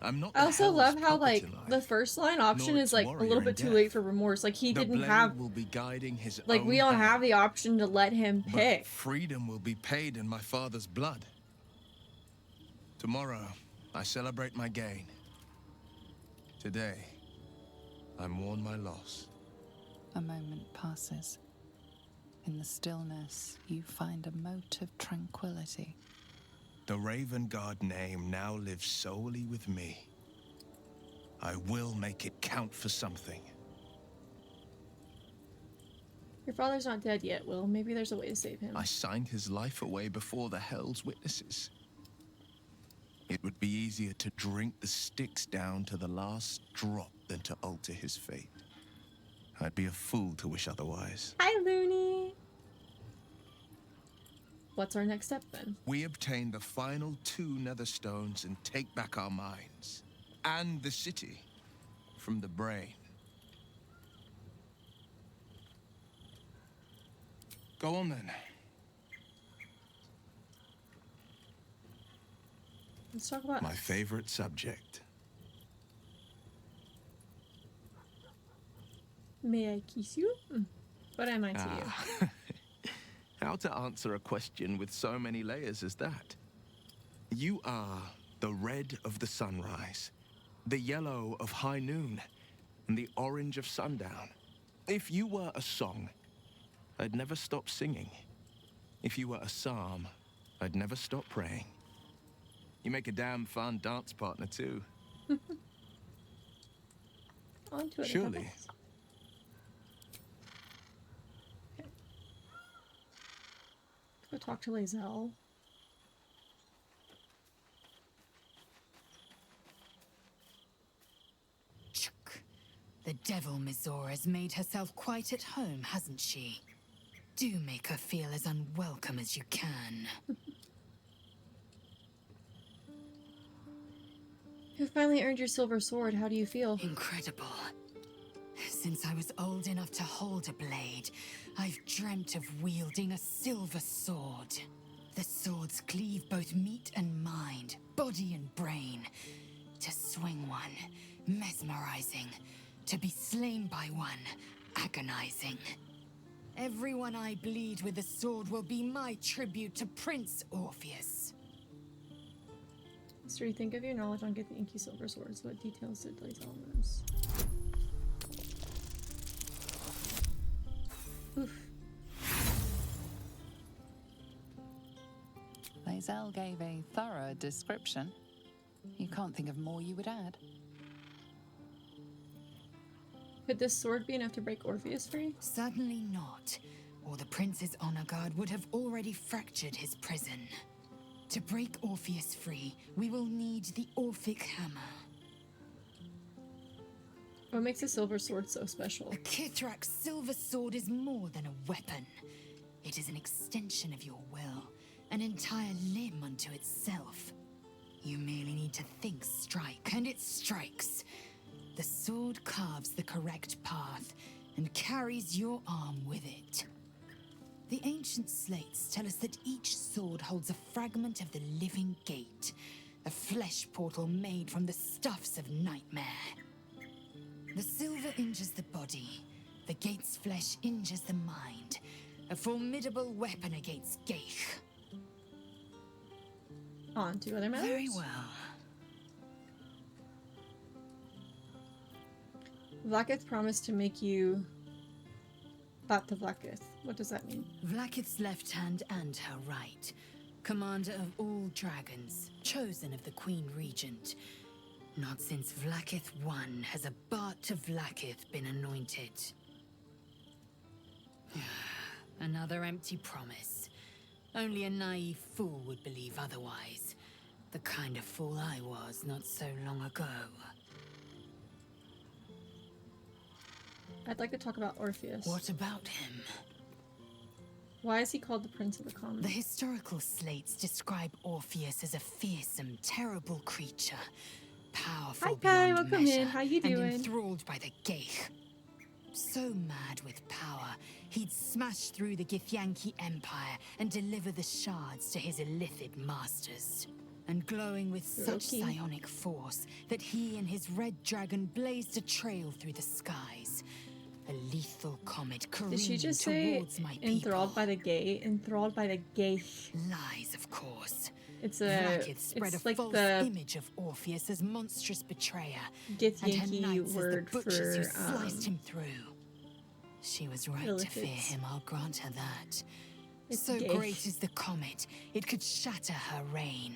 I'm not. I also love how, puppet like, in life, the first line option nor is, its like, a warrior little in bit too death. late for remorse. Like, he The didn't blade have, will be guiding his like, own we don't hand, have the option to let him but pick. freedom will be paid in my father's blood. Tomorrow, I celebrate my gain. Today, I mourn my loss. A moment passes. In the stillness, you find a mote of tranquility. The Raven Guard name now lives solely with me. I will make it count for something. Your father's not dead yet, Will. Maybe there's a way to save him. I signed his life away before the Hell's witnesses. It would be easier to drink the sticks down to the last drop than to alter his fate. I'd be a fool to wish otherwise. Hi, Looney! What's our next step, then? We obtain the final 2 netherstones and take back our minds. And the city from the brain. Go on, then. Let's talk about my favorite subject. May I kiss you? What am I to you? How to answer a question with so many layers as that? You are the red of the sunrise, the yellow of high noon, and the orange of sundown. If you were a song, I'd never stop singing. If you were a psalm, I'd never stop praying. You make a damn fun dance partner, too. On to it. Surely. Go talk to Lae'zel. The devil Mizora has made herself quite at home, hasn't she? Do make her feel as unwelcome as you can. You finally earned your silver sword. How do you feel? Incredible. Since I was old enough to hold a blade, I've dreamt of wielding a silver sword. The swords cleave both meat and mind, body and brain. To swing one, mesmerizing. To be slain by one, agonizing. Everyone I bleed with the sword will be my tribute to Prince Orpheus. History, think of your knowledge on Get the Inky Silver Swords. What details did they tell us? Oof. Lae'zel gave a thorough description. You can't think of more you would add. Could this sword be enough to break Orpheus free? Certainly not, or the Prince's honor guard would have already fractured his prison. To break Orpheus free, we will need the Orphic Hammer. What makes a silver sword so special? A Kithrak's silver sword is more than a weapon. It is an extension of your will, an entire limb unto itself. You merely need to think strike, and it strikes. The sword carves the correct path and carries your arm with it. The ancient slates tell us that each sword holds a fragment of the living gate, a flesh portal made from the stuffs of nightmare. The silver injures the body, the gate's flesh injures the mind, a formidable weapon against Geich. On to other matters? Very well. Vlaakith promised to make you Bat to Vlaakith. What does that mean? Vlaakith's left hand and her right. Commander of all dragons, chosen of the Queen Regent. Not since Vlaakith I has a Bat to Vlaakith been anointed. Another empty promise. Only a naive fool would believe otherwise. The kind of fool I was not so long ago. I'd like to talk about Orpheus. What about him? Why is he called the Prince of the Comet? The historical slates describe Orpheus as a fearsome, terrible creature. Powerful Hi Kai, beyond welcome measure, in. How you and doing? enthralled by the Geich. So mad with power, he'd smash through the Githyanki Empire and deliver the shards to his illithid masters. And glowing with such psionic force that he and his red dragon blazed a trail through the skies. A lethal comet careening Did she just say towards my people. enthralled by the gay? Enthralled by the gay. Lies, of course. It's a. Vlaakith spread It's a like false the image of Orpheus as monstrous betrayer, and her Githyanki knights as the word butchers who for sliced him through. She was right to fear illithids. him, I'll grant her that. It's So gay. great is the comet, it could shatter her reign.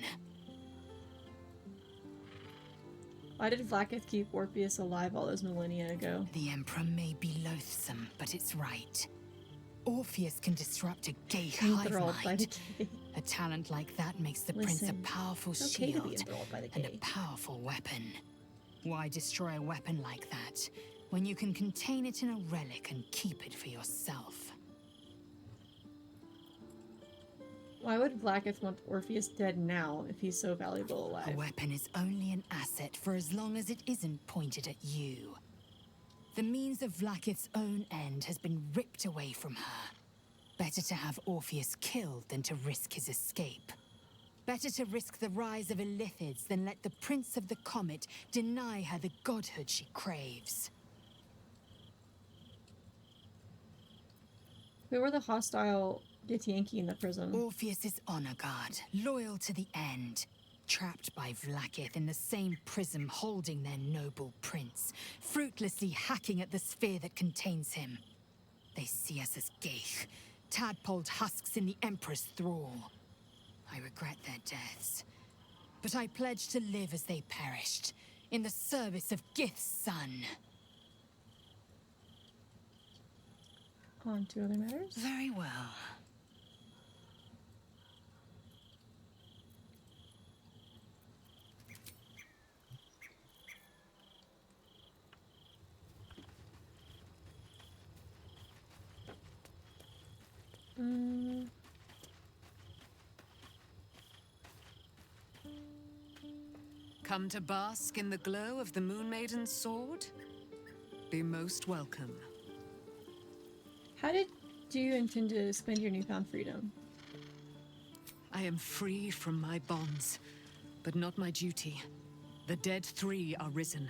Why did Vlaakith keep Orpheus alive all those millennia ago? The Emperor may be loathsome, but it's right. Orpheus can disrupt a gay hive Enthralled by the mind. gay. A talent like that makes the prince a Listen, powerful it's okay to be shield enthralled by the and a gay. powerful weapon. Why destroy a weapon like that when you can contain it in a relic and keep it for yourself? Why would Vlaakith want Orpheus dead now if he's so valuable alive? A weapon is only an asset for as long as it isn't pointed at you. The means of Vlaakith's own end has been ripped away from her. Better to have Orpheus killed than to risk his escape. Better to risk the rise of illithids than let the Prince of the Comet deny her the godhood she craves. Who were the hostile Githyanki in the prison? Orpheus's honor guard, loyal to the end. Trapped by Vlaakith in the same prism holding their noble prince, fruitlessly hacking at the sphere that contains him. They see us as Geich, tadpoled husks in the Emperor's thrall. I regret their deaths, but I pledge to live as they perished, in the service of Gith's son. On to other matters? Very well. Come to bask in the glow of the Moon Maiden's sword? Be most welcome. How did you intend to spend your newfound freedom? I am free from my bonds, but not my duty. The dead 3 are risen.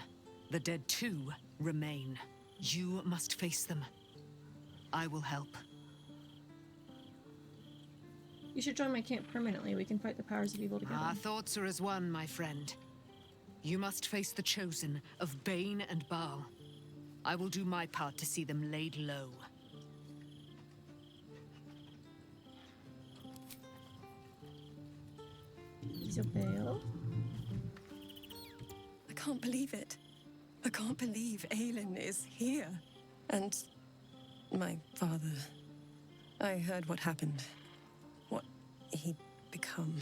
The dead 2 remain. You must face them. I will help. You should join my camp permanently. We can fight the powers of evil together. Our thoughts are as one, my friend. You must face the chosen of Bane and Baal. I will do my part to see them laid low. Isabel? I can't believe it. I can't believe Aelin is here. And my father. I heard what happened. What he'd become.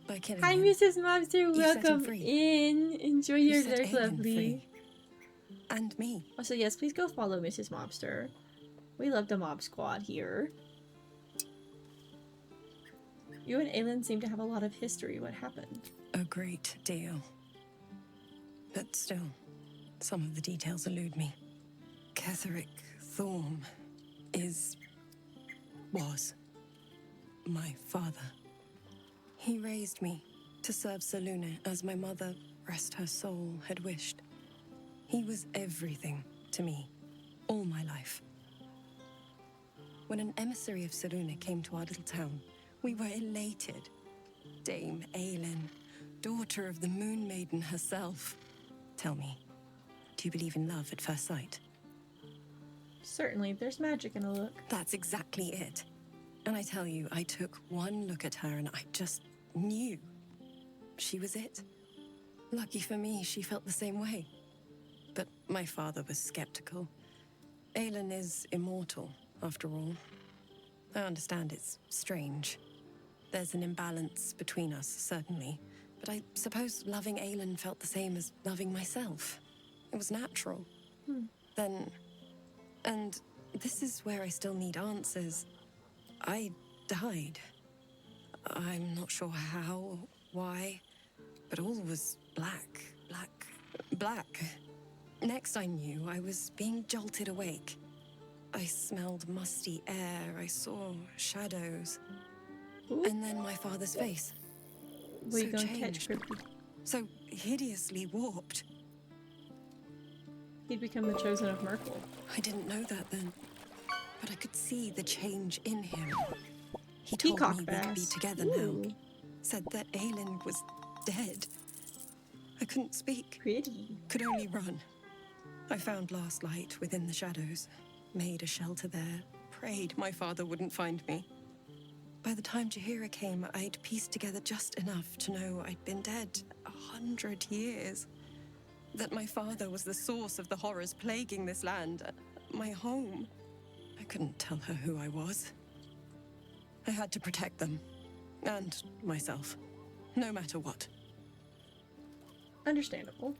By killing Hi, him. Mrs. Mobster. You set him Welcome free. in. Enjoy You your set lurk, Aelin lovely. free. And me. Also, yes, please go follow Mrs. Mobster. We love the Mob Squad here. You and Aelin seem to have a lot of history. What happened? A great deal. But still, some of the details elude me. Ketheric Thorm was my father. He raised me to serve Selûne as my mother, rest her soul, had wished. He was everything to me, all my life. When an emissary of Selûne came to our little town, we were elated. Dame Aelin, daughter of the Moon Maiden herself. Tell me, do you believe in love at first sight? Certainly, there's magic in a look. That's exactly it. And I tell you, I took one look at her and I just knew. She was it. Lucky for me, she felt the same way. But my father was skeptical. Aelin is immortal, after all. I understand it's strange. There's an imbalance between us, certainly. But I suppose loving Aelin felt the same as loving myself. It was natural. Then... And this is where I still need answers. I died. I'm not sure how, why, but all was black. Next I knew, I was being jolted awake. I smelled musty air, I saw shadows. And then my father's face. Were you So going to catch changed. So hideously warped. He'd become the chosen of Merkel. I didn't know that then, but I could see the change in him. He told Peacock me we could be bass. together Ooh. now. Said that Aelin was dead. I couldn't speak. Pretty. Could only run. I found last light within the shadows, made a shelter there, prayed my father wouldn't find me. By the time Jahira came, I'd pieced together just enough to know I'd been dead 100 years. That my father was the source of the horrors plaguing this land, my home. I couldn't tell her who I was. I had to protect them, and myself, no matter what. Understandable.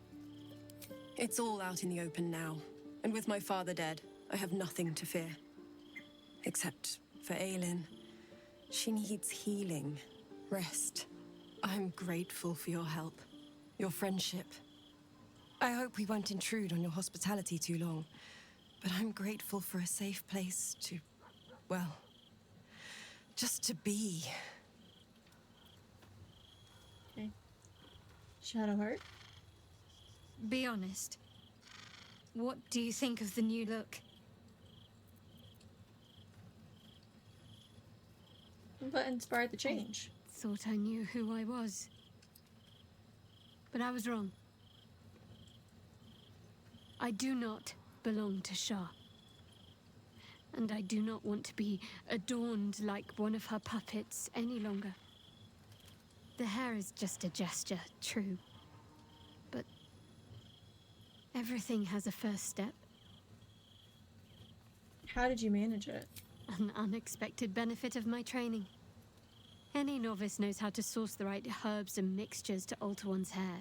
It's all out in the open now, and with my father dead, I have nothing to fear. Except for Aelin. She needs healing, rest. I'm grateful for your help, your friendship. I hope we won't intrude on your hospitality too long, but I'm grateful for a safe place to, well, just to be. Okay. Shadowheart? Be honest. What do you think of the new look? What inspired the change? Thought I knew who I was. But I was wrong. I do not belong to Shah. And I do not want to be adorned like one of her puppets any longer. The hair is just a gesture, true. But everything has a first step. How did you manage it? An unexpected benefit of my training. Any novice knows how to source the right herbs and mixtures to alter one's hair.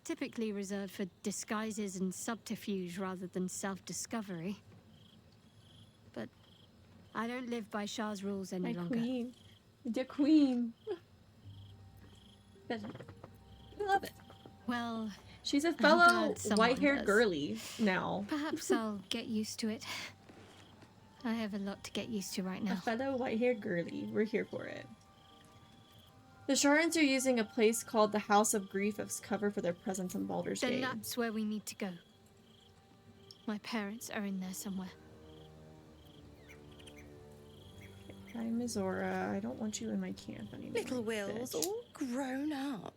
Typically reserved for disguises and subterfuge rather than self-discovery. But I don't live by Shah's rules any My longer. queen. The queen. I love it. Well, she's a I'm fellow glad someone white-haired does. girly now. Perhaps I'll get used to it. I have a lot to get used to right A now. fellow white-haired girly. We're here for it. The Sharans are using a place called the House of Grief as cover for their presence in Baldur's Then Gate. that's where we need to go. My parents are in there somewhere. Hi, Mizora. I don't want you in my camp anymore. Little Will's bitch. all grown up.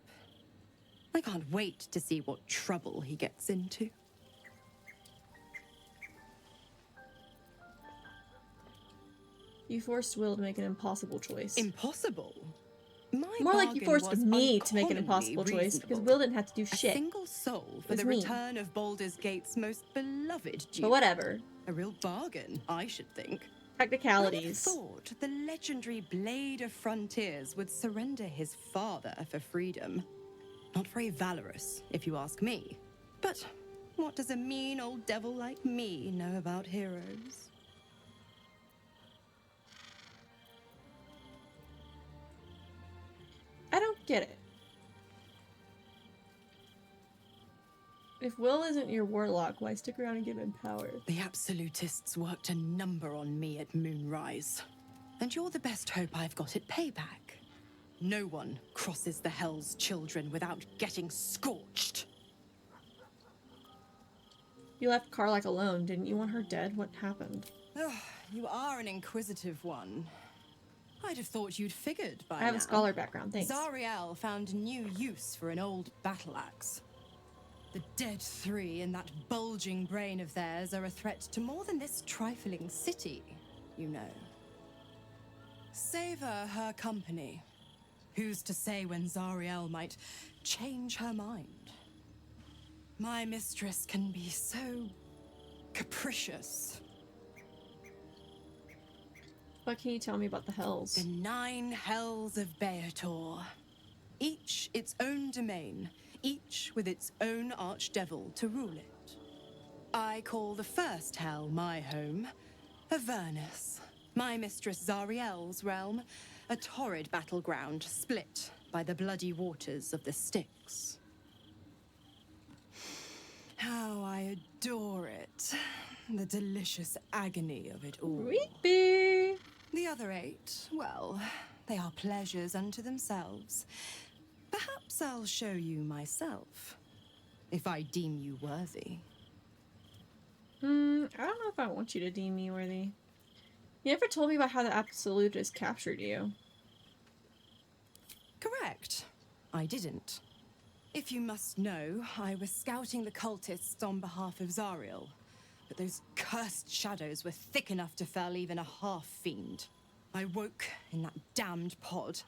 I can't wait to see what trouble he gets into. You forced Will to make an impossible choice. Impossible? My More like you bargain forced was me to make an uncommonly impossible choice because reasonable. Will didn't have to do A shit. single soul for It was the me. return of Baldur's Gate's most beloved duke. But whatever. A real bargain, I should think. Technicalities. I thought the legendary Blade of Frontiers would surrender his father for freedom. Not very valorous, if you ask me. But what does a mean old devil like me know about heroes? I don't get it. If Will isn't your warlock, why stick around and give him power? The Absolutists worked a number on me at Moonrise. And you're the best hope I've got at payback. No one crosses the Hell's Children without getting scorched. You left Karlak alone. Didn't you want her dead? What happened? Ugh, you are an inquisitive one. I'd have thought you'd figured by now. I have a scholar background, thanks. Zariel found new use for an old battle axe. The dead three in that bulging brain of theirs are a threat to more than this trifling city, you know. Savor her company. Who's to say when Zariel might change her mind? My mistress can be so capricious. What can you tell me about the Hells? The 9 Hells of Beator. Each its own domain, each with its own archdevil to rule it. I call the first Hell my home, Avernus. My mistress Zariel's realm, a torrid battleground split by the bloody waters of the Styx. How I adore it. The delicious agony of it all. Creepy. The other 8, well, they are pleasures unto themselves. Perhaps I'll show you myself, if I deem you worthy. I don't know if I want you to deem me worthy. You never told me about how the Absolutist captured you. Correct. I didn't. If you must know, I was scouting the cultists on behalf of Zariel. But those cursed shadows were thick enough to fell even a half-fiend. I woke in that damned pod.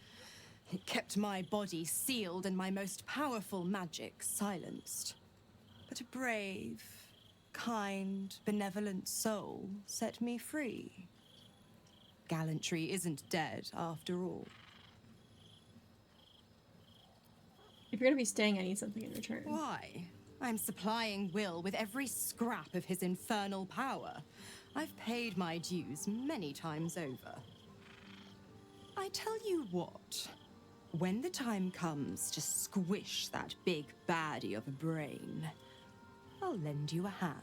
It kept my body sealed and my most powerful magic silenced. But a brave, kind, benevolent soul set me free. Gallantry isn't dead after all. If you're gonna be staying, I need something in return. Why? I'm supplying Will with every scrap of his infernal power. I've paid my dues many times over. I tell you what, when the time comes to squish that big baddie of a brain, I'll lend you a hand.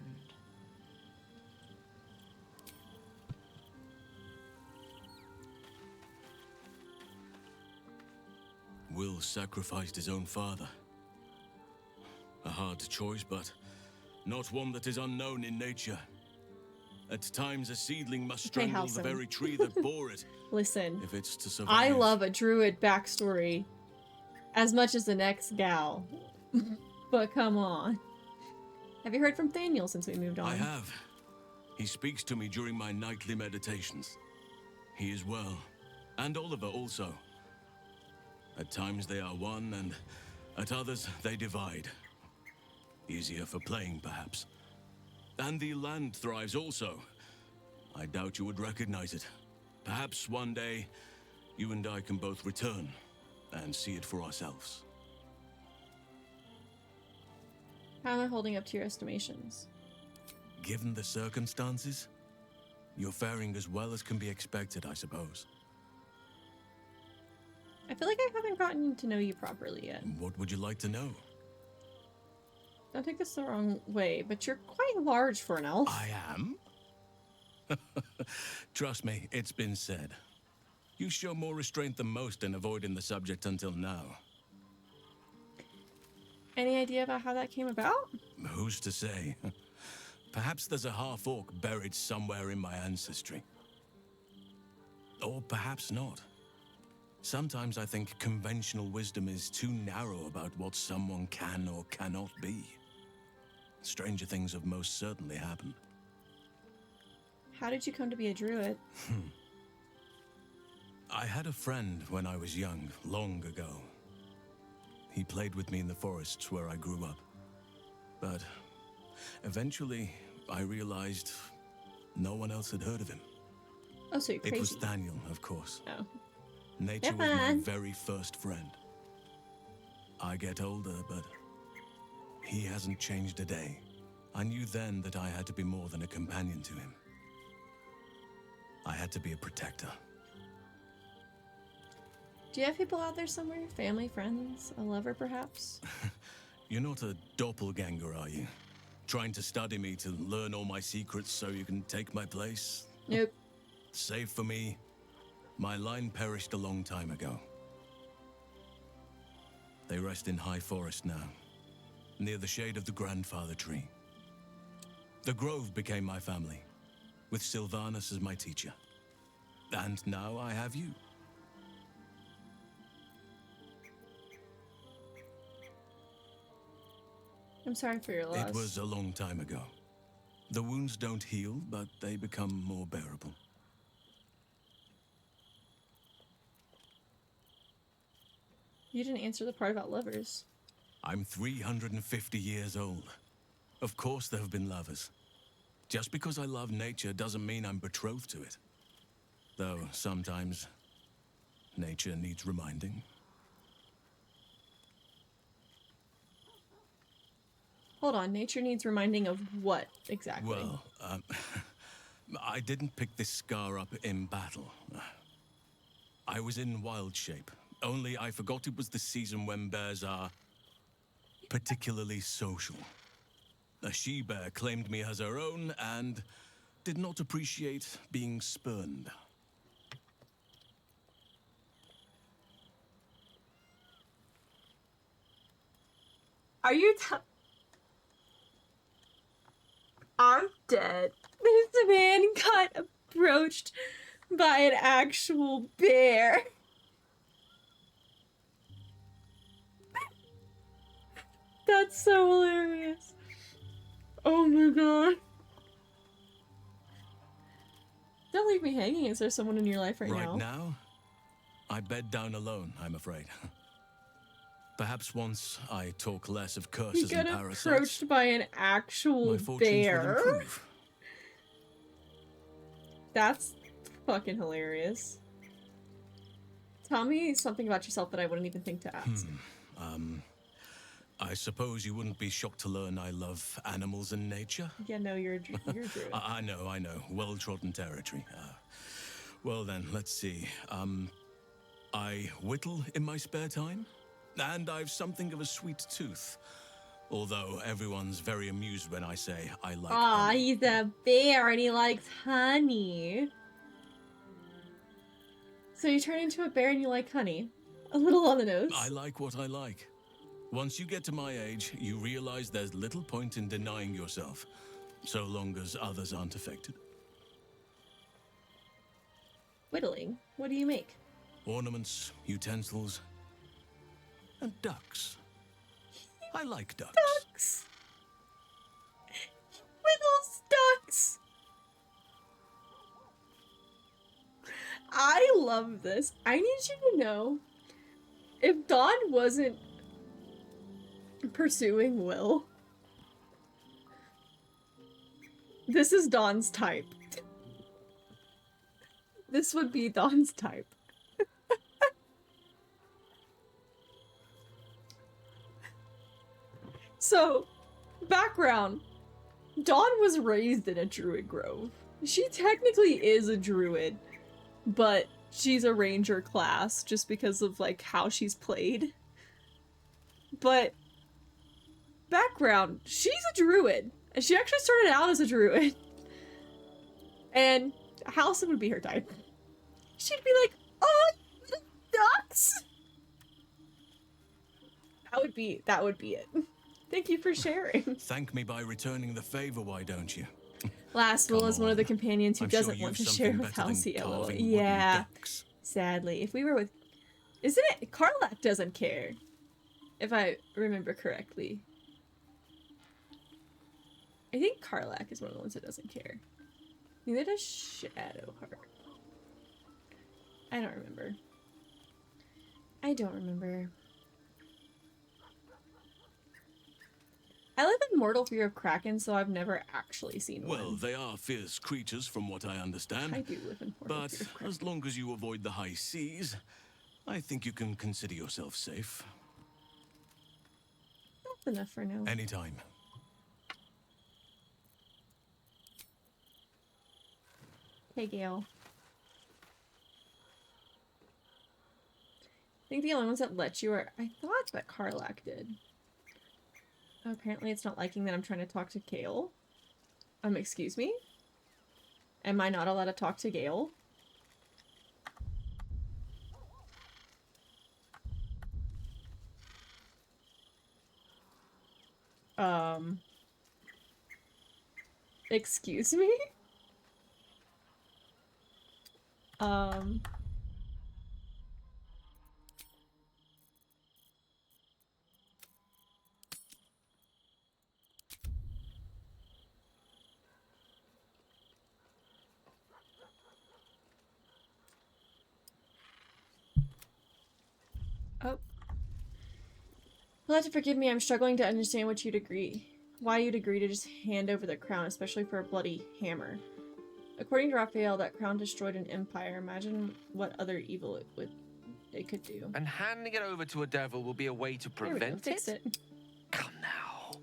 Will sacrificed his own father. A hard choice, but not one that is unknown in nature. At times, a seedling must strangle the very tree that bore it. Listen, if it's to survive. I love a druid backstory as much as the next gal. But come on. Have you heard from Thaniel since we moved on? I have. He speaks to me during my nightly meditations. He is well. And Oliver also. At times they are one, and at others they divide. Easier for playing, perhaps. And the land thrives also. I doubt you would recognize it. Perhaps one day, you and I can both return and see it for ourselves. How am I holding up to your estimations? Given the circumstances, you're faring as well as can be expected, I suppose. I feel like I haven't gotten to know you properly yet. What would you like to know? Don't take this the wrong way, but you're quite large for an elf. I am? Trust me, it's been said. You show more restraint than most in avoiding the subject until now. Any idea about how that came about? Who's to say? Perhaps there's a half-orc buried somewhere in my ancestry. Or perhaps not. Sometimes I think conventional wisdom is too narrow about what someone can or cannot be. Stranger things have most certainly happened. How did you come to be a druid? I had a friend when I was young, long ago. He played with me in the forests where I grew up. But eventually, I realized no one else had heard of him. Oh, so you're crazy. It was Daniel, of course. Oh. Nature was my very first friend. I get older, but he hasn't changed a day. I knew then that I had to be more than a companion to him. I had to be a protector. Do you have people out there somewhere? Family, friends, a lover, perhaps? You're not a doppelganger, are you? Trying to study me to learn all my secrets so you can take my place? Nope. Save for me, my line perished a long time ago. They rest in high forest now, near the shade of the grandfather tree. The grove became my family, with Sylvanas as my teacher. And now I have you. I'm sorry for your loss. It was a long time ago. The wounds don't heal, but they become more bearable. You didn't answer the part about lovers. I'm 350 years old. Of course there have been lovers. Just because I love nature doesn't mean I'm betrothed to it. Though sometimes nature needs reminding. Hold on, nature needs reminding of what exactly? Well, I didn't pick this scar up in battle. I was in wild shape. Only I forgot it was the season when bears are particularly social. A she-bear claimed me as her own and did not appreciate being spurned. Are you I'm dead. This man got approached by an actual bear. That's so hilarious. Oh my god. Don't leave me hanging. Is there someone in your life right now? Right now, I bed down alone, I'm afraid. Perhaps once I talk less of He curses got and parasites. approached by an actual My fortunes will bear. improve. That's fucking hilarious. Tell me something about yourself that I wouldn't even think to ask. I suppose you wouldn't be shocked to learn I love animals and nature? Yeah, no, you're a druid. I know. Well-trodden territory. Well then, let's see. I whittle in my spare time, and I've something of a sweet tooth. Although everyone's very amused when I say I like Aw, he's a bear and he likes honey. So you turn into a bear and you like honey. A little on the nose. I like what I like. Once you get to my age, you realize there's little point in denying yourself, so long as others aren't affected. Whittling? What do you make? Ornaments, utensils, and ducks. I like ducks. Ducks! Whittles ducks! I love this. I need you to know, if Dawn wasn't pursuing Will, this is Dawn's type. This would be Dawn's type. So, background. Dawn was raised in a druid grove. She technically is a druid, but she's a ranger class just because of like how she's played. But background, she's a druid. And she actually started out as a druid. And Halcyon would be her type. She'd be like, "Oh, ducks!" That would be it. Thank you for sharing. Thank me by returning the favor, why don't you? Last will is one of the on. companions who I'm sure doesn't want to you've share something with better than Halsey. LOL. carving wooden Yeah. decks. Sadly. If we were with... Isn't it? Karlak doesn't care. If I remember correctly. I think Karlak is one of the ones that doesn't care. Neither does Shadowheart. I don't remember. I don't remember. I live in mortal fear of kraken, so I've never actually seen one. Well, they are fierce creatures from what I understand. I do live in mortal But fear of kraken. as long as you avoid the high seas, I think you can consider yourself safe. That's enough for now. Anytime. Hey, Gale. I think the only ones that let you are... I thought that Karlak did. Oh, apparently it's not liking that I'm trying to talk to Gale. Excuse me? Am I not allowed to talk to Gale? Excuse me? Oh. You'll have to forgive me, I'm struggling to understand why you'd agree to just hand over the crown, especially for a bloody hammer. According to Raphael, that crown destroyed an empire. Imagine what other evil it could do. And handing it over to a devil will be a way to There we go, prevent fix it. Come now.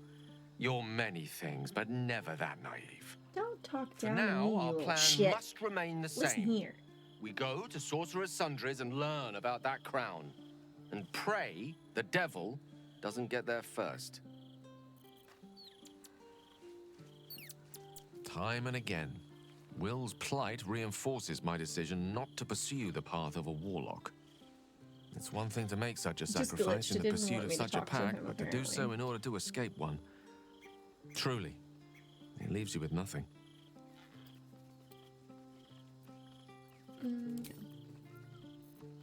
You're many things, but never that naive. Don't talk For down now, to me, you our little plan shit. must remain the Listen same. here. We go to Sorcerer's Sundries and learn about that crown. And pray the devil doesn't get there first. Time and again, Will's plight reinforces my decision not to pursue the path of a warlock. It's one thing to make such a Just sacrifice glitched. in It the didn't pursuit want of me to such a talk to pack, him, but to do so in order to escape one. Truly, it leaves you with nothing.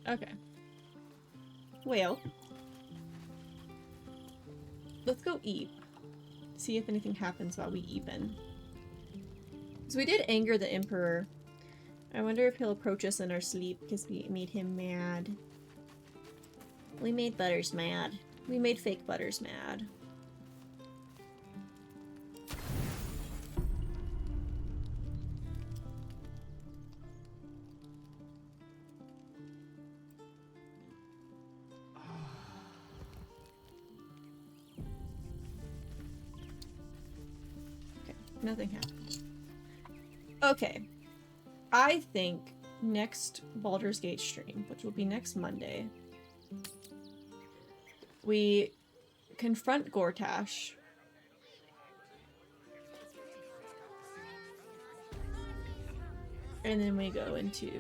Okay. Well. Let's go eat. See if anything happens while we eatin'. So we did anger the Emperor. I wonder if he'll approach us in our sleep because we made him mad. We made Butters mad. We made fake Butters mad. Okay, nothing happened. Okay. I think next Baldur's Gate stream, which will be next Monday, we confront Gortash. And then we go into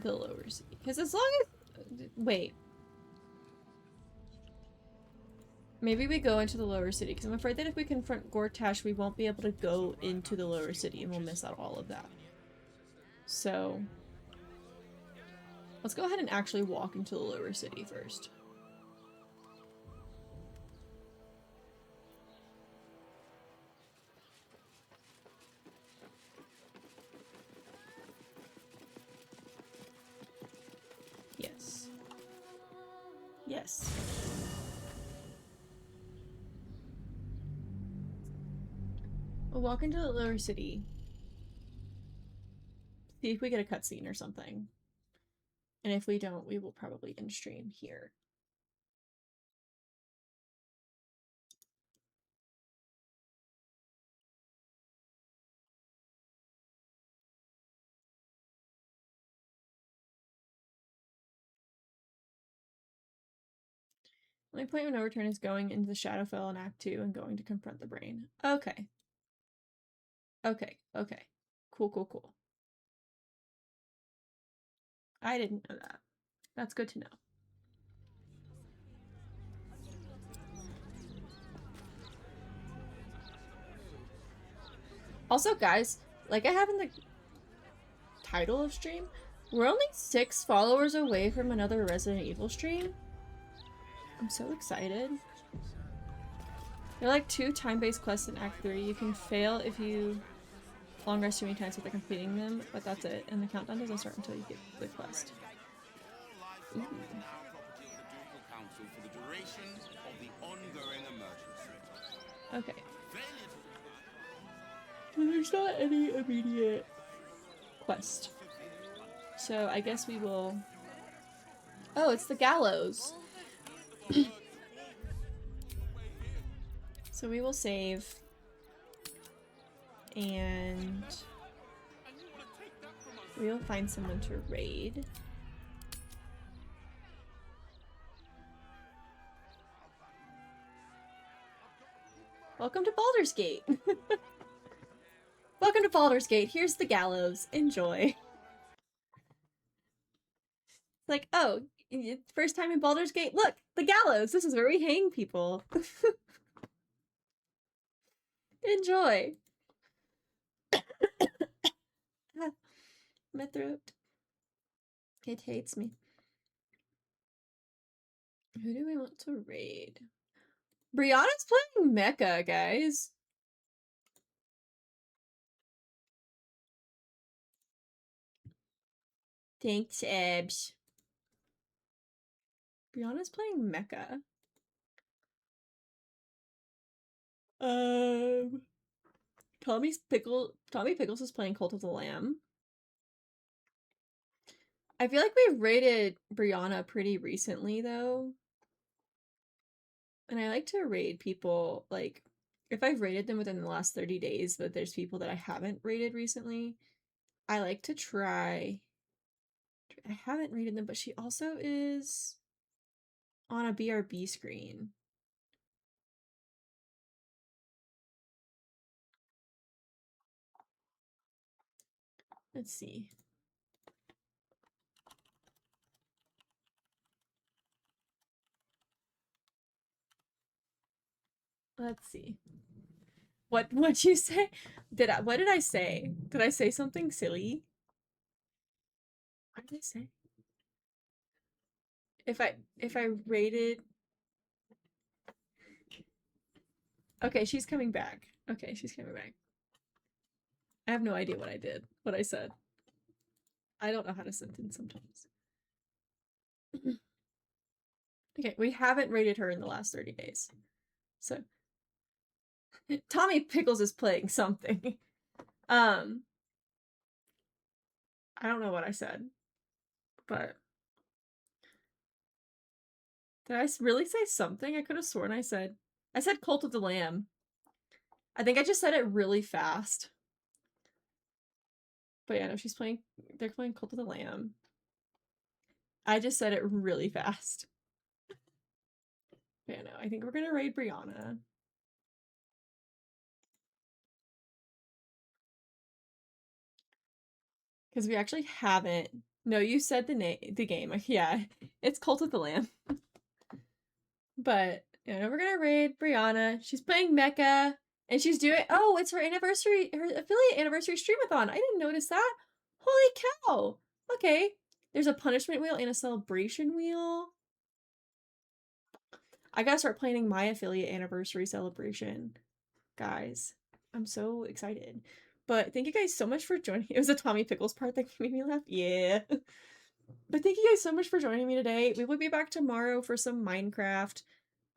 the lower city. Because as long as... Wait. Maybe we go into the lower city, because I'm afraid that if we confront Gortash, we won't be able to go into the lower city, and we'll miss out all of that. So... let's go ahead and actually walk into the lower city first. Yes. Yes. We'll walk into the lower city. See if we get a cutscene or something. And if we don't, we will probably end stream here. My point of no return is going into the Shadowfell in Act 2 and going to confront the brain. Okay. Okay, okay. Cool, cool, cool. I didn't know that. That's good to know. Also, guys, like I have in the title of stream, we're only 6 followers away from another Resident Evil stream. I'm so excited. There are like 2 time-based quests in Act 3. You can fail if you long rest too many times after completing them, but that's it. And the countdown doesn't start until you get the quest. Ooh. Okay. There's not any immediate quest. So I guess we will... Oh, it's the gallows! So we will save. And... we will find someone to raid. Welcome to Baldur's Gate! Welcome to Baldur's Gate, here's the gallows, enjoy. Like, oh, first time in Baldur's Gate, look, the gallows, this is where we hang people. Enjoy. My throat. It hates me. Who do we want to raid? Brianna's playing Mecha, guys. Thanks, Ebs. Brianna's playing Mecha. Tommy Pickles is playing Cult of the Lamb. I feel like we've raided Brianna pretty recently, though. And I like to raid people, like, if I've raided them within the last 30 days, but there's people that I haven't raided recently, I like to try... I haven't raided them, but she also is on a BRB screen. Let's see. Let's see. What'd you say? What did I say? Did I say something silly? What did I say? If I rated... Okay, she's coming back. Okay, she's coming back. I have no idea what I did. What I said. I don't know how to sentence sometimes. Okay, we haven't rated her in the last 30 days. So Tommy Pickles is playing something. I don't know what I said. But did I really say something? I could have sworn I said Cult of the Lamb. I think I just said it really fast. But yeah, no, they're playing Cult of the Lamb. I just said it really fast. Yeah, no, I think we're gonna raid Brianna. Because we actually haven't. No, you said the game. Yeah, it's Cult of the Lamb. But yeah, we're gonna raid Brianna. She's playing Mecha, and she's doing. Oh, it's her anniversary, her affiliate anniversary streamathon. I didn't notice that. Holy cow! Okay, there's a punishment wheel and a celebration wheel. I gotta start planning my affiliate anniversary celebration, guys. I'm so excited. But thank you guys so much for joining. It was a Tommy Pickles part that made me laugh. Yeah. But thank you guys so much for joining me today. We will be back tomorrow for some Minecraft.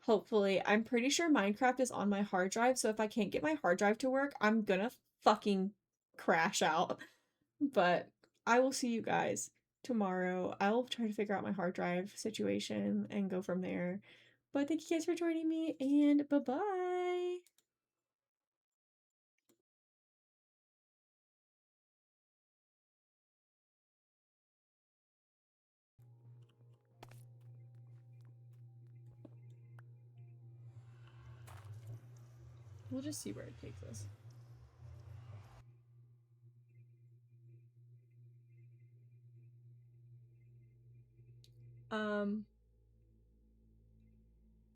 Hopefully. I'm pretty sure Minecraft is on my hard drive, so if I can't get my hard drive to work, I'm gonna fucking crash out. But I will see you guys tomorrow. I will try to figure out my hard drive situation and go from there. But thank you guys for joining me, and bye-bye! We'll just see where it takes us.